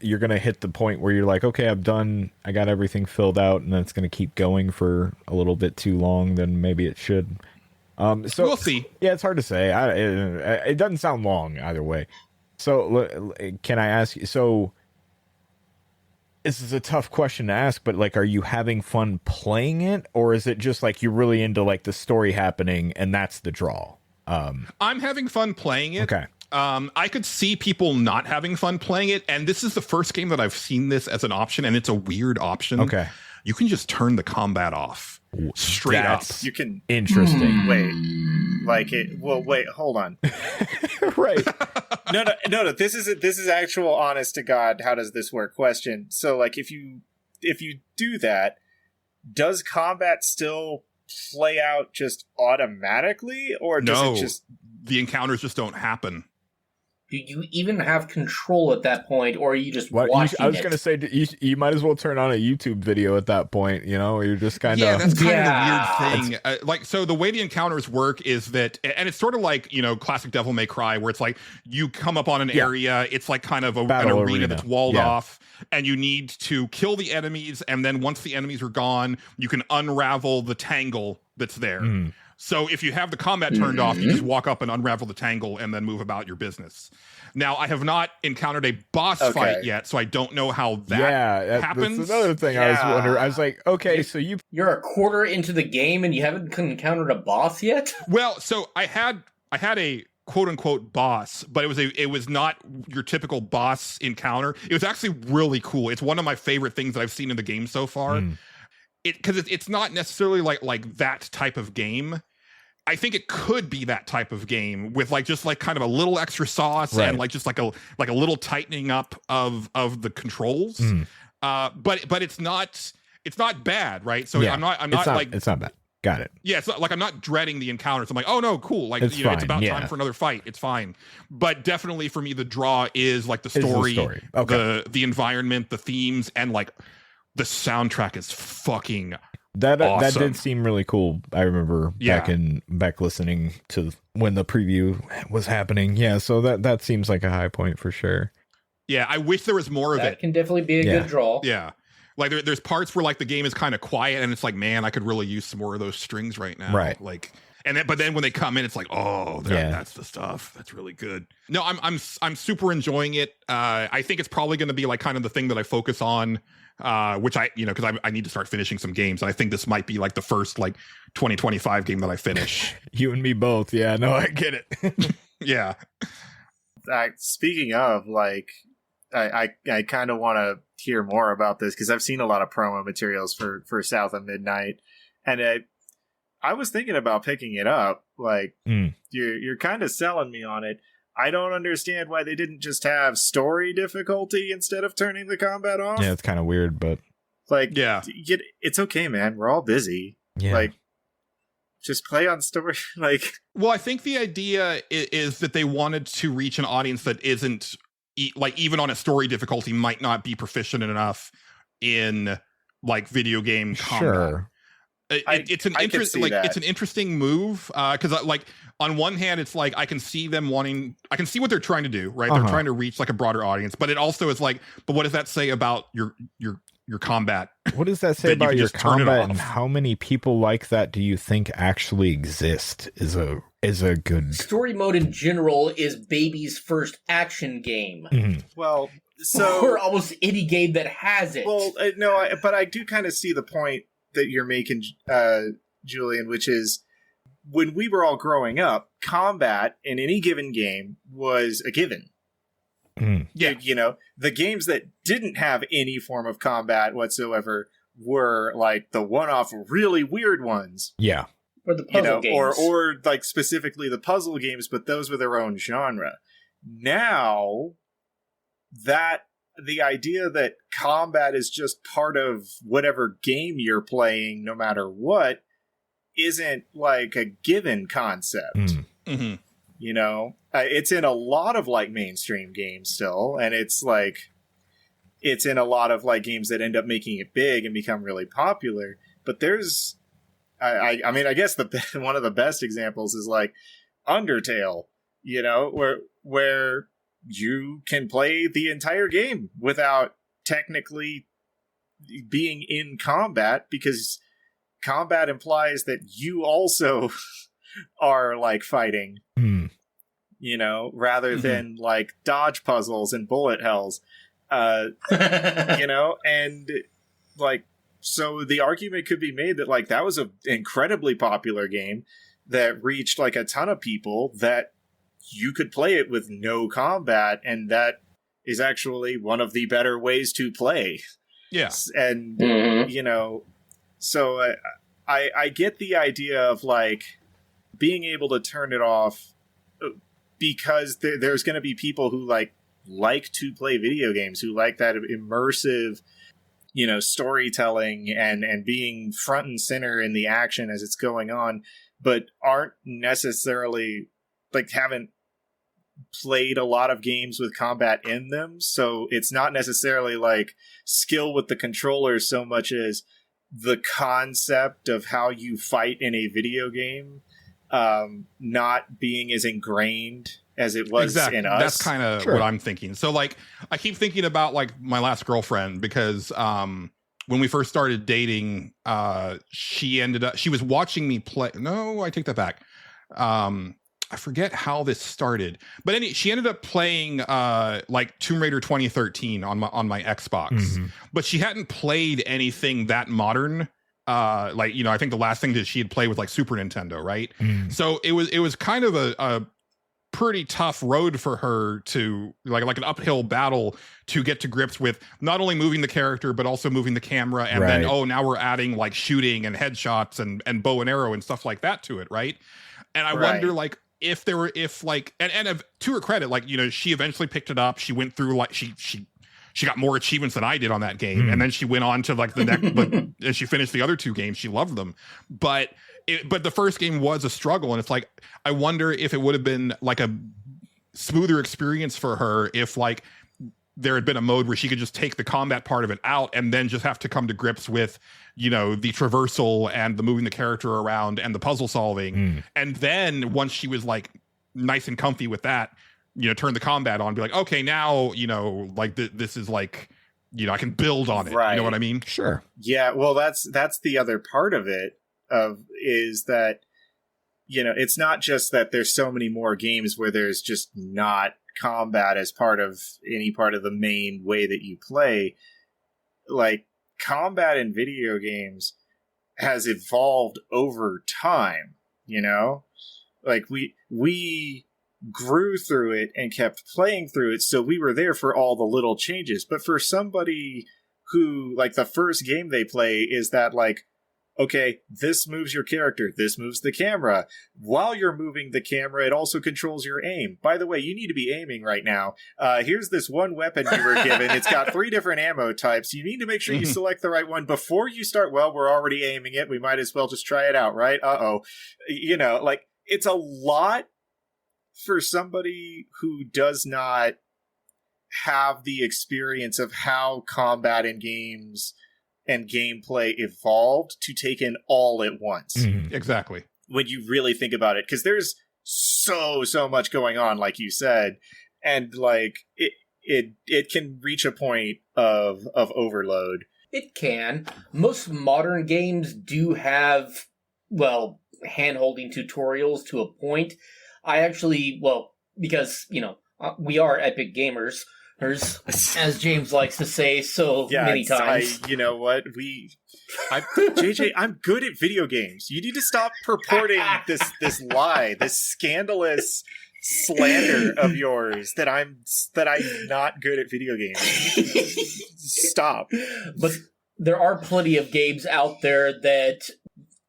you're gonna hit the point where you're like, okay, I got everything filled out, and then it's gonna keep going for a little bit too long. Then maybe it should. So we'll see. Yeah, it's hard to say. It doesn't sound long either way. So can I ask you? So this is a tough question to ask, but like, are you having fun playing it, or is it just like you're really into like the story happening and that's the draw? I'm having fun playing it. Okay. I could see people not having fun playing it, and this is the first game that I've seen this as an option, and it's a weird option. Okay. You can just turn the combat off straight up. You can. Interesting. Wait. Like it. Well, wait. Hold on. Right. No. This is actual, honest to God. How does this work? Question. So, like, if you do that, does combat still play out just automatically, or does it just the encounters just don't happen? Do you even have control at that point, or are you just watching I was going to say, you might as well turn on a YouTube video at that point, you're just kind of... Yeah, that's kind of the weird thing. So the way the encounters work is that, and it's sort of like, classic Devil May Cry, where it's like, you come up on an area, it's like kind of an arena that's walled off, and you need to kill the enemies, and then once the enemies are gone, you can unravel the tangle that's there. So if you have the combat turned off, you just walk up and unravel the tangle and then move about your business. Now, I have not encountered a boss fight yet, so I don't know how that happens. That's another thing I was wondering. I was like, okay, so you're a quarter into the game and you haven't encountered a boss yet? Well, so I had a quote unquote boss, but it was not your typical boss encounter. It was actually really cool. It's one of my favorite things that I've seen in the game so far. Because it's not necessarily like that type of game. I think it could be that type of game with just kind of a little extra sauce and just like a little tightening up of the controls. But it's not bad, right? So I'm not it's not bad. Got it. Yeah, it's not, I'm not dreading the encounters. I'm like, oh no, cool. It's about time for another fight. It's fine. But definitely for me, the draw is like the story, Okay. the environment, the themes, and like the soundtrack is fucking That awesome. did seem really cool. I remember back listening to when the preview was happening. Yeah, so that seems like a high point for sure. Yeah, I wish there was more of it. That can definitely be a good draw. Yeah. Like there's parts where like the game is kind of quiet and it's like, man, I could really use some more of those strings right now. Right. Like but then when they come in, it's like, oh, that's the stuff. That's really good. No, I'm super enjoying it. I think it's probably going to be like kind of the thing that I focus on. Which because I need to start finishing some games. And I think this might be like the first like 2025 game that I finish. You and me both. Yeah, no, I get it. Yeah. Speaking of, like, I kind of want to hear more about this because I've seen a lot of promo materials for South of Midnight, and I was thinking about picking it up. Like, you're kind of selling me on it. I don't understand why they didn't just have story difficulty instead of turning the combat off. Yeah, it's kind of weird, but like, it's okay, man. We're all busy. Yeah. Like, just play on story. Like, well, I think the idea is that they wanted to reach an audience that isn't like even on a story difficulty might not be proficient enough in like video game combat. Sure. It's an interesting move because like on one hand it's like I can see what they're trying to do, right? They're trying to reach like a broader audience, but it also is like, but what does that say about your combat? What does that say about your combat, and how many people like that do you think actually exist? Is a good story mode in general is baby's first action game. Well, so or almost any game that has it. Well, but I do kind of see the point that you're making, Julian, which is when we were all growing up, combat in any given game was a given. Yeah. The games that didn't have any form of combat whatsoever were like the one-off really weird ones. Yeah. Or the puzzle games. Or like specifically the puzzle games, but those were their own genre. Now that the idea that combat is just part of whatever game you're playing, no matter what, isn't like a given concept. It's in a lot of like mainstream games still, and it's in a lot of like games that end up making it big and become really popular. But there's I mean, I guess one of the best examples is like Undertale, where you can play the entire game without technically being in combat, because combat implies that you also are like fighting, rather than like dodge puzzles and bullet hells, and like, so the argument could be made that like that was an incredibly popular game that reached like a ton of people, that you could play it with no combat, and that is actually one of the better ways to play. Yes. And, so I get the idea of like being able to turn it off, because there's going to be people who like to play video games, who like that immersive, storytelling and being front and center in the action as it's going on, but aren't necessarily like, haven't played a lot of games with combat in them. So it's not necessarily like skill with the controllers so much as the concept of how you fight in a video game not being as ingrained as it was in us. That's kind of what I'm thinking. So like, I keep thinking about like my last girlfriend, because when we first started dating, she was watching me play. No, I take that back. I forget how this started, but she ended up playing like Tomb Raider 2013 on my Xbox, but she hadn't played anything that modern. I think the last thing that she had played was like Super Nintendo, right? So it was kind of a pretty tough road for her to like an uphill battle to get to grips with not only moving the character but also moving the camera, and then now we're adding like shooting and headshots and bow and arrow and stuff like that to it, right? And I wonder like if to her credit, like, she eventually picked it up. She went through like she got more achievements than I did on that game, and then she went on to like the next. But as she finished the other two games, she loved them. But the first game was a struggle, and it's like, I wonder if it would have been like a smoother experience for her if like there had been a mode where she could just take the combat part of it out and then just have to come to grips with, the traversal and the moving the character around and the puzzle solving. And then once she was like nice and comfy with that, turn the combat on, be like, okay, now, like this is like, I can build on it. Right. You know what I mean? Sure. Yeah. Well, that's the other part of it, is that, it's not just that there's so many more games where there's just not combat as part of any part of the main way that you play. Like, combat in video games has evolved over time, like we grew through it and kept playing through it, so we were there for all the little changes. But for somebody who, like, the first game they play is that, like, okay, this moves your character, this moves the camera. While you're moving the camera, it also controls your aim. By the way, you need to be aiming right now. Here's this one weapon you were given. It's got 3 different ammo types. You need to make sure you select the right one before you start. Well, we're already aiming it. We might as well just try it out, right? Like, it's a lot for somebody who does not have the experience of how combat in games and gameplay evolved to take in all at once. Exactly. When you really think about it, because there's so much going on, like you said, and like it can reach a point of overload. It can. Most modern games do have, hand-holding tutorials to a point. I actually, because, we are epic gamers, as James likes to say many times. You know what? JJ, I'm good at video games. You need to stop purporting this lie, this scandalous slander of yours that I'm not good at video games. Stop. But there are plenty of games out there that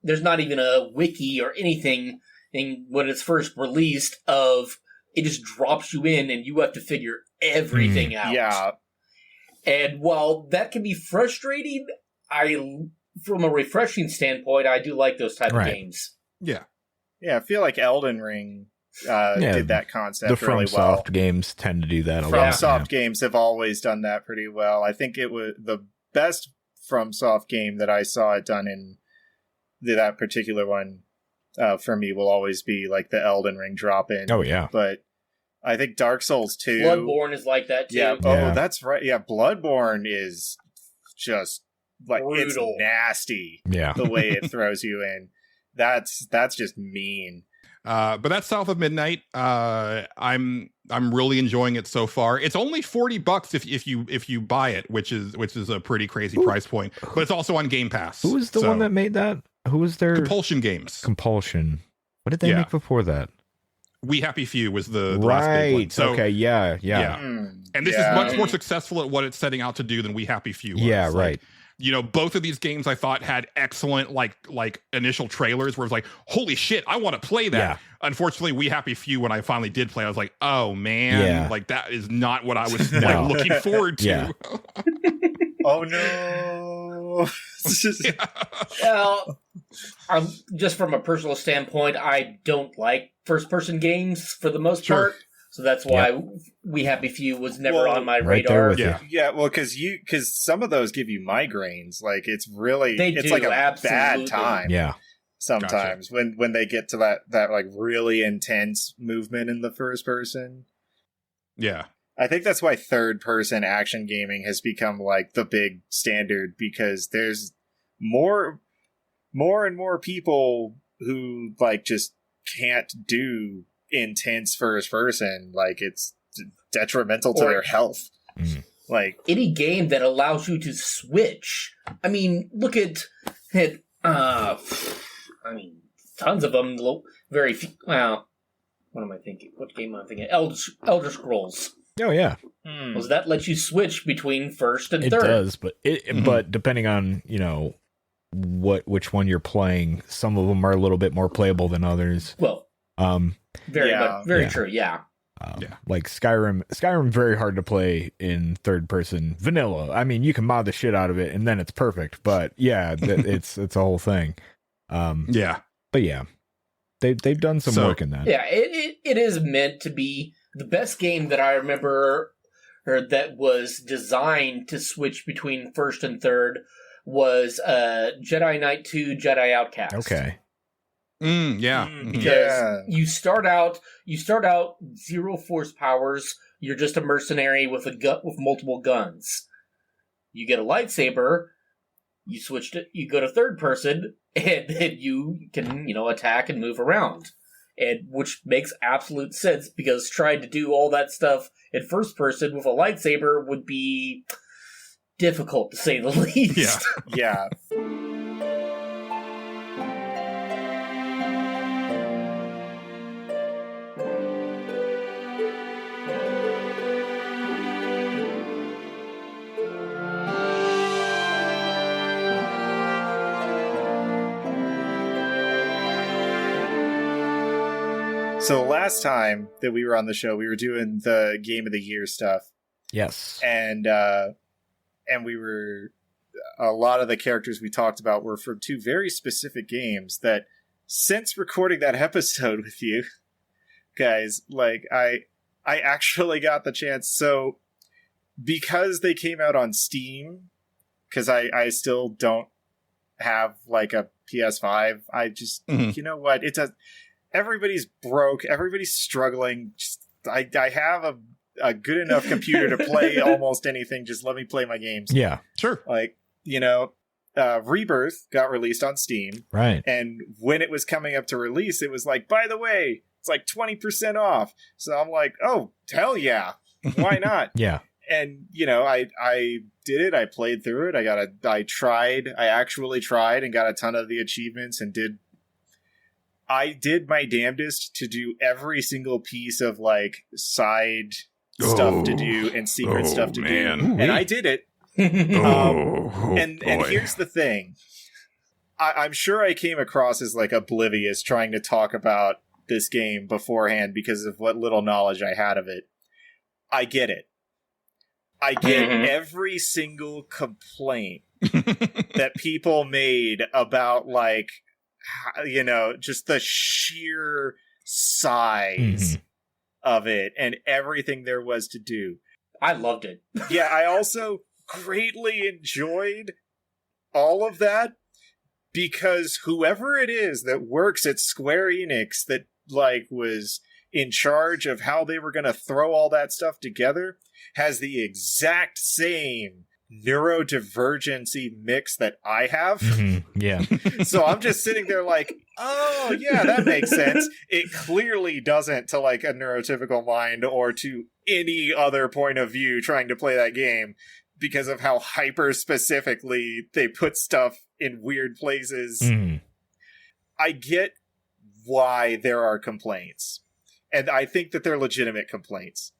there's not even a wiki or anything when it's first released of it just drops you in and you have to figure everything out. Yeah. And while that can be frustrating, from a refreshing standpoint, I do like those type of games. Yeah. Yeah, I feel like Elden Ring did that concept the really well. FromSoft games tend to do that a lot. FromSoft games have always done that pretty well. I think it was the best FromSoft game that I saw it done in that particular one for me will always be like the Elden Ring drop-in. Oh, yeah. But I think Dark Souls 2... Bloodborne is like that, too. Yeah. Oh, that's right. Yeah, Bloodborne is just, like, brutal. It's nasty. Yeah. The way it throws you in. That's just mean. But that's South of Midnight. I'm really enjoying it so far. It's only $40 if you buy it, which is a pretty crazy price point. But it's also on Game Pass. Who was the one that made that? Who was their Compulsion Games? Compulsion. What did they make before that? We Happy Few was the right. last big one. So, okay. Yeah. And this is much more successful at what it's setting out to do than We Happy Few was. Yeah. Right. You know, both of these games I thought had excellent like initial trailers where it was like, holy shit, I want to play that. Yeah. Unfortunately, We Happy Few, when I finally did play, I was like, oh man, like that is not what I was like looking forward to. Yeah. Oh no. Well, just from a personal standpoint, I don't like first-person games for the most part. So that's why We Happy Few was never on my radar. Yeah, well, because some of those give you migraines. Like it's really, it's like a bad time. Yeah, sometimes when they get to that like really intense movement in the first person. Yeah, I think that's why third person action gaming has become like the big standard, because there's more and more people who like just can't do intense first person. Like it's detrimental to their health. Like any game that allows you to switch. I mean, look at tons of them. Very few. Well, what am I thinking? What game am I thinking? Elder Scrolls. Oh yeah. Does that let you switch between first and third? It does, but but depending on which one you're playing, some of them are a little bit more playable than others. Well, very true. Yeah. Like Skyrim, very hard to play in third person vanilla. I mean, you can mod the shit out of it, and then it's perfect. But yeah, it's a whole thing. But yeah, they've done some work in that. Yeah, it is meant to be the best game that I remember, or that was designed to switch between first and third, was Jedi Knight 2: Jedi Outcast. Okay. Because you start out 0 force powers. You're just a mercenary with with multiple guns. You get a lightsaber. You switch to, you go to third person, and then you can attack and move around, and which makes absolute sense, because trying to do all that stuff in first person with a lightsaber would be difficult, to say the least. Yeah. So last time that we were on the show, we were doing the Game of the Year stuff. Yes. And we were, a lot of the characters we talked about were from two very specific games that, since recording that episode with you guys, like I actually got the chance. So because they came out on Steam, because I still don't have like a PS5, I just, you know what, it does. Everybody's broke. Everybody's struggling. Just, I have a good enough computer to play almost anything. Just let me play my games. Yeah, sure. Like, Rebirth got released on Steam. Right. And when it was coming up to release, it was like, by the way, it's like 20% off. So I'm like, oh, hell yeah. Why not? Yeah. And, I did it. I played through it. I actually tried and got a ton of the achievements and I did my damnedest to do every single piece of like side stuff to do and secret stuff to do, and I did it. And here's the thing: I'm sure I came across as like oblivious trying to talk about this game beforehand because of what little knowledge I had of it. I get it. I get every single complaint that people made about like, just the sheer size of it and everything there was to do. I loved it. Yeah, I also greatly enjoyed all of that, because whoever it is that works at Square Enix that like was in charge of how they were going to throw all that stuff together has the exact same neurodivergency mix that I have. Mm-hmm. Yeah. So I'm just sitting there like, oh yeah, that makes sense. It clearly doesn't to like a neurotypical mind or to any other point of view trying to play that game because of how hyper specifically they put stuff in weird places. Mm. I get why there are complaints. And I think that they're legitimate complaints.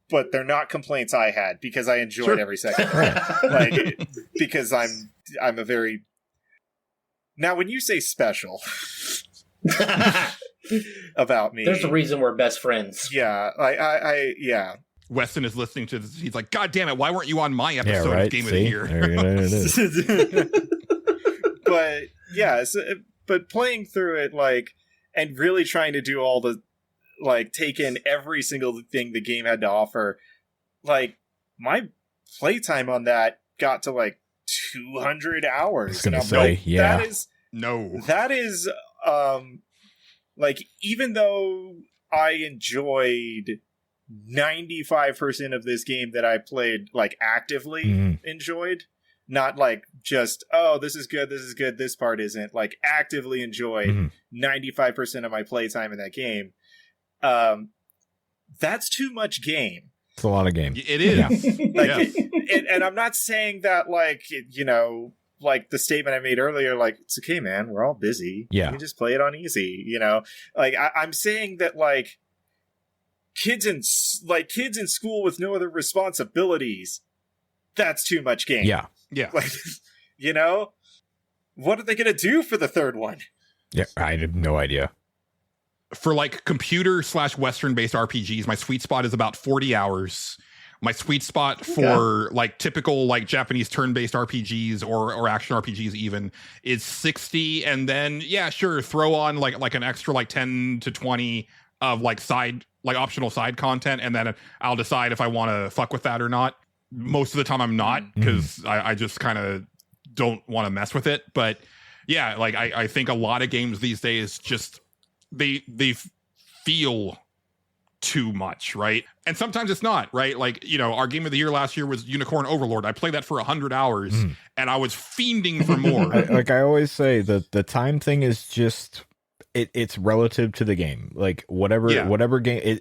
But they're not complaints I had because I enjoyed every second of it. Like, because I'm a very... Now, when you say special about me... There's a reason we're best friends. Yeah, yeah. Weston is listening to this. He's like, God damn it, why weren't you on my episode right. of Game See? of the Year? There it is. But, yeah, but playing through it, like, and really trying to do all the, like, take in every single thing the game had to offer, like, my playtime on that got to, like, 200 hours. I was gonna say, yeah. That is, like, even though I enjoyed 95% of this game that I played, like, actively enjoyed, not like just, oh, this is good, this part isn't, like, actively enjoyed 95% of my playtime in that game. That's too much game. It's a lot of game. It is. Yeah. Like, and I'm not saying that, like, you know, like the statement I made earlier, like, it's okay, man, we're all busy. Yeah. You can just play it on easy, you know? Like, I'm saying that, like, kids in school with no other responsibilities, that's too much game. Yeah. Yeah. Like, you know? What are they going to do for the third one? Yeah, I have no idea. For like computer / Western based RPGs, my sweet spot is about 40 hours. My sweet spot for like typical like Japanese turn-based RPGs or action RPGs even is 60, and then yeah, sure, throw on like an extra like 10 to 20 of like optional side content, and then I'll decide if I want to fuck with that or not. Most of the time I'm not, because I just kind of don't want to mess with it. But yeah, like I think a lot of games these days just they feel too much, right? And sometimes it's not, right? Like, you know, our game of the year last year was Unicorn Overlord. I played that for 100 hours and I was fiending for more. I always say, the time thing is just it's relative to the game. Like whatever game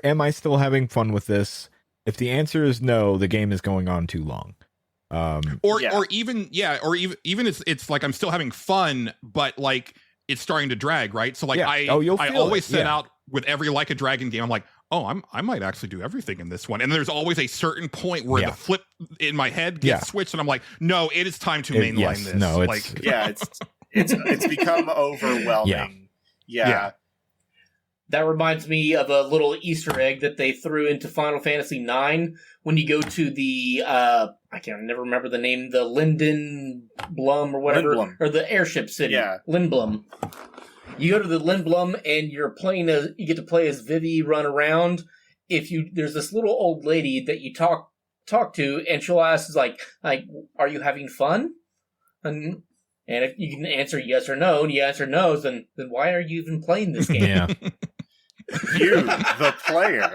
am I still having fun with this? If the answer is no, the game is going on too long. Or even it's like I'm still having fun, but like it's starting to drag, right? So like I always set out with every Like a Dragon game. I'm like, oh, I might actually do everything in this one. And there's always a certain point where the flip in my head gets switched, and I'm like, no, it is time to mainline this. No, like, it's become overwhelming. Yeah. That reminds me of a little Easter egg that they threw into Final Fantasy IX when you go to the, I never remember the name, the Linden Blum or whatever, Lindblum. or the airship city. Yeah. Lindblum. You go to the Lindblum and you get to play as Vivi, run around. There's this little old lady that you talk to, and she'll ask, like, are you having fun? And if you can answer yes or no, and you answer no, then why are you even playing this game? Yeah. You, the player.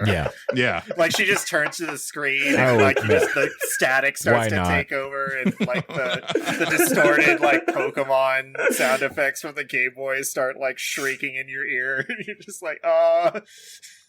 Yeah. Like, she just turns to the screen and just the static starts to take over, and like the distorted like Pokemon sound effects from the Game Boy start like shrieking in your ear. And you're just like, I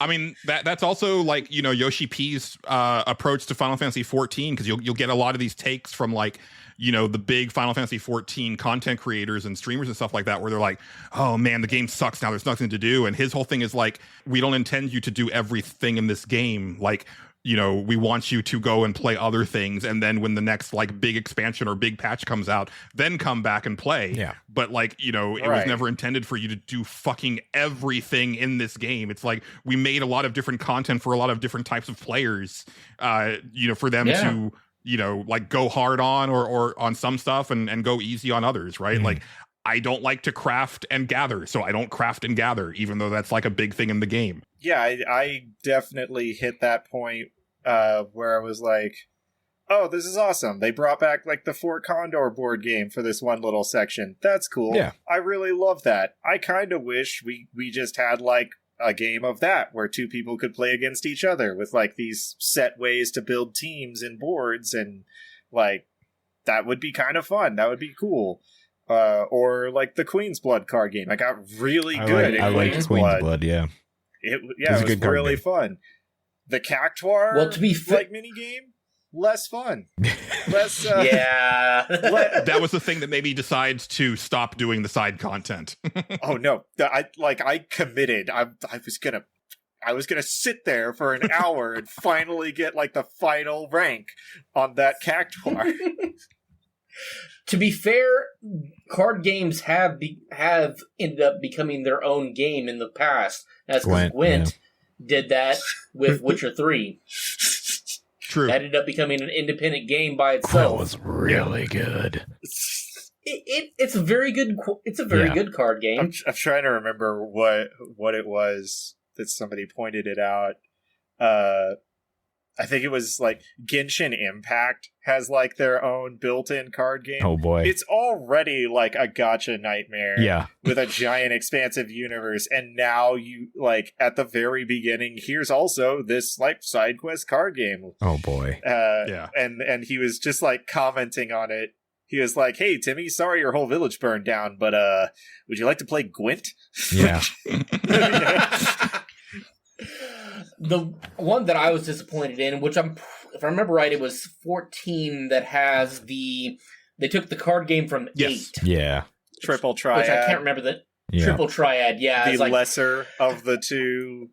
mean, that's also like, you know, Yoshi P's approach to Final Fantasy 14, because you'll get a lot of these takes from like, you know, the big Final Fantasy 14 content creators and streamers and stuff like that, where they're like, oh man, the game sucks now, there's nothing to do. And his whole thing is like, we don't intend you to do everything in this game. Like, you know, we want you to go and play other things, and then when the next like big expansion or big patch comes out, then come back and play. Yeah. But like, you know, it was never intended for you to do fucking everything in this game. It's like, we made a lot of different content for a lot of different types of players, you know, for them to, you know, like go hard on or on some stuff and go easy on others, right? Like, I don't like to craft and gather, so I don't craft and gather, even though that's like a big thing in the game. Yeah, I definitely hit that point where I was like, oh, this is awesome. They brought back like the Fort Condor board game for this one little section. That's cool. Yeah. I really love that. I kind of wish we just had like a game of that where two people could play against each other with like these set ways to build teams and boards, and like that would be kind of fun. That would be cool. Or like the Queen's Blood card game. I got really good at Queen's Blood. Yeah. It was really fun. The Cactuar like mini game, less fun. Less yeah. That was the thing that made me decide to stop doing the side content. Oh no. I committed. I was gonna sit there for an hour and finally get like the final rank on that Cactuar. To be fair, card games have ended up becoming their own game in the past. That's because Gwent did that with Witcher 3. True. That ended up becoming an independent game by itself. That was really good. It's a very good. It's a very good card game. I'm trying to remember what it was that somebody pointed it out. I think it was like Genshin Impact has like their own built-in card game. Oh boy. It's already like a gacha nightmare. Yeah. With a giant expansive universe. And now you like at the very beginning, here's also this like side quest card game. Oh boy. Yeah. And he was just like commenting on it. He was like, "Hey Timmy, sorry your whole village burned down, but would you like to play Gwent?" Yeah. The one that I was disappointed in, which if I remember right, it was 14 that has they took the card game from 8. Yeah. Triple Triad. Which I can't remember Triple Triad, yeah. The lesser of the two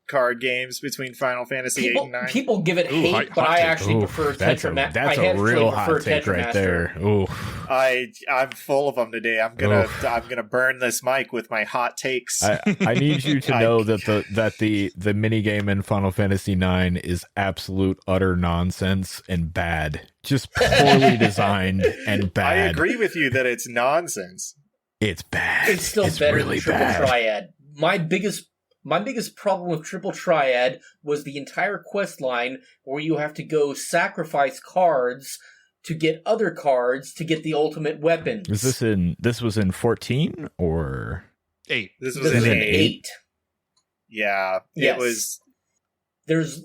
card games between Final Fantasy 8 and 9. People give it hate, but I actually prefer Tetramaster. That's a real hot take right there. Ooh. I'm full of them today. I'm gonna burn this mic with my hot takes. I need you to know that the mini game in Final Fantasy IX is absolute utter nonsense and bad. Just poorly designed and bad. I agree with you that it's nonsense. It's bad. It's still better than Triple Triad. My biggest problem with Triple Triad was the entire quest line where you have to go sacrifice cards to get other cards to get the ultimate weapons. This was in 14 or 8? This was in 8. Yeah. Yes. It was.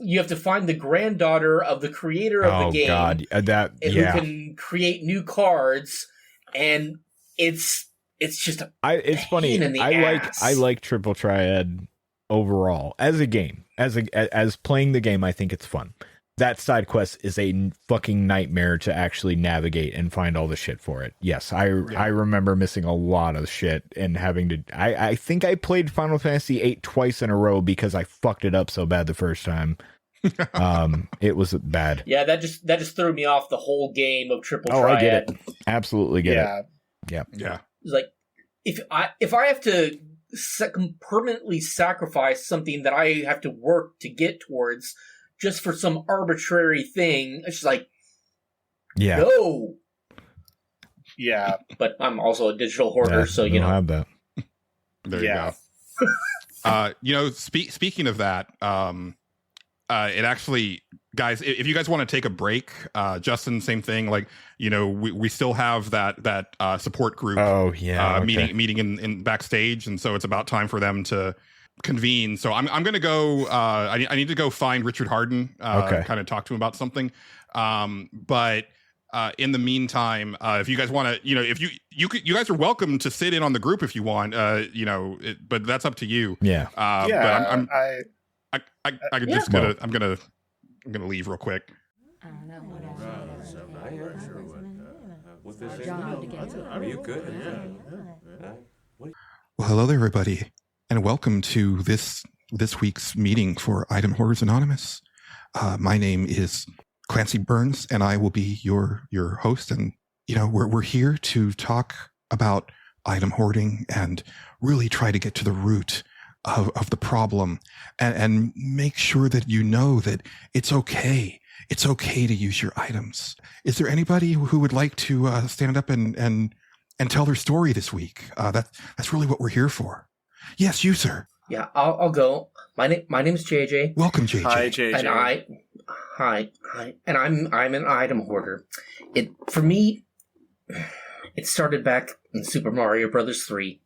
You have to find the granddaughter of the creator of the game. Oh god, who can create new cards, and it's just it's funny. I like Triple Triad overall as a game, as playing the game. I think it's fun. That side quest is a fucking nightmare to actually navigate and find all the shit for it. Yes, I remember missing a lot of shit and having to. I think I played Final Fantasy VIII twice in a row because I fucked it up so bad the first time. It was bad. Yeah, that just threw me off the whole game of Triple Triad. Oh, I get it. Absolutely get it. Yeah. It's like if I have to permanently sacrifice something that I have to work to get towards just for some arbitrary thing, it's just like, no. Yeah. But I'm also a digital hoarder, so you know. Have that. There you go. Speaking of that, it actually, guys, if you guys want to take a break, Justin, same thing. Like, we still have that support group. Oh yeah, meeting in backstage, and so it's about time for them to convene. So I'm going to go. I need to go find Richard Harden. Kind of talk to him about something. But in the meantime, if you guys want to, if you guys are welcome to sit in on the group if you want. But that's up to you. Yeah. But I'm gonna leave real quick. Are you good? Well, hello there, everybody, and welcome to this week's meeting for Item Hoarders Anonymous. My name is Clancy Burns, and I will be your host. And we're here to talk about item hoarding and really try to get to the root of the problem and make sure that you know that it's okay. It's okay to use your items. Is there anybody who would like to stand up and tell their story this week? That's really what we're here for. Yes, you, sir. Yeah, I'll go. My name is JJ. Welcome, JJ. Hi, JJ. And Hi, and I'm an item hoarder. For me, it started back in Super Mario Brothers 3.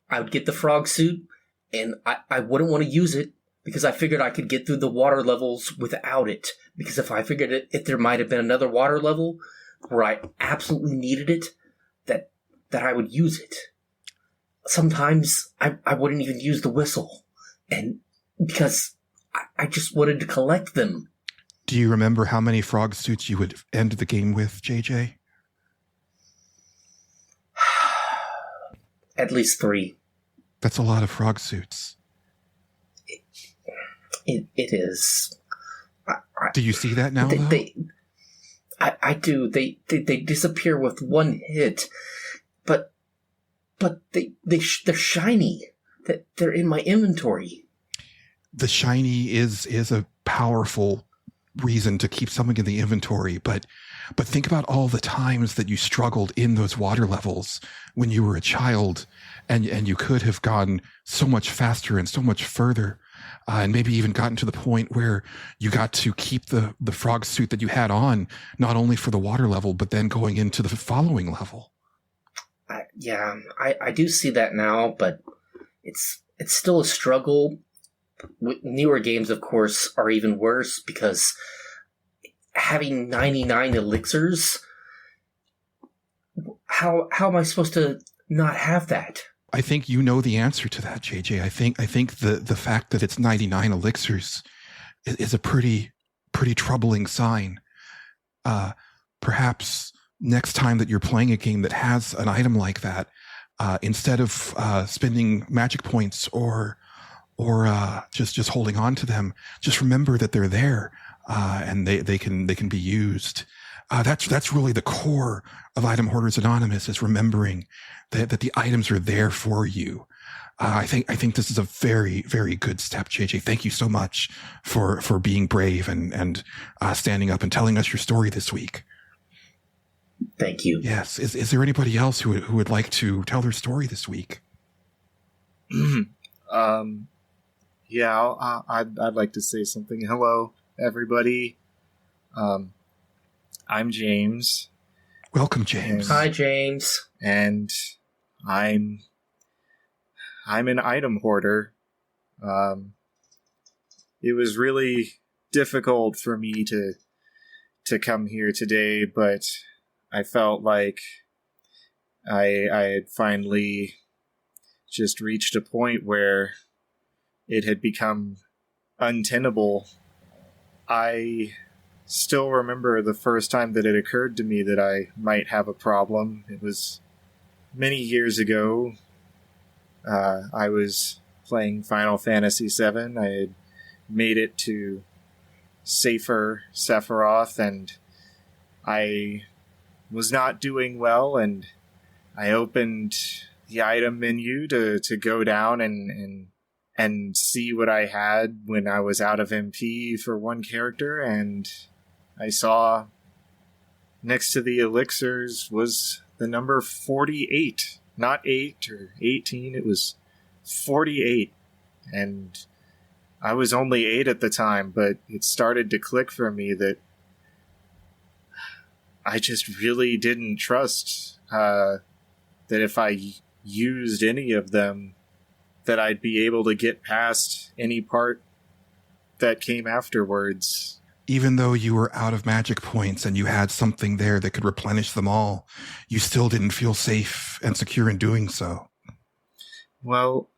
I would get the frog suit, and I wouldn't want to use it because I figured I could get through the water levels without it. Because if I figured if there might have been another water level where I absolutely needed it, that I would use it. Sometimes I wouldn't even use the whistle, and because I just wanted to collect them. Do you remember how many frog suits you would end the game with, JJ? At least 3. That's a lot of frog suits. It is. Do you see that now, though? I do. They disappear with one hit, but they're shiny. They're in my inventory. The shiny is a powerful reason to keep something in the inventory, but think about all the times that you struggled in those water levels when you were a child, and you could have gone so much faster and so much further, and maybe even gotten to the point where you got to keep the frog suit that you had on, not only for the water level, but then going into the following level. I do see that now, but it's still a struggle. Newer games, of course, are even worse because having 99 elixirs, how am I supposed to not have that? I think you know the answer to that, JJ. I think the fact that it's 99 elixirs is a pretty troubling sign. Perhaps next time that you're playing a game that has an item like that, instead of spending magic points or just holding on to them, just remember that they're there, and they can be used. That's really the core of Item Hoarders Anonymous, is remembering that the items are there for you. I think this is a very, very good step, JJ. Thank you so much for being brave and standing up and telling us your story this week. Thank you. Yes. Is there anybody else who would like to tell their story this week? Yeah, I'd like to say something. Hello, everybody. I'm James. Welcome, James. Hi, James. And I'm an item hoarder. It was really difficult for me to come here today, but I felt like I had finally just reached a point where it had become untenable. I still remember the first time that it occurred to me that I might have a problem. It was many years ago. I was playing Final Fantasy VII. I had made it to Safer Sephiroth, and I was not doing well, and I opened the item menu to go down and see what I had when I was out of MP for one character, and I saw next to the elixirs was the number 48. Not 8 or 18, it was 48. And I was only 8 at the time, but it started to click for me that I just really didn't trust that if I used any of them, that I'd be able to get past any part that came afterwards. Even though you were out of magic points and you had something there that could replenish them all, you still didn't feel safe and secure in doing so. Well,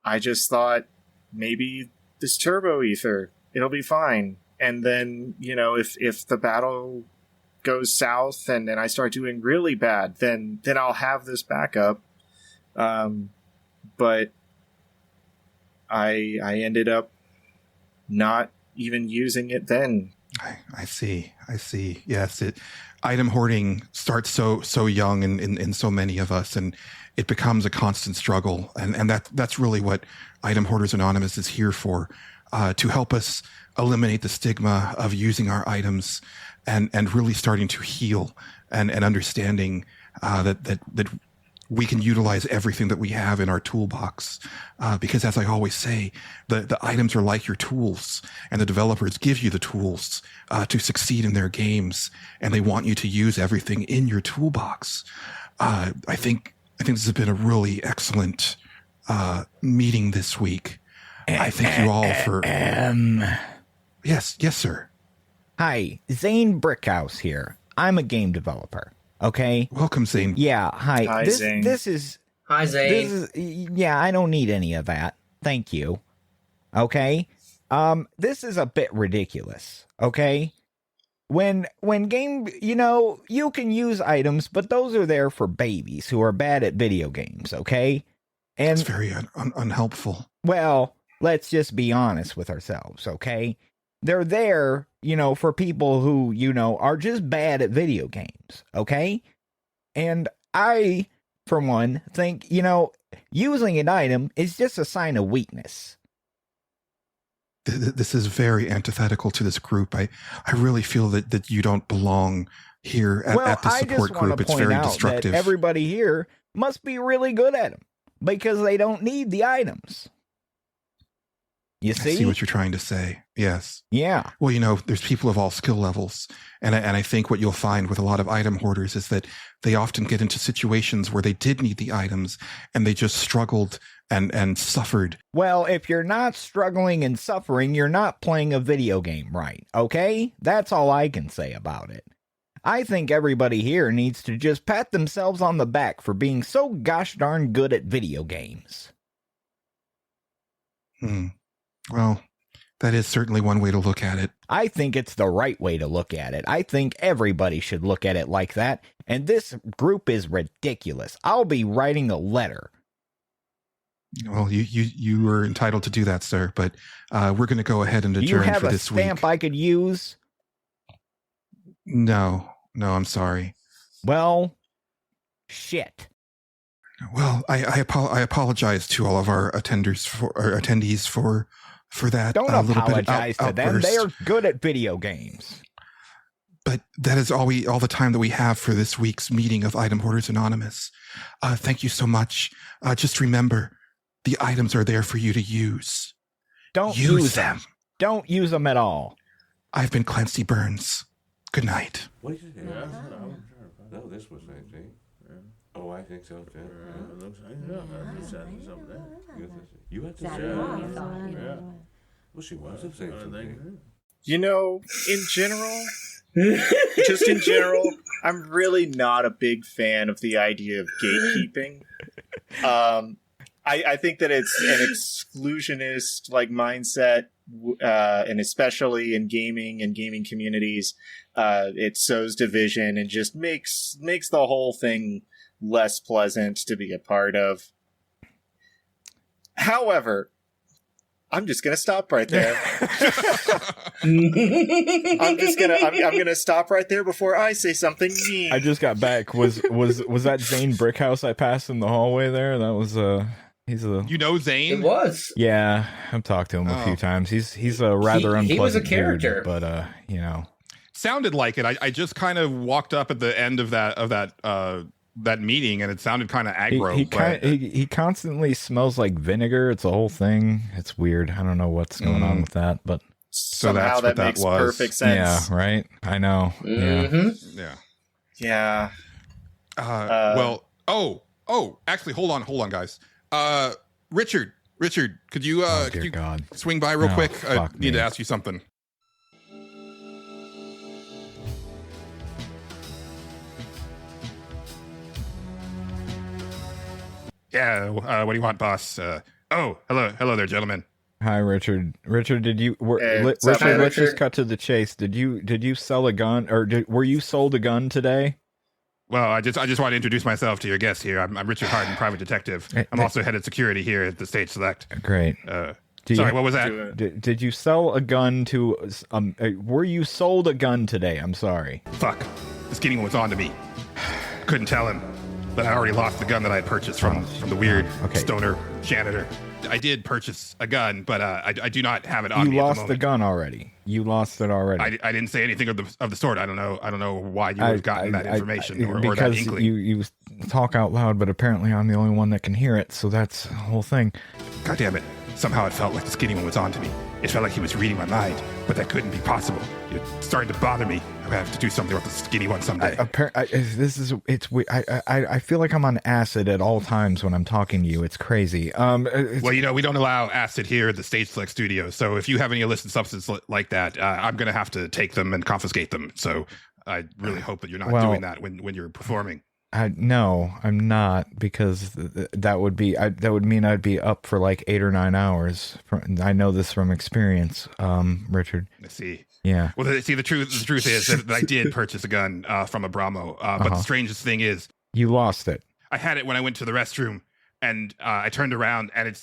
I just thought maybe this turbo ether, it'll be fine. And then, if the battle goes south and I start doing really bad, then I'll have this backup. But I ended up not even using it then. I see. Yes, item hoarding starts so young in so many of us, and it becomes a constant struggle. And that's really what Item Hoarders Anonymous is here for, to help us eliminate the stigma of using our items and really starting to heal and understanding that we can utilize everything that we have in our toolbox. Because as I always say, the items are like your tools, and the developers give you the tools to succeed in their games, and they want you to use everything in your toolbox. I think this has been a really excellent meeting this week. I thank you all for... Yes, sir. Hi, Zane Brickhouse here. I'm a game developer. Okay. Welcome, Zane. Yeah. Hi. Hi, Zane. This is. Hi, Zane. Yeah. I don't need any of that. Thank you. Okay. This is a bit ridiculous. Okay. When game, you can use items, but those are there for babies who are bad at video games. Okay. And it's very unhelpful. Well, let's just be honest with ourselves. Okay. They're there, for people who, are just bad at video games, okay? And I, for one, think, using an item is just a sign of weakness. This is very antithetical to this group. I really feel that you don't belong here at the support group. It's very destructive. That everybody here must be really good at them because they don't need the items. You see? I see what you're trying to say. Yes. Yeah. Well, there's people of all skill levels. And I think what you'll find with a lot of item hoarders is that they often get into situations where they did need the items and they just struggled and suffered. Well, if you're not struggling and suffering, you're not playing a video game right. Okay? That's all I can say about it. I think everybody here needs to just pat themselves on the back for being so gosh darn good at video games. Well, that is certainly one way to look at it. I think it's the right way to look at it. I think everybody should look at it like that. And this group is ridiculous. I'll be writing a letter. Well, you were entitled to do that, sir. But we're going to go ahead and adjourn for this week. Do you have a stamp I could use? No, I'm sorry. Well, shit. Well, I apologize to all of our attendees for that. Don't apologize to them. They are good at video games. But that is all the time that we have for this week's meeting of Item Hoarders Anonymous. Thank you so much. Just remember, the items are there for you to use. Don't use them. Don't use them at all. I've been Clancy Burns. Good night. What did you say? No, this was 19. Oh, I think so too. It looks like you have to say. Well, she was to say something. In general, I'm really not a big fan of the idea of gatekeeping. I think that it's an exclusionist mindset, and especially in gaming and gaming communities, it sows division and just makes the whole thing less pleasant to be a part of. However, I'm just gonna stop right there. I'm gonna stop right there before I say something mean. I just got back. Was that Zane Brickhouse I passed in the hallway there? That was he's a Zane? It was. Yeah, I've talked to him a few times. He's a rather unpleasant he was a character, dude, but sounded like it. I just kind of walked up at the end of that meeting, and it sounded kind of aggro. He constantly smells like vinegar. It's a whole thing. It's weird. I don't know what's going on with that, but somehow that makes perfect sense. Yeah, right. I know. Mm-hmm. Yeah. Actually, hold on, guys. Richard, could you swing by real quick? I need to ask you something. Yeah, what do you want, boss? Hello there, gentlemen. Hi, Richard. Richard, let's just cut to the chase. Did you sell a gun, or were you sold a gun today? Well, I just wanted to introduce myself to your guest here. I'm Richard Harden, private detective. I'm also head of security here at the Stage Select. Great. Sorry, what was that? Did you sell a gun to? Were you sold a gun today? I'm sorry. Fuck. This Gideon was on to me. Couldn't tell him, but I already lost the gun that I had purchased from the weird stoner janitor. did purchase a gun, but I do not have it on me. You at lost the the moment. gun already. You lost it already. I didn't say anything of the sort. I don't know why you would have gotten that information or that because inkling. you talk out loud, but apparently I'm the only one that can hear it. So that's the whole thing. God damn it! Somehow it felt like the skinny one was on to me. It felt like he was reading my mind, but that couldn't be possible. It started to bother me. I have to do something with the skinny one someday. I feel like I'm on acid at all times when I'm talking to you. It's crazy. Well, we don't allow acid here at the Stage Select Studio. So if you have any illicit substance like that, I'm going to have to take them and confiscate them. So I really hope that you're not doing that when you're performing. No, I'm not, because that would mean I'd be up for like 8 or 9 hours. I know this from experience, Richard. I see. Yeah. Well, the truth is that I did purchase a gun from Abramo, but the strangest thing is you lost it. I had it when I went to the restroom, and I turned around, and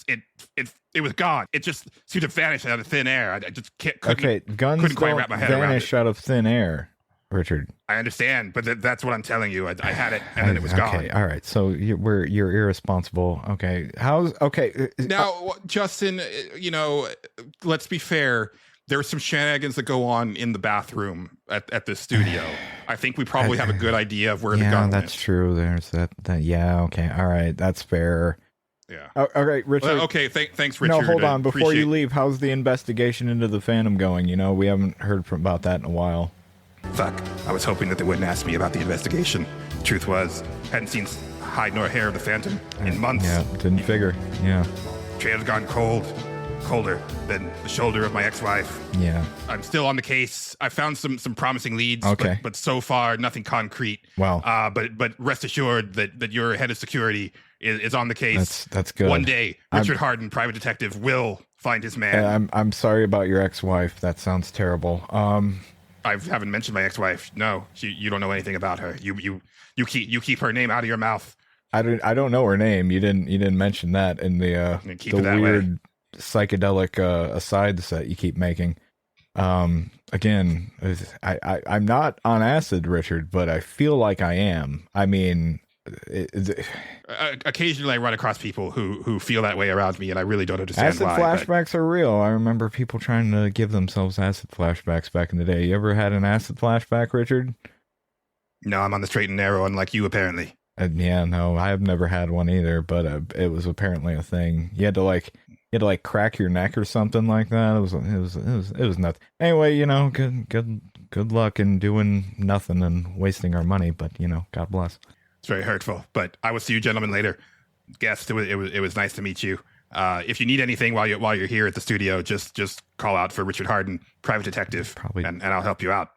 it was gone. It just seemed to vanish out of thin air. I just couldn't quite wrap my head around it. Vanish out of thin air, Richard. I understand, but that's what I'm telling you. I had it, and then it was gone. Okay, all right. So you're irresponsible. Okay, now, Justin? Let's be fair. There are some shenanigans that go on in the bathroom at this studio. I think we probably have a good idea of where the gun went. Yeah, that's true. There's that. Yeah. Okay. All right. That's fair. Yeah. All right, Richard. Well, okay. Thanks, Richard. No, hold on. Before you leave, how's the investigation into the Phantom going? We haven't heard about that in a while. Fuck. I was hoping that they wouldn't ask me about the investigation. The truth was, hadn't seen hide nor hair of the Phantom in months. Yeah, didn't figure. Yeah. Trail's gone colder than the shoulder of my ex-wife. Yeah. I'm still on the case. I found some promising leads, okay, but so far nothing concrete. Wow. But rest assured that your head of security is on the case. That's good. One day, Richard Harden, private detective, will find his man. I'm sorry about your ex-wife. That sounds terrible. I haven't mentioned my ex-wife. No, you don't know anything about her. You keep her name out of your mouth. I don't know her name. You didn't mention that in the weird psychedelic asides that you keep making. Again, I'm not on acid, Richard, but I feel like I am. I mean, occasionally I run across people who feel that way around me, and I really don't understand why. Acid flashbacks are real. I remember people trying to give themselves acid flashbacks back in the day. You ever had an acid flashback, Richard? No, I'm on the straight and narrow, unlike you, apparently. Yeah, no, I have never had one either, but it was apparently a thing. You had to crack your neck or something like that. It was nuts. Anyway, good luck in doing nothing and wasting our money, but God bless. It's very hurtful, but I will see you gentlemen later. Guest, it was nice to meet you. If you need anything while you're here at the studio, just call out for Richard Harden, private detective, and I'll help you out.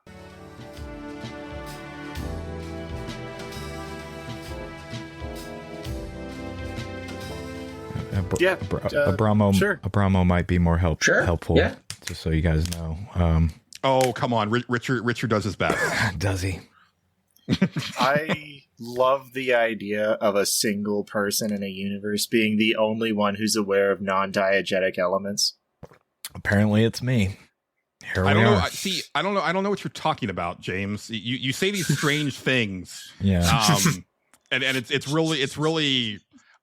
Abramo might be more helpful. Yeah. Just so you guys know. Oh, come on, Richard does his best. Does he? I love the idea of a single person in a universe being the only one who's aware of non-diegetic elements. Apparently, it's me. Here I we don't are. know. See, I don't know what you're talking about, James. You say these strange things. Yeah. And it's really.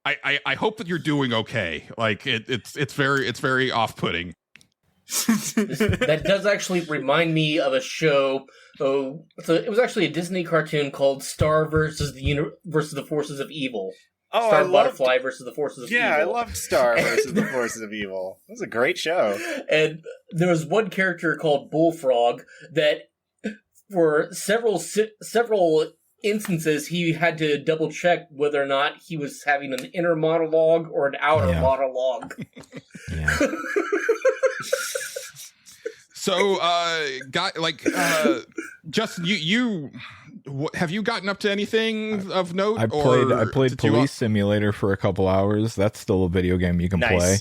I hope that you're doing okay. Like it's very off-putting. That does actually remind me of a show. So it was actually a Disney cartoon called Star versus the Forces of Evil. Oh, Star Butterfly versus the Forces of Evil. Yeah, I loved Star versus the Forces of Evil. It was a great show. And there was one character called Bullfrog that, for several instances, he had to double check whether or not he was having an inner monologue or an outer monologue. Yeah. So, Justin, you have you gotten up to anything of note? I played Police Simulator for a couple hours. That's still a video game you can play.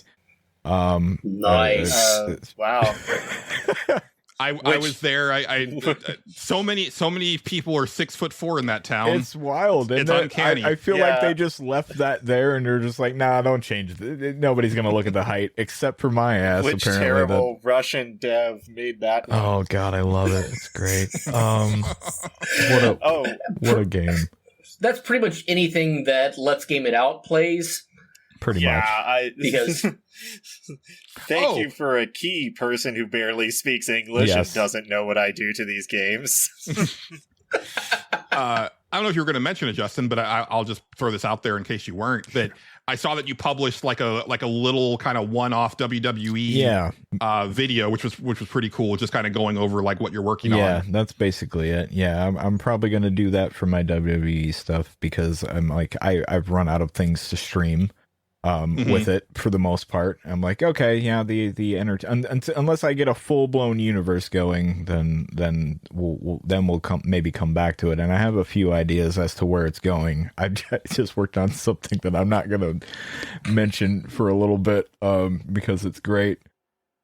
Nice. Wow. I was there. So many people are 6'4" in that town. It's wild. It's uncanny. I feel like they just left that there, and they're just like, nah, don't change it. Nobody's gonna look at the height except for my ass. Which apparently, terrible Russian dev made that? Oh God, I love it. It's great. What a game. That's pretty much anything that Let's Game It Out plays. pretty much. Because thank you for a key person who barely speaks English and doesn't know what I do to these games. I don't know if you were going to mention it, Justin, but I'll just throw this out there in case you weren't. That I saw that you published like a little kind of one-off WWE video, which was pretty cool. Just kind of going over like what you're working on. Yeah, that's basically it. Yeah, I'm probably going to do that for my WWE stuff because I'm like I've run out of things to stream with it for the most part. I'm like, okay, yeah, the unless I get a full-blown universe going, then we'll come back to it. And I have a few ideas as to where it's going. I just worked on something that I'm not going to mention for a little bit because it's great.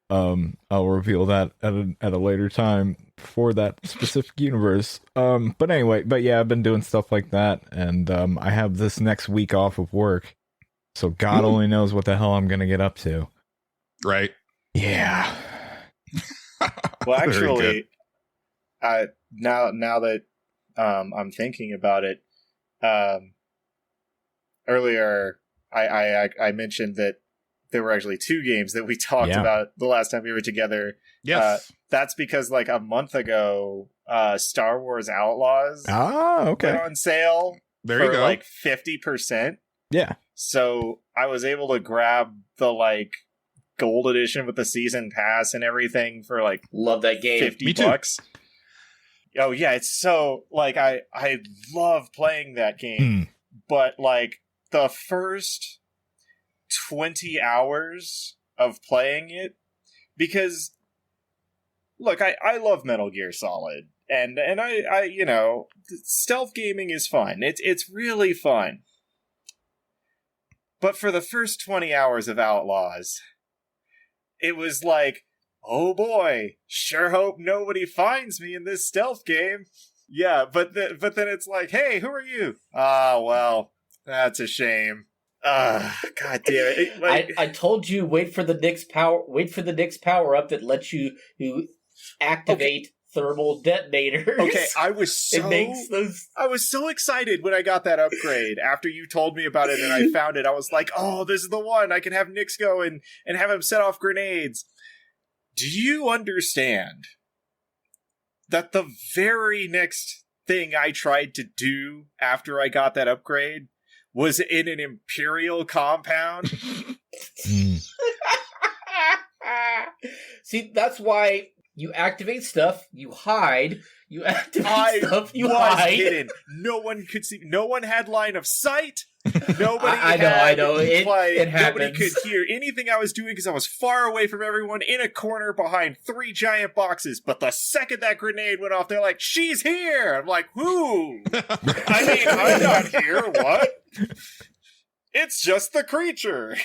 I'll reveal that at a later time for that specific universe. But anyway, yeah, I've been doing stuff like that, and I have this next week off of work. So God only knows what the hell I'm going to get up to. Right. Yeah. Well, actually, now that I'm thinking about it, earlier I mentioned that there were actually 2 games that we talked about the last time we were together. Yes. That's because like a month ago, Star Wars Outlaws went on sale for like 50%. Yeah. So I was able to grab the like gold edition with the season pass and everything for like love that game. $50. Oh yeah, it's so like I love playing that game, but like the first 20 hours of playing it, because look, I love Metal Gear Solid, and I you know, stealth gaming is fun. It's really fun. But for the first 20 hours of Outlaws, it was like, oh boy, sure hope nobody finds me in this stealth game. Yeah, but then it's like, hey, who are you? Ah, well, that's a shame. God damn it! Like, I told you wait for the Nyx power up that lets you activate thermal detonators. Okay, I was so excited when I got that upgrade after you told me about it and I found it. I was like, oh, this is the one. I can have Nyx go and have him set off grenades. Do you understand that the very next thing I tried to do after I got that upgrade was in an Imperial compound? See, that's why you activate stuff, you hide, you activate stuff, you hide. Hidden. No one could see. No one had line of sight. Nobody I know. It happens. Nobody could hear anything I was doing because I was far away from everyone in a corner behind 3 giant boxes. But the second that grenade went off, they're like, she's here! I'm like, who? I mean, I'm not here, what? It's just the creature.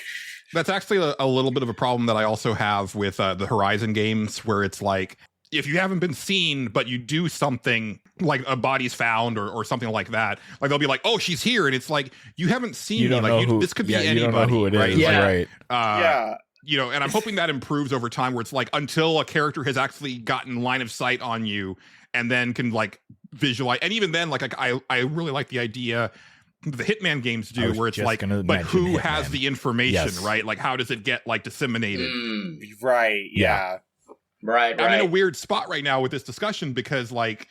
That's actually a little bit of a problem that I also have with the Horizon games, where it's like, if you haven't been seen, but you do something like a body's found or something like that, like they'll be like, "Oh, she's here," and it's like you haven't seen me. Like this could be anybody. You don't know who it right? is, right? Yeah. You know, and I'm hoping that improves over time, where it's like until a character has actually gotten line of sight on you, and then can like visualize. And even then, like I really like the idea the Hitman games do, where it's like, but who has the information, right? Like, how does it get like disseminated? Right. Yeah. Right. I'm in a weird spot right now with this discussion because like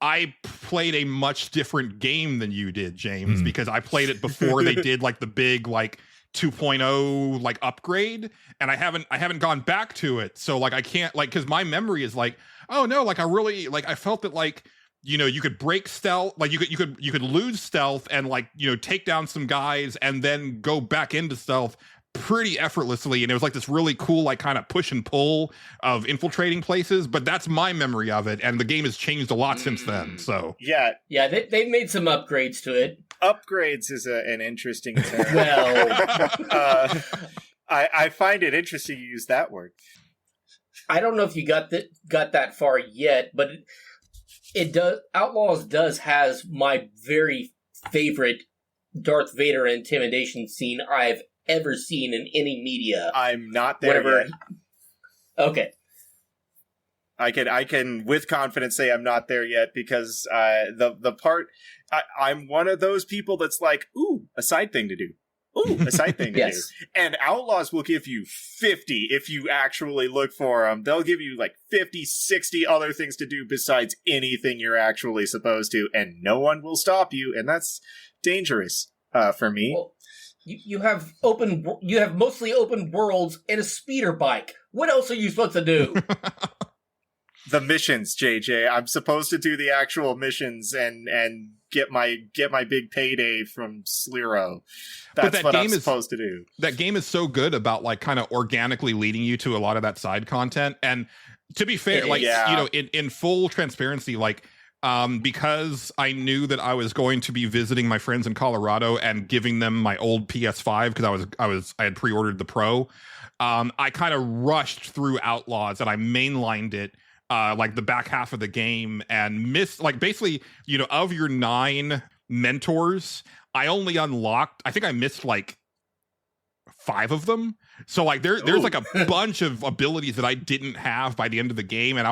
I played a much different game than you did, James, because I played it before they did like the big like 2.0 like upgrade, and I haven't gone back to it. So like I can't like, because my memory is like, oh no, like I really like I felt that like, you know, you could break stealth, like you could lose stealth and like, you know, take down some guys and then go back into stealth pretty effortlessly, and it was like this really cool like kind of push and pull of infiltrating places. But that's my memory of it, and the game has changed a lot since then. So yeah, they made some upgrades to it. Upgrades is an interesting term. Well, I find it interesting you use that word. I don't know if you got that far yet, but it does. Outlaws has my very favorite Darth Vader intimidation scene I've ever seen in any media. I'm not there yet. Okay. I can with confidence say I'm not there yet because the part I'm one of those people that's like, ooh, a side thing to do. Ooh, a side thing to Yes. do. And Outlaws will give you 50 if you actually look for them. They'll give you like 50, 60 other things to do besides anything you're actually supposed to, and no one will stop you, and that's dangerous for me. Well, you have mostly open worlds and a speeder bike. What else are you supposed to do? The missions, JJ. I'm supposed to do the actual missions and get my big payday from Slero. That's what I'm supposed to do. That game is so good about like kind of organically leading you to a lot of that side content. And to be fair, like, you know, in full transparency, like, because I knew that I was going to be visiting my friends in Colorado and giving them my old PS5 because I had pre-ordered the Pro. I kind of rushed through Outlaws and I mainlined it. Like the back half of the game and missed, like, basically, you know, of your 9 mentors, I only unlocked, I think I missed like 5 of them. So like there's like a bunch of abilities that I didn't have by the end of the game. And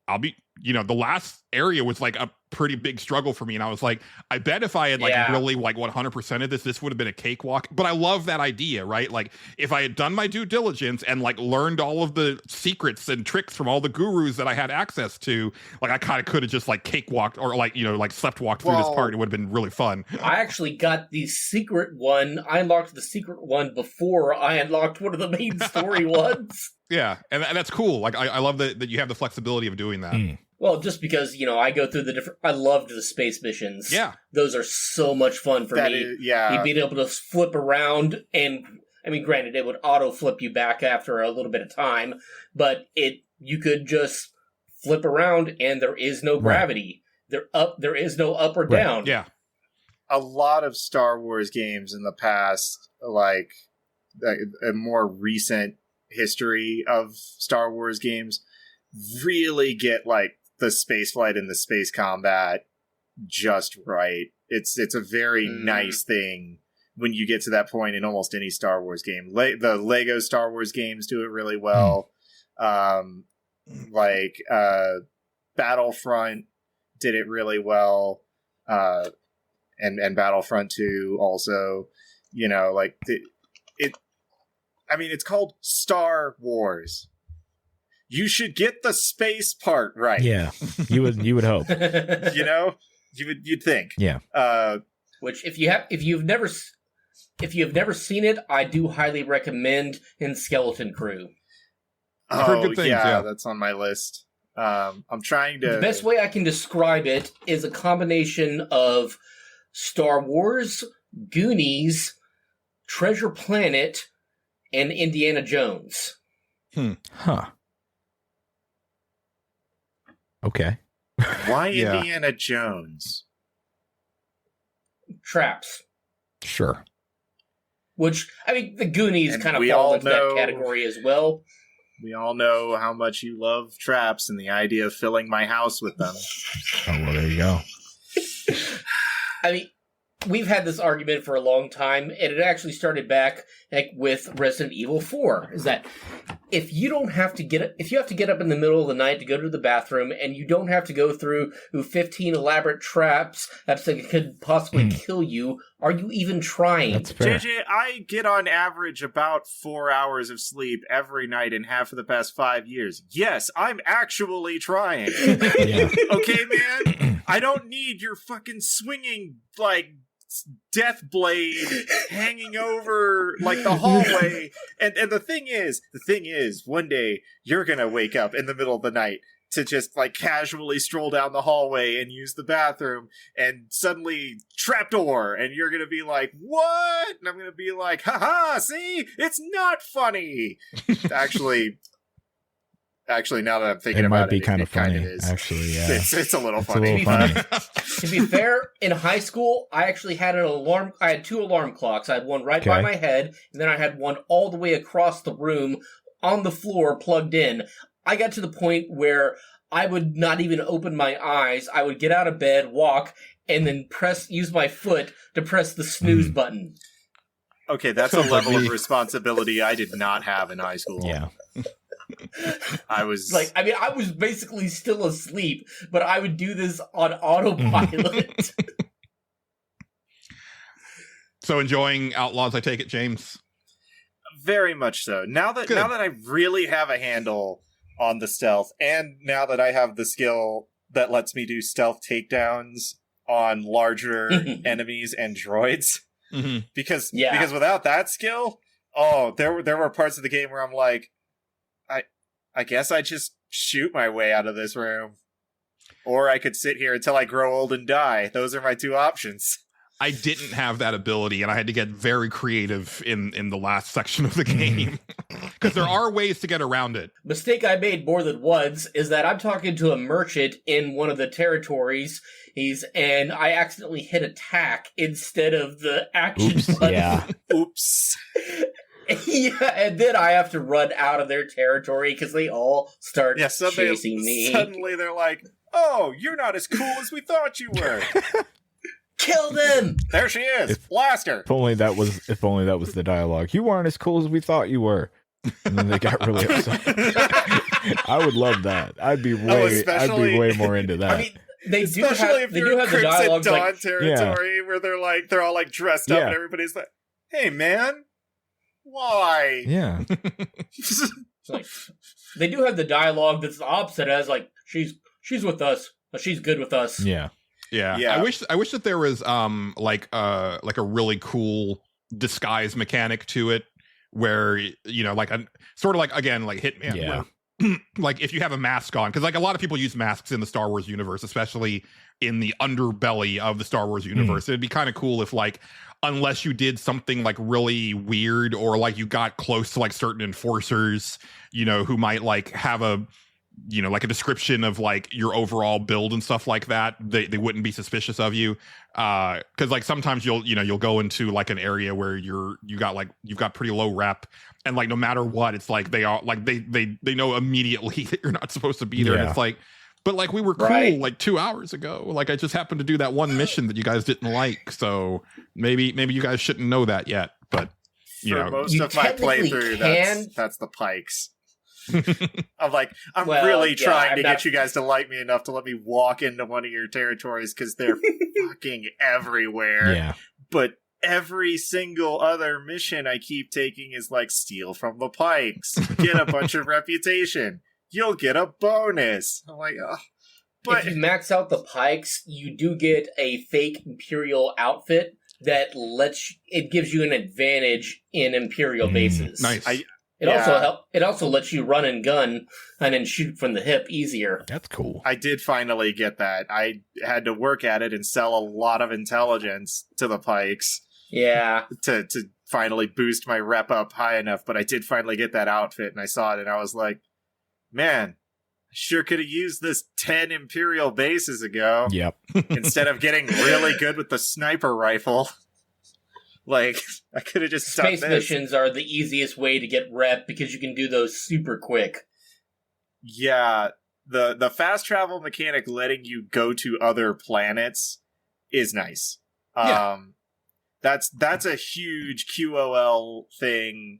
I'll be, you know, the last area was like a pretty big struggle for me. And I was like, I bet if I had like really like 100% of this would have been a cakewalk. But I love that idea, right? Like if I had done my due diligence and like learned all of the secrets and tricks from all the gurus that I had access to, like I kind of could have just like cakewalked or like, you know, like slept walked through this part. It would have been really fun. I actually got the secret one. I unlocked the secret one before I unlocked one of the main story ones. Yeah, and that's cool. Like I love that you have the flexibility of doing that. Well, just because, you know, I go through I loved the space missions. Yeah. Those are so much fun for me. You'd be able to flip around, and, I mean, granted, it would auto-flip you back after a little bit of time, but you could just flip around, and there is no gravity. There is no up or down. Yeah. A lot of Star Wars games in the past, like a more recent history of Star Wars games, really get like the space flight and the space combat just right. It's a very nice thing when you get to that point in almost any Star Wars game. The Lego Star Wars games do it really well. Battlefront did it really well, and Battlefront 2 also. You know, like it's called Star Wars. You should get the space part right. Yeah, you would hope. You know, you'd think. Yeah. Which if you've never seen it, I do highly recommend in Skeleton Crew. I've heard good things, yeah, that's on my list. I'm trying to. The best way I can describe it is a combination of Star Wars, Goonies, Treasure Planet, and Indiana Jones. Huh. Okay. Why Indiana Jones? Traps. Sure. Which, I mean, the Goonies And kind of we fall all into know- that category as well. We all know how much you love traps and the idea of filling my house with them. Oh, well, there you go. I mean, we've had this argument for a long time, and it actually started back with Resident Evil 4. Is that if you have to get up in the middle of the night to go to the bathroom, and you don't have to go through 15 elaborate traps that could possibly kill you, are you even trying? That's fair. JJ, I get on average about 4 hours of sleep every night and have for the past 5 years. Yes, I'm actually trying. Yeah. Okay, man? I don't need your fucking swinging, like, death blade hanging over like the hallway. And the thing is, one day you're gonna wake up in the middle of the night to just like casually stroll down the hallway and use the bathroom, and suddenly trapdoor, and you're gonna be like, what? And I'm gonna be like, haha, see, it's not funny. Actually, now that I'm thinking about it, might be kind of funny. Kind of is. Actually, yeah, it's a little It's a funny. little funny. To be fair, in high school, I actually had I had 2 alarm clocks. I had one right by Okay. my head, and then I had one all the way across the room on the floor plugged in. I got to the point where I would not even open my eyes. I would get out of bed, walk, and then use my foot to press the snooze button. Okay, that's a level of responsibility I did not have in high school. Yeah. I was I was basically still asleep, but I would do this on autopilot. So enjoying Outlaws, I take it, James? Very much so. Now that I really have a handle on the stealth, and now that I have the skill that lets me do stealth takedowns on larger enemies and droids, because without that skill, there were parts of the game where I'm like, I guess I just shoot my way out of this room, or I could sit here until I grow old and die. Those are my two options. I didn't have that ability, and I had to get very creative in the last section of the game. Because there are ways to get around it. Mistake I made more than once is that I'm talking to a merchant in one of the territories, and I accidentally hit attack instead of the action button. Yeah. Oops. Yeah, and then I have to run out of their territory because they all start chasing me. Suddenly they're like, oh, you're not as cool as we thought you were. Kill them! There she is! Blast her! If only that was the dialogue. You weren't as cool as we thought you were. And then they got really upset. I would love that. I'd be way more into that. I mean, they do especially have if you're in the dialogue Dawn territory where they're all like dressed up and everybody's like, hey man, why? Yeah. Like, they do have the dialogue that's the opposite as like she's with us, but she's good with us. Yeah. Yeah. I wish that there was like a really cool disguise mechanic to it where, you know, like a sort of like, again, like Hitman. Yeah. Where, like if you have a mask on, because like a lot of people use masks in the Star Wars universe, especially in the underbelly of the Star Wars universe. It'd be kind of cool if like, unless you did something like really weird or like you got close to like certain enforcers, you know, who might like have a, you know, like a description of like your overall build and stuff like that, they wouldn't be suspicious of you. Cause like sometimes you'll go into like an area where you've got pretty low rep, and like no matter what, it's like they are like they know immediately that you're not supposed to be there. And it's like, but like we were cool like 2 hours ago. Like I just happened to do that one mission that you guys didn't like. So maybe you guys shouldn't know that yet. But for most of my playthrough, that's the Pikes. I'm like, I'm really trying to get you guys to like me enough to let me walk into one of your territories because they're fucking everywhere. Yeah. But every single other mission I keep taking is like, steal from the Pikes, get a bunch of reputation, you'll get a bonus. I'm like, oh. But if you max out the Pikes, you do get a fake Imperial outfit that gives you an advantage in Imperial bases. Nice. It also lets you run and gun and then shoot from the hip easier. That's cool. I did finally get that. I had to work at it and sell a lot of intelligence to the Pikes. Yeah. To finally boost my rep up high enough, but I did finally get that outfit, and I saw it and I was like, man, I sure could have used this 10 Imperial bases ago. Yep. Instead of getting really good with the sniper rifle. Like, I could have just Space missions are the easiest way to get rep because you can do those super quick. Yeah, the fast travel mechanic letting you go to other planets is nice. That's a huge QOL thing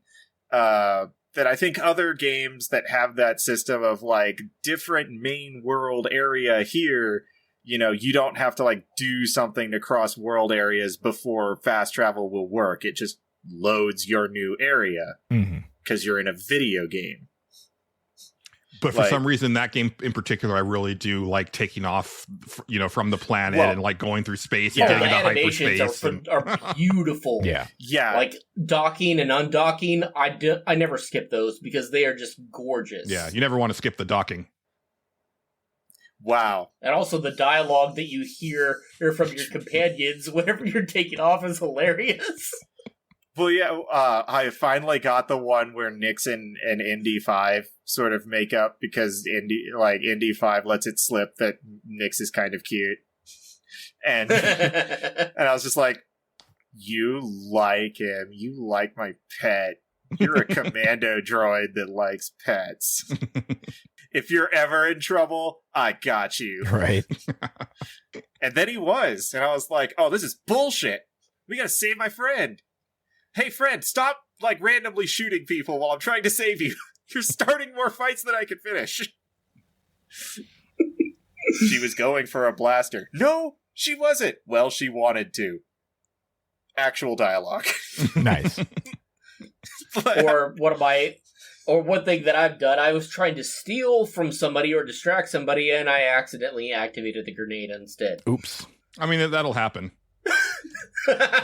that I think other games that have that system of like different main world area here, you know, you don't have to like do something to cross world areas before fast travel will work. It just loads your new area because you're in a video game. But for some reason, that game in particular, I really do like taking off, you know, from the planet and like going through space and getting into hyperspace. Are beautiful. Yeah. Like docking and undocking, I never skip those because they are just gorgeous. Yeah, you never want to skip the docking. Wow. And also the dialogue that you hear from your companions whenever you're taking off is hilarious. Well, yeah, I finally got the one where Nix and Indy 5 sort of make up because Indy 5 lets it slip that Nix is kind of cute. And and I was just like, you like him. You like my pet. You're a commando droid that likes pets. If you're ever in trouble, I got you. Right. And then he was. And I was like, oh, this is bullshit. We gotta save my friend. Hey, friend, stop, like, randomly shooting people while I'm trying to save you. You're starting more fights than I can finish. She was going for a blaster. No, she wasn't. Well, she wanted to. actual dialogue. Nice. Or one thing that I've done, I was trying to steal from somebody or distract somebody, and I accidentally activated the grenade instead. Oops. I mean, that'll happen.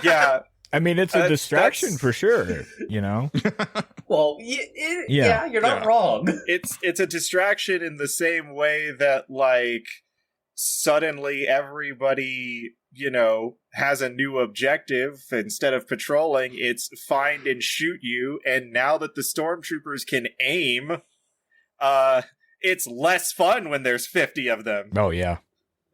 Yeah. I mean, it's a distraction for sure, you know? Well, yeah, you're not wrong. It's a distraction in the same way that, like, suddenly everybody, you know, has a new objective. Instead of patrolling, it's find and shoot you. And now that the stormtroopers can aim, it's less fun when there's 50 of them. Oh, yeah.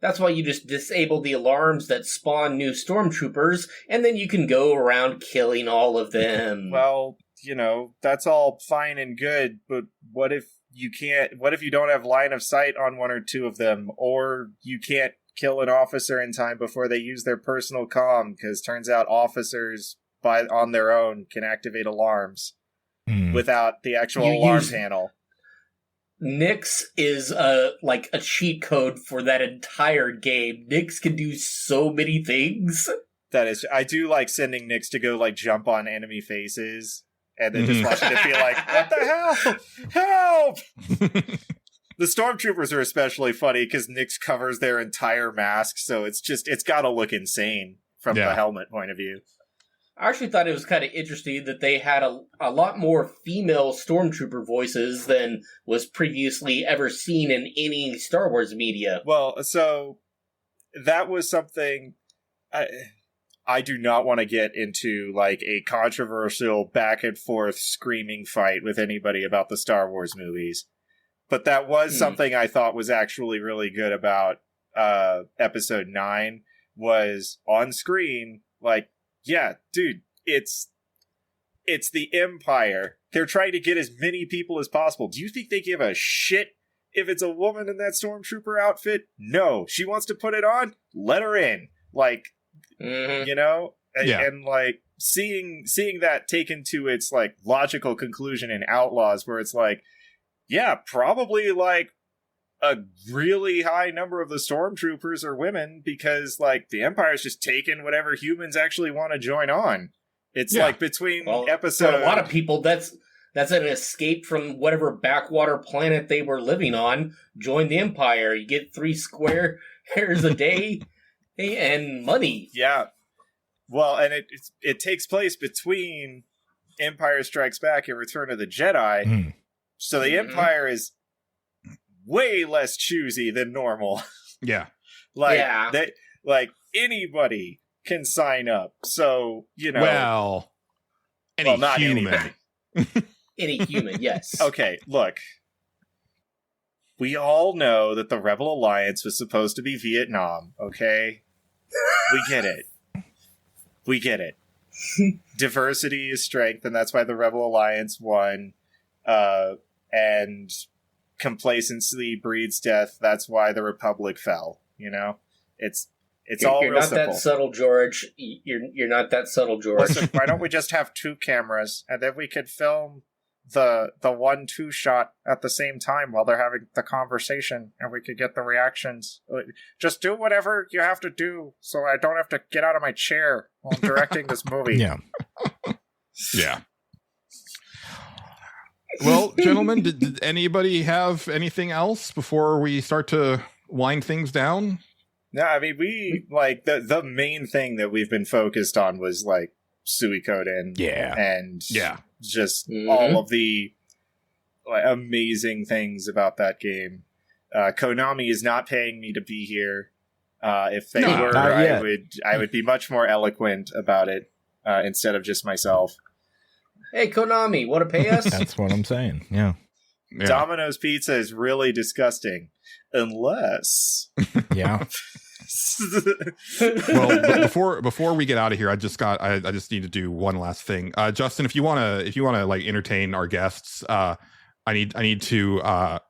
That's why you just disable the alarms that spawn new stormtroopers, and then you can go around killing all of them. Well, you know, that's all fine and good, but what if you don't have line of sight on one or two of them, or you can't kill an officer in time before they use their personal comm, because turns out officers on their own can activate alarms without the actual alarm panel. Nyx is like a cheat code for that entire game. Nyx can do so many things. That is, I do like sending Nyx to go like jump on enemy faces and then just watching it be like, what the hell? Help! The stormtroopers are especially funny because Nyx covers their entire mask, so it's got to look insane from the helmet point of view. I actually thought it was kind of interesting that they had a lot more female stormtrooper voices than was previously ever seen in any Star Wars media. Well, so that was something I do not want to get into, like, a controversial back and forth screaming fight with anybody about the Star Wars movies. But that was something I thought was actually really good about Episode 9, was on screen, like, yeah, dude, it's the Empire. They're trying to get as many people as possible. Do you think they give a shit if it's a woman in that stormtrooper outfit? No. She wants to put it on? Let her in. Like, you know? And like, seeing that taken to its, like, logical conclusion in Outlaws, where it's like, yeah, probably, like, a really high number of the stormtroopers are women because, like, the Empire's just taking whatever humans actually want to join on. It's like between episodes. For a lot of people, that's an escape from whatever backwater planet they were living on. Join the Empire. You get 3 square hairs a day and money. Yeah. Well, and it takes place between Empire Strikes Back and Return of the Jedi. So the Empire is way less choosy than normal. Yeah. Like anybody can sign up. So, you know. Well, not human. Any human, yes. Okay, look. We all know that the Rebel Alliance was supposed to be Vietnam, okay? We get it. We get it. Diversity is strength, and that's why the Rebel Alliance won. And complacency breeds death. That's why the Republic fell. You know, it's all you're real not simple. that subtle, George. You're not that subtle, George. Listen, why don't we just have 2 cameras and then we could film the 1-2 shot at the same time while they're having the conversation, and we could get the reactions. Just do whatever you have to do, so I don't have to get out of my chair while I'm directing this movie. Yeah. Yeah. Well, gentlemen, did anybody have anything else before we start to wind things down? No, I mean, we, like, the main thing that we've been focused on was, like, Suikoden. Yeah. And just all of the amazing things about that game. Konami is not paying me to be here. If they were, I would be much more eloquent about it instead of just myself. Hey, Konami, want to pay us? That's what I'm saying. Yeah. Domino's Pizza is really disgusting. Unless. Yeah. Well, before we get out of here, I just need to do one last thing. Justin, if you wanna like entertain our guests, I need to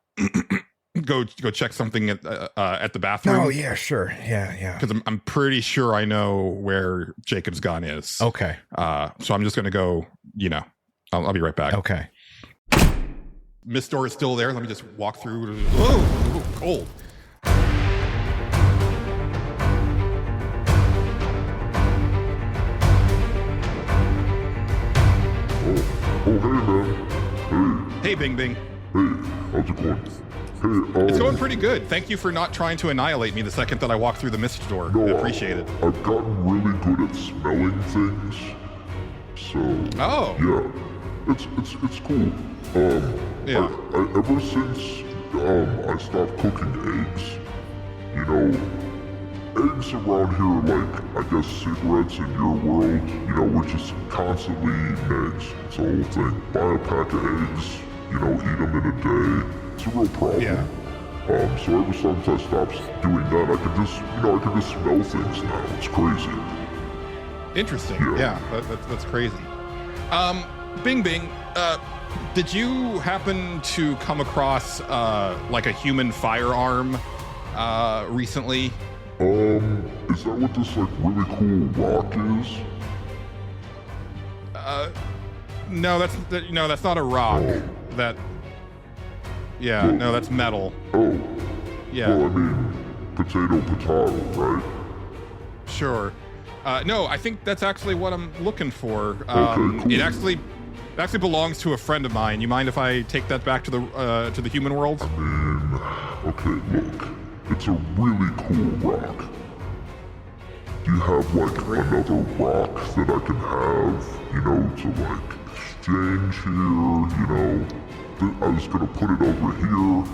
go check something at the bathroom. Oh yeah, sure. Yeah. Because I'm pretty sure I know where Jacob's gun is. Okay. So I'm just gonna go. You know, I'll be right back. Okay. Miss Door is still there. Let me just walk through. Oh, cold. Hey, Bing Bing. Hey, how's it going? Hey, It's going pretty good. Thank you for not trying to annihilate me the second that I walked through the mist door. No, I appreciate it. I've gotten really good at smelling things. So. Oh. Yeah. It's cool. Yeah. I ever since I stopped cooking eggs, you know, eggs around here, like, I guess cigarettes in your world, you know, we're just constantly eating eggs. It's the whole thing. Buy a pack of eggs, you know, eat them in a day. It's a real problem. Yeah. So ever since I stopped doing that, I can just smell things now. It's crazy. Interesting. Yeah, that's crazy. Bing Bing, did you happen to come across like a human firearm recently? Is that what this like really cool rock is? No, that's not a rock. Oh. No, that's metal. Oh. Yeah. Well, I mean, potato, right? Sure. No, I think that's actually what I'm looking for. Okay, cool. It actually belongs to a friend of mine. You mind if I take that back to the human world? I mean, okay, look, it's a really cool rock. Do you have like another rock that I can have, you know, to like exchange here, you know? I was gonna put it over here.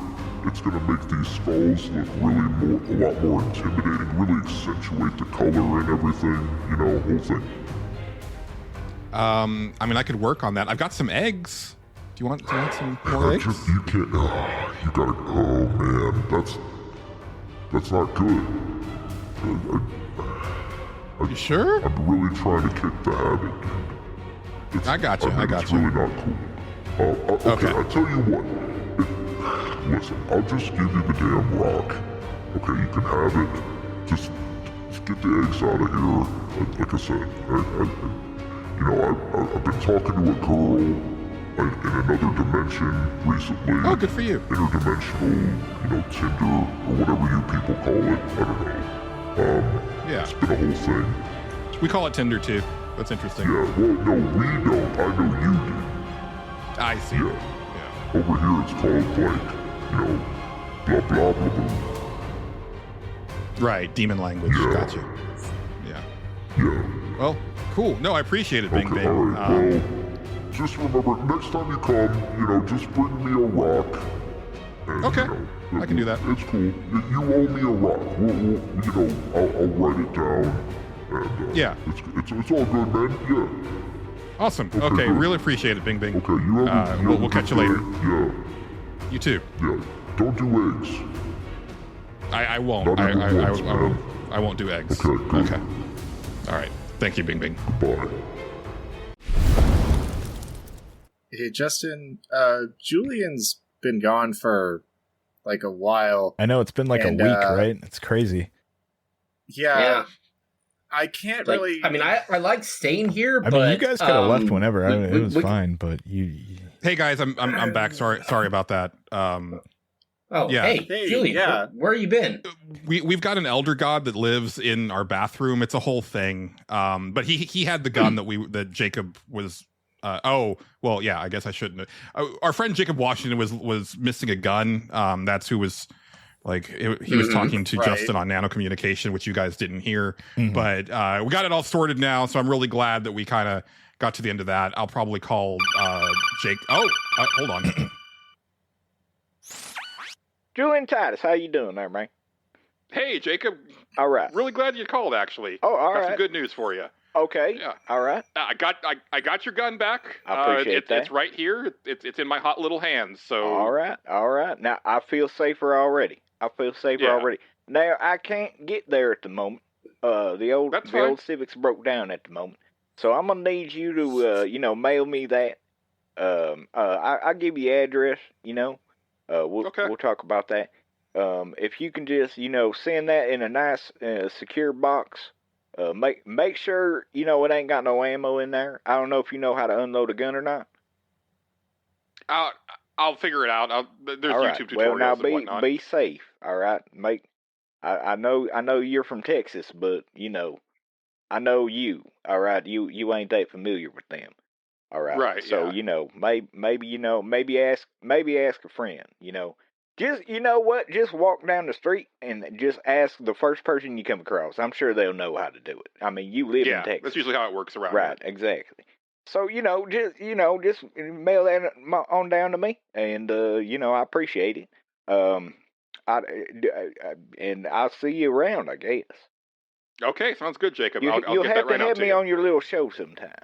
It's gonna make these skulls look a lot more intimidating, really accentuate the color and everything, you know, whole thing. I mean, I could work on that. I've got some eggs. Do you want some more eggs? You can't. You gotta. Oh man, that's not good. You sure? I'm really trying to kick the habit, dude. I got you. It's really not cool. Okay, I'll tell you what. Listen, I'll just give you the damn rock. Okay, you can have it. Just get the eggs out of here. Like I said, I've been talking to a girl in another dimension recently. Oh, good for you. Interdimensional, you know, Tinder or whatever you people call it. I don't know. Yeah. It's been a whole thing. We call it Tinder too. That's interesting. Yeah. Well, no, we don't. I know you do. I see. Yeah. Over here it's called, like, you know, blah, blah, blah, blah. Right, demon language. Yeah. Gotcha. Yeah. Yeah. Well, cool. No, I appreciate it, Bing Okay, Bing. all right. Well, just remember, next time you come, you know, just bring me a rock. And, Okay. You know, I can do that. It's cool. You owe me a rock. You know, I'll write it down. And, yeah. It's all good, man. Yeah. Awesome. Okay, good. really appreciate it, Bing Bing. Okay, you have we'll catch you later. Yeah. You too. Yeah. Don't do eggs. I won't. Not even once, man. I won't do eggs. Okay, good. Okay. All right. Thank you, Bing Bing. Bye. Hey, Justin, Julian's been gone for like a while. I know, it's been like a week, right? It's crazy. Yeah. I can't like, really. I mean, I like staying here, I but mean, you guys could have left whenever. It was fine, but you. Hey guys, I'm back. Sorry about that. Yeah. Hey, Julian, yeah. where you been? We've got an elder god that lives in our bathroom. It's a whole thing. But he had the gun that Jacob was. Well, yeah. I guess I shouldn't. Our friend Jacob Washington was missing a gun. That's who was. Like he was talking to Justin on nano communication, which you guys didn't hear. But we got it all sorted now, so I'm really glad that we kind of got to the end of that. I'll probably call Jake. Hold on. Julian Titus, how you doing there, man? Hey, Jacob. All right. Really glad you called, actually. Oh, all got right. some good news for you. Okay. Yeah. All right. I got your gun back. I appreciate that. It's right here. It's in my hot little hands. So. All right. All right. Now I feel safer already. Already. Now I can't get there at the moment. The old Civic's broke down at the moment. So I'm gonna need you to mail me that. I'll give you address. We'll talk about that. If you can just send that in a nice secure box. Make sure it ain't got no ammo in there. I don't know if you know how to unload a gun or not. I'll figure it out. There's all YouTube right. Well, now tutorials and whatnot. be safe. All right. I know you're from Texas, but I know you. All right. You ain't that familiar with them. All right. Right. So maybe ask a friend. Just what? Just walk down the street and just ask the first person you come across. I'm sure they'll know how to do it. I mean, you live in Texas. That's usually how it works around Right. here. Exactly. So just mail that on down to me, and I appreciate it. And I'll see you around, I guess. Okay, sounds good, Jacob. You'll get have that right to out have to me you. on your little show sometime.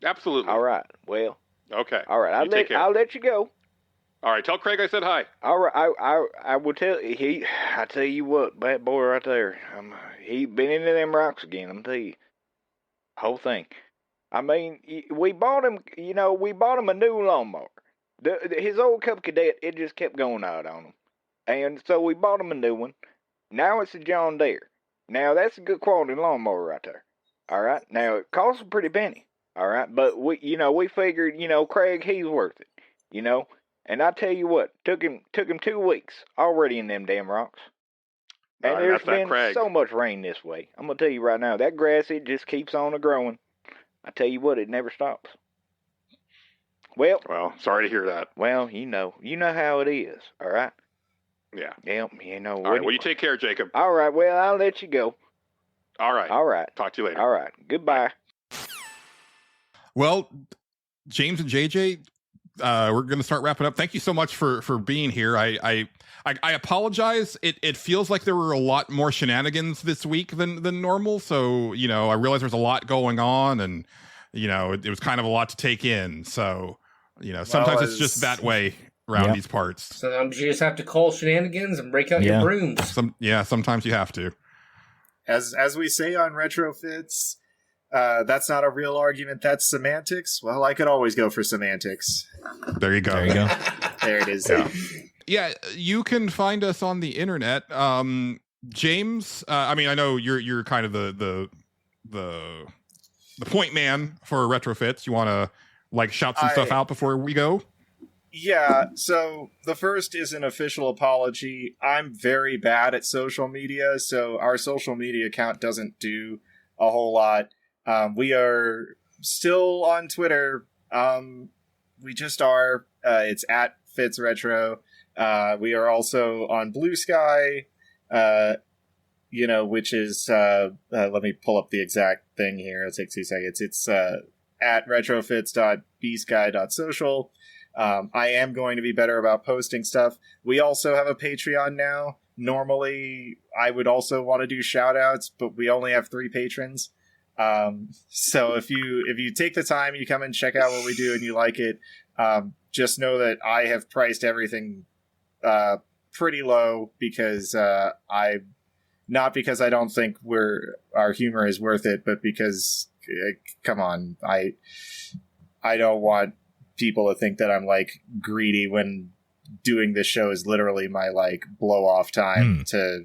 Absolutely. All right. Well. Okay. All right. Take care. I'll let you go. All right. Tell Craig I said hi. All right. I will tell he. I tell you what, bad boy right there. He been into them rocks again. I'm telling you, whole thing. I mean, we bought him. We bought him a new lawnmower. His old Cub Cadet, it just kept going out on him, and so we bought him a new one. Now it's a John Deere. Now that's a good quality lawnmower right there. All right. Now it costs a pretty penny. All right, but we figured, Craig, he's worth it, And I tell you what, took him 2 weeks already in them damn rocks. And there's been so much rain this way. I'm gonna tell you right now, that grass, it just keeps on growing. I tell you what, it never stops. Well, sorry to hear that. Well, you know how it is. All right. Yeah. Yeah. All right. Well, you take care, Jacob. All right. Well, I'll let you go. All right. All right. Talk to you later. All right. Goodbye. Well, James and JJ, we're going to start wrapping up. Thank you so much for being here. I apologize. It feels like there were a lot more shenanigans this week than normal. So, I realize there's a lot going on, and, it was kind of a lot to take in. So, sometimes it's just that way around these parts. Sometimes you just have to call shenanigans and break out your brooms. Sometimes you have to. As we say on RetroFits, that's not a real argument, that's semantics. Well, I could always go for semantics. There you go. There it is. Yeah, you can find us on the internet. James, I know you're kind of the point man for RetroFits. You want to shout some stuff out before we go? Yeah, so the first is an official apology. I'm very bad at social media, so our social media account doesn't do a whole lot. We are still on Twitter. We just are. It's at FitsRetro. We are also on Blue Sky, which is, let me pull up the exact thing here. It'll take 2 seconds. It's at retrofits.bsky.social. I am going to be better about posting stuff. We also have a Patreon now. Normally, I would also want to do shout-outs, but we only have 3 patrons. So if you take the time, you come and check out what we do and you like it, just know that I have priced everything pretty low because not because I don't think our humor is worth it, but because come on, I don't want people to think that I'm greedy when doing this show is literally my blow off time to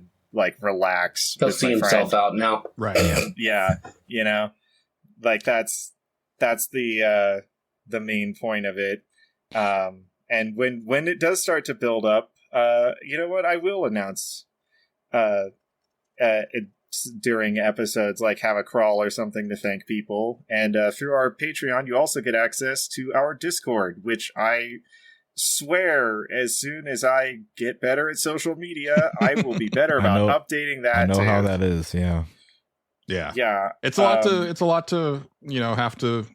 relax. He'll see himself out now. Right. Yeah. That's the main point of it. And when it does start to build up, you know what? I will announce during episodes, have a crawl or something to thank people. And through our Patreon, you also get access to our Discord, which I swear as soon as I get better at social media, I will be better about updating that. I know how that is. Yeah. It's a lot to have to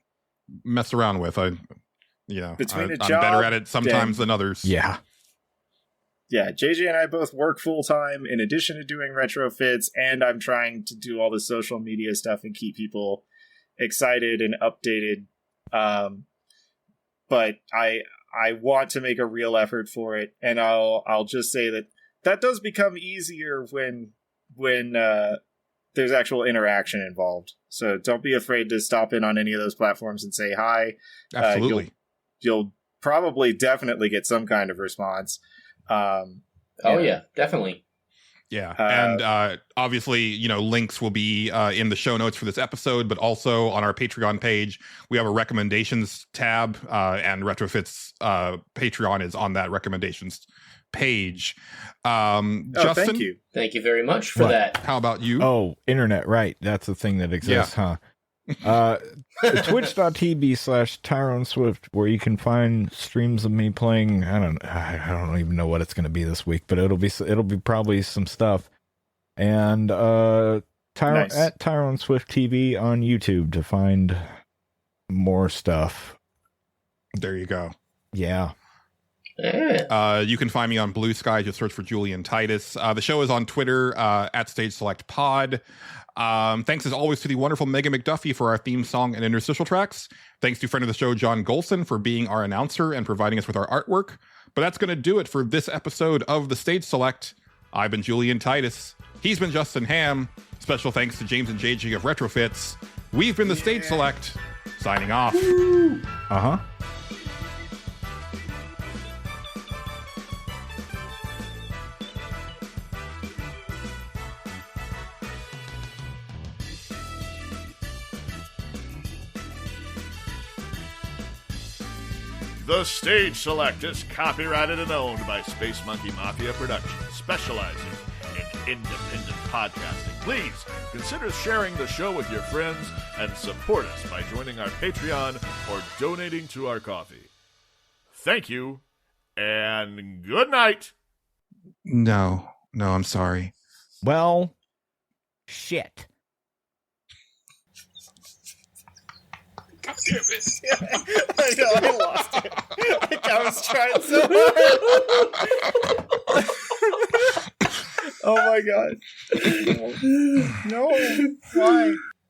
mess around with. I'm better at it sometimes than others. Yeah, JJ and I both work full-time in addition to doing RetroFits, and I'm trying to do all the social media stuff and keep people excited and updated. But I want to make a real effort for it, and I'll just say that does become easier when there's actual interaction involved. So don't be afraid to stop in on any of those platforms and say hi. Absolutely. You'll probably definitely get some kind of response. Yeah, definitely. Yeah. And obviously, links will be in the show notes for this episode, but also on our Patreon page, we have a recommendations tab, and RetroFits Patreon is on that recommendations page. Justin, thank you. Thank you very much for that. How about you? Oh, internet, right. That's the thing that exists, huh? Twitch.tv/Tyrone Swift, where you can find streams of me playing. I don't even know what it's going to be this week, but it'll be probably some stuff. And at Tyrone Swift TV on YouTube to find more stuff. There you go. Yeah. You can find me on Blue Sky. Just search for Julian Titus. The show is on Twitter at Stage Select Pod. Thanks as always to the wonderful Megan McDuffie for our theme song and interstitial tracks. Thanks to friend of the show John Gholson for being our announcer and providing us with our artwork. But that's going to do it for this episode of the Stage Select. I've been Julian Titus. He's been Justin Ham. Special thanks to James and JG of RetroFits. We've been the Stage Select. Signing off. Uh-huh. The Stage Select is copyrighted and owned by Space Monkey Mafia Productions, specializing in independent podcasting. Please consider sharing the show with your friends and support us by joining our Patreon or donating to our coffee. Thank you, and good night. No, I'm sorry. Well, shit. God damn it. I know, I lost it. I was trying so hard. Oh my god. No. Why?